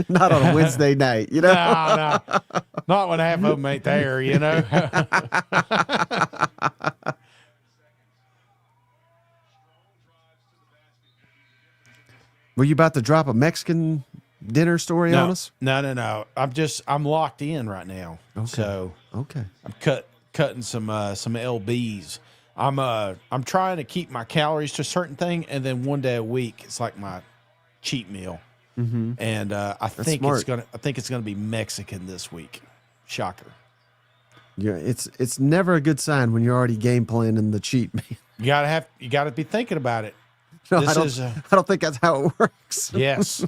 Not on a Wednesday night, you know? No. Not when half of them ain't there, you know? Were you about to drop a Mexican dinner story on us? No. I'm locked in right now. Okay. So Okay. I'm cutting some LBs. I'm trying to keep my calories to a certain thing, and then one day a week it's like my cheat meal. Mm-hmm. And I think smart. it's gonna be Mexican this week. Shocker. Yeah, it's never a good sign when you're already game planning the cheat meal. You gotta be thinking about it. No, This I don't, is I don't think that's how it works. Yes.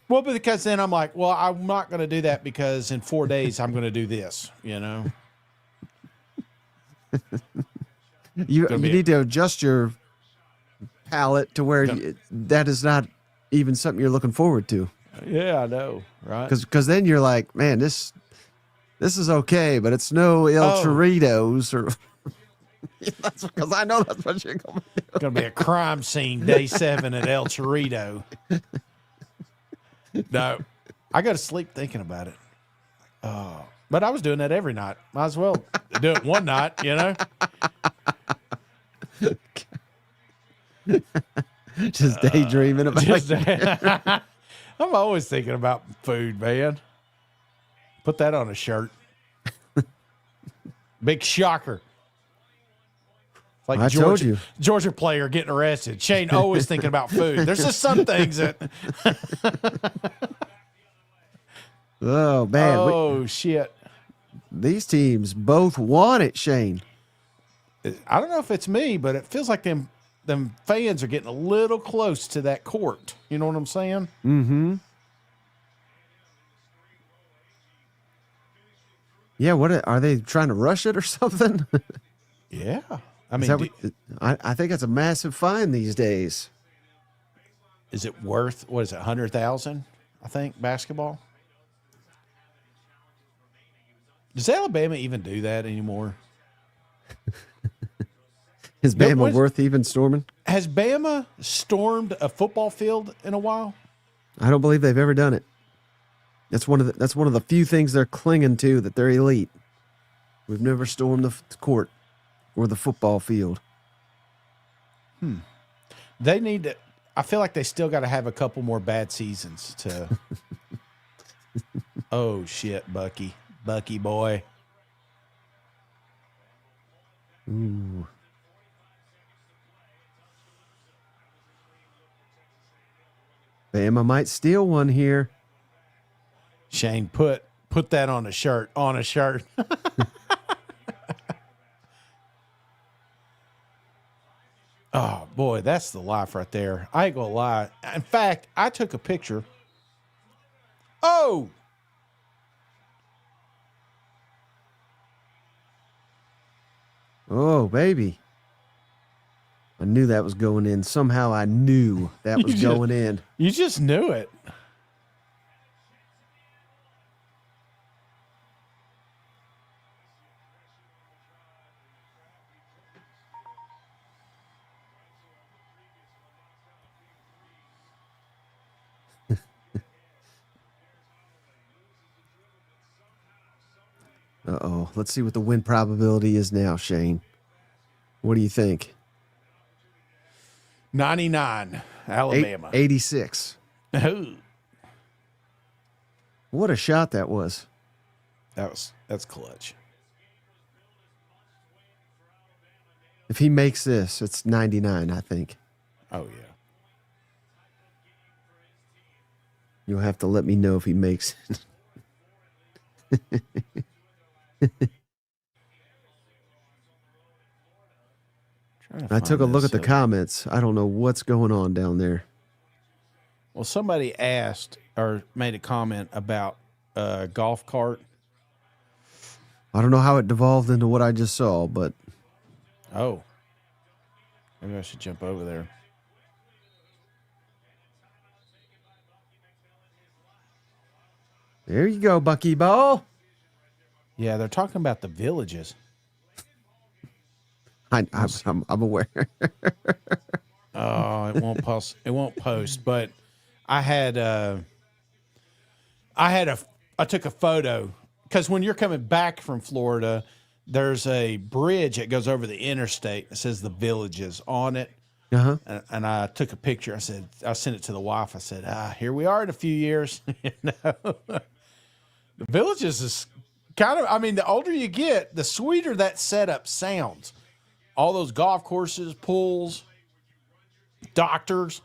Well, because then I'm like, well, I'm not going to do that because in 4 days I'm going to do this, you know? You need to adjust your palate to where that is not even something you're looking forward to. Yeah, I know, right? Because then you're like, man, this is okay, but it's no El Chorritos or. That's because I know that's what you're going to do. It's going to be a crime scene day 7 at El Chorrito. No, I go to sleep thinking about it. Oh, but I was doing that every night. Might as well do it one night, you know? Just daydreaming about it. I'm always thinking about food, man. Put that on a shirt. Big shocker. Like I told you. Georgia player getting arrested. Shane always thinking about food. There's just some things that. Oh man! Oh shit! These teams both won it, Shane. I don't know if it's me, but it feels like them fans are getting a little close to that court. You know what I'm saying? Mm-hmm. Yeah. What are they trying to rush it or something? Yeah. I mean, I think it's a massive fine these days. Is it worth, what is it, 100,000? I think basketball. Does Alabama even do that anymore? Is Bama worth even storming? Has Bama stormed a football field in a while? I don't believe they've ever done it. That's one of the few things they're clinging to, that they're elite. We've never stormed the court or the football field. They need to. I feel like they still got to have a couple more bad seasons to. Oh shit, Bucky boy. Ooh. Bama might steal one here. Shane, put that on a shirt. On a shirt. Oh boy, that's the life right there. I ain't gonna lie. In fact, I took a picture. Oh. Oh, baby. I knew that was going in. Somehow I knew that was going in. You just knew it. Uh-oh. Let's see what the win probability is now, Shane. What do you think? 99, Alabama. 86. Oh. What a shot that was. That's clutch. If he makes this, it's 99, I think. Oh yeah. You'll have to let me know if he makes it. I took a look at the comments. I don't know what's going on down there. Well, somebody asked or made a comment about a golf cart. I don't know how it devolved into what I just saw, but Oh, maybe I should jump over there. there you go, Bucky Ball. Yeah, they're talking about the villages. I'm aware. Oh, it won't post. It won't post. But I took a photo because when you're coming back from Florida, there's a bridge that goes over the interstate that says the villages on it. Uh-huh. And I took a picture. I sent it to the wife. I said, here we are in a few years. The villages is kind of, I mean, the older you get, the sweeter that setup sounds. All those golf courses, pools, doctors,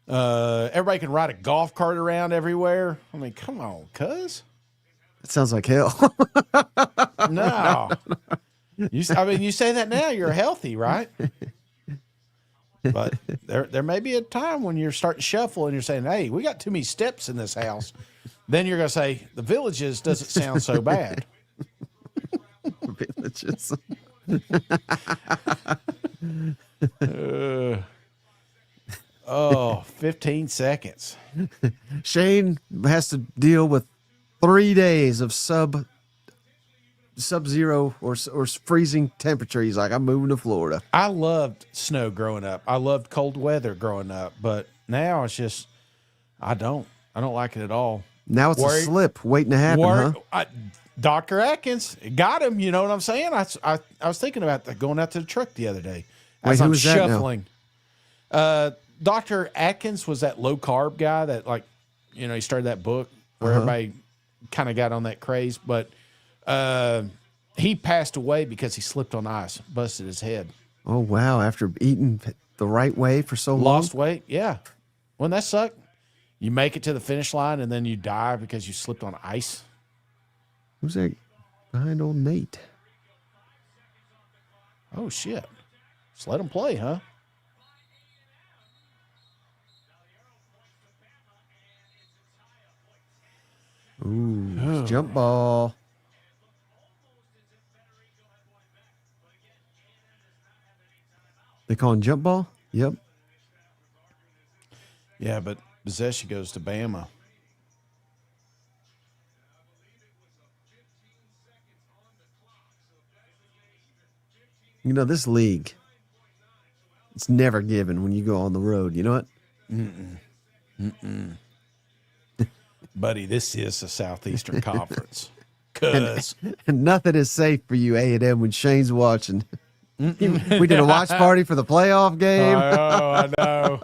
everybody can ride a golf cart around everywhere. I mean, come on, cuz. It sounds like hell. No. You say that now, you're healthy, right? But there may be a time when you're starting to shuffle and you're saying, hey, we got too many steps in this house. Then you're going to say, the villages doesn't sound so bad. Villages. 15 seconds. Shane has to deal with 3 days of sub-zero or freezing temperature. He's like, I'm moving to Florida. I loved snow growing up. I loved cold weather growing up, but now it's just I don't like it at all. Now it's a slip waiting to happen, huh? Dr. Atkins got him. You know what I'm saying? I was thinking about that going out to the truck the other day. Wait, who was shuffling. Dr. Atkins was that low carb guy that, like, you know, he started that book where everybody kind of got on that craze, but he passed away because he slipped on ice, busted his head. Oh, wow. After eating the right way for so long? Lost weight, yeah. Wouldn't that suck? You make it to the finish line and then you die because you slipped on ice. Who's that behind old Nate? Oh, shit. Just let him play, huh? Ooh, jump ball. They call him jump ball? Yep. Yeah, but possession goes to Bama. You know, this league, it's never given when you go on the road. You know what? Buddy, this is the Southeastern Conference. Cuz. And nothing is safe for you, A&M, when Shane's watching. We did a watch party for the playoff game. I know.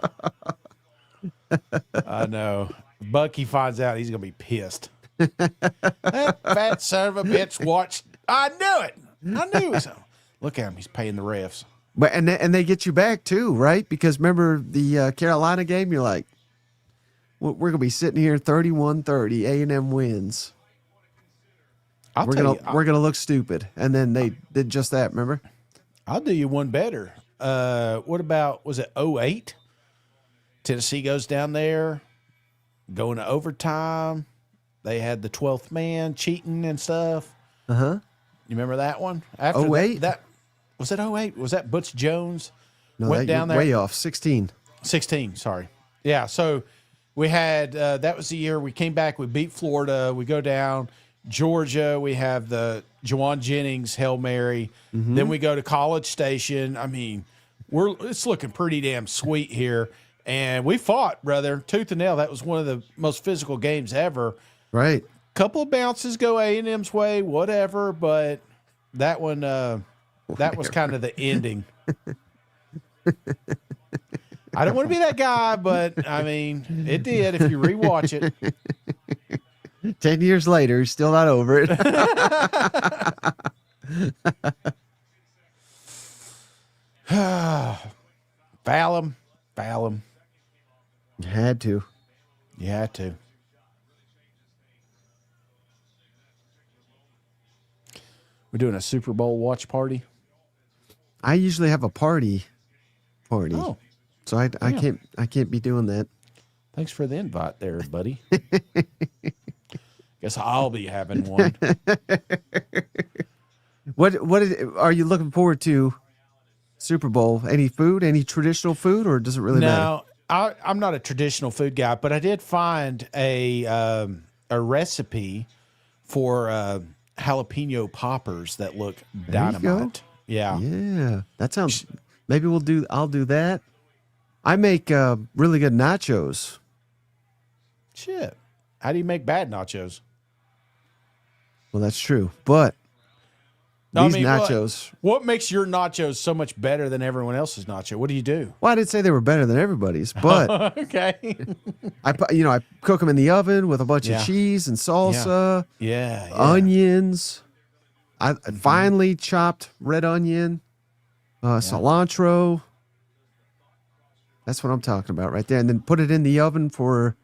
I know. Bucky finds out, he's going to be pissed. That fat son of a bitch watched. I knew it. I knew it. Look at him. He's paying the refs. But and they get you back too, right? Because remember the Carolina game? You're like, we're going to be sitting here 31-30. A&M wins. We're gonna look stupid. And then they did just that, remember? I'll do you one better. What about, was it 08? Tennessee goes down there, going to overtime. They had the 12th man cheating and stuff. Uh-huh. You remember that one? After 08? That was it 08? Was that Butch Jones? No, went down there? Way off. 16. 16, sorry. Yeah, so we had, that was the year we came back. We beat Florida. We go down. Georgia, we have the Jawan Jennings Hail Mary. Mm-hmm. Then we go to College Station. I mean, it's looking pretty damn sweet here. And we fought, brother, tooth and nail. That was one of the most physical games ever. Right. Couple of bounces go A&M's way, whatever, but that one, that was kind of the ending. I don't want to be that guy, but, I mean, it did if you rewatch it. 10 years later, he's still not over it. Foul him. You had to. You had to. We're doing a Super Bowl watch party. I usually have a party. Oh, So I can't be doing that. thanks for the invite there, buddy. Guess I'll be having one. Are you looking forward to Super Bowl? Any food, any traditional food, or does it really matter? No, I'm not a traditional food guy, but I did find a recipe for jalapeno poppers that look dynamite. Yeah. Yeah. That sounds, maybe I'll do that. I make really good nachos. Shit. How do you make bad nachos? Well, that's true. But these nachos. What makes your nachos so much better than everyone else's nacho? What do you do? Well, I didn't say they were better than everybody's, but Okay. I cook them in the oven with a bunch of cheese and salsa, onions. I finely chopped red onion, cilantro. That's what I'm talking about right there. And then put it in the oven for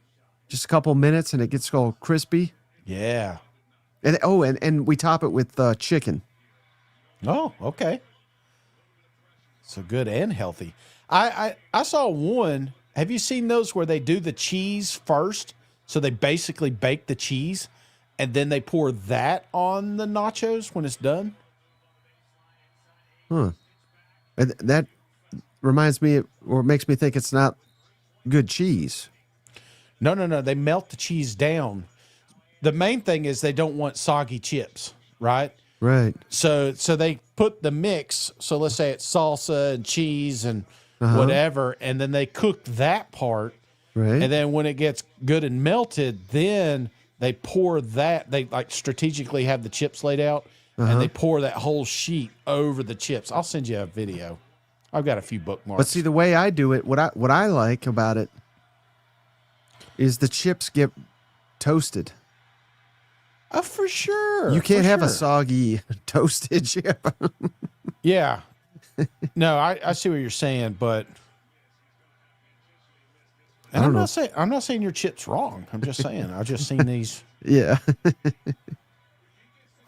just a couple minutes, and it gets all crispy. Yeah. And we top it with chicken. Oh, okay. So good and healthy. I saw one. Have you seen those where they do the cheese first? So they basically bake the cheese, and then they pour that on the nachos when it's done? Huh. And that reminds me, or makes me think it's not good cheese. No. They melt the cheese down. The main thing is they don't want soggy chips, right? Right. So they put the mix. So let's say it's salsa and cheese and whatever, and then they cook that part. Right. And then when it gets good and melted, then they pour that. They like strategically have the chips laid out, and they pour that whole sheet over the chips. I'll send you a video. I've got a few bookmarks. But see, the way I do it, what I like about it is the chips get toasted. Oh, for sure. You can't have a soggy toasted chip. Yeah. No, I see what you're saying, but and I'm not saying your chip's wrong. I'm just saying I've just seen these. Yeah.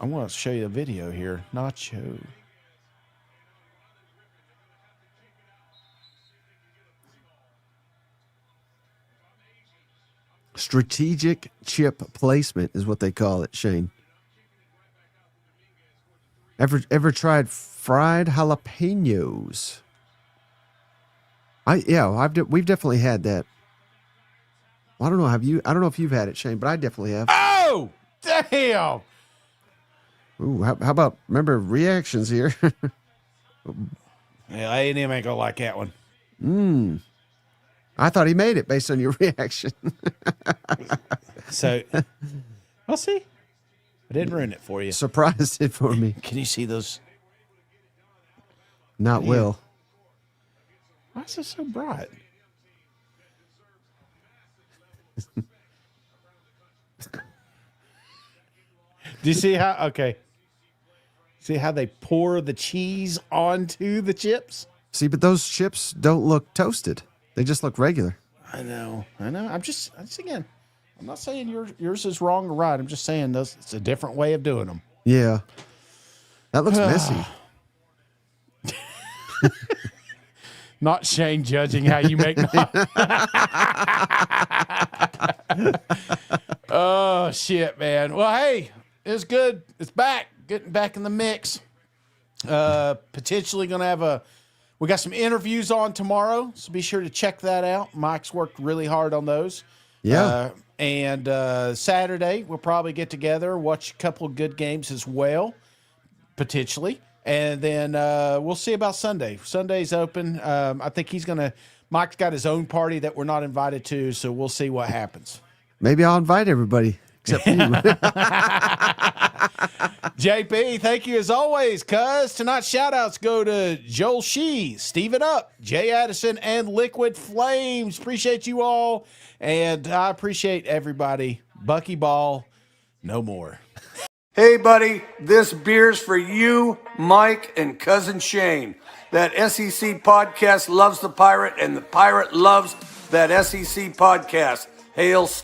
I want to show you a video here. Nacho. Strategic chip placement is what they call it, Shane. Ever tried fried jalapenos? We've definitely had that. I don't know. I don't know if you've had it, Shane, but I definitely have. Oh, damn. Ooh, how about, remember reactions here? Yeah, A&M ain't gonna like that one. I thought he made it based on your reaction. So, I'll see. I didn't ruin it for you. Surprised it for me. Can you see those? Not Will. Why is it so bright? Do you see how? Okay. See how they pour the cheese onto the chips? See, but those chips don't look toasted. They just look regular. I know. I'm just again, I'm not saying yours is wrong or right. I'm just saying it's a different way of doing them. Yeah. That looks messy. Not Shane judging how you make Oh, shit, man. Well, hey, it's good. It's back. Getting back in the mix. Potentially going to have we got some interviews on tomorrow, so be sure to check that out. Mike's worked really hard on those. Yeah. And Saturday, we'll probably get together, watch a couple of good games as well, potentially. And then we'll see about Sunday. Sunday's open. I think Mike's got his own party that we're not invited to, so we'll see what happens. Maybe I'll invite everybody except for you. JP, thank you as always, cuz. Tonight's shout-outs go to Joel Shee, Steven Up, Jay Addison, and Liquid Flames. Appreciate you all, and I appreciate everybody. Bucky Ball, no more. Hey, buddy, this beer's for you, Mike, and Cousin Shane. That SEC podcast loves the Pirate, and the Pirate loves that SEC podcast. Hail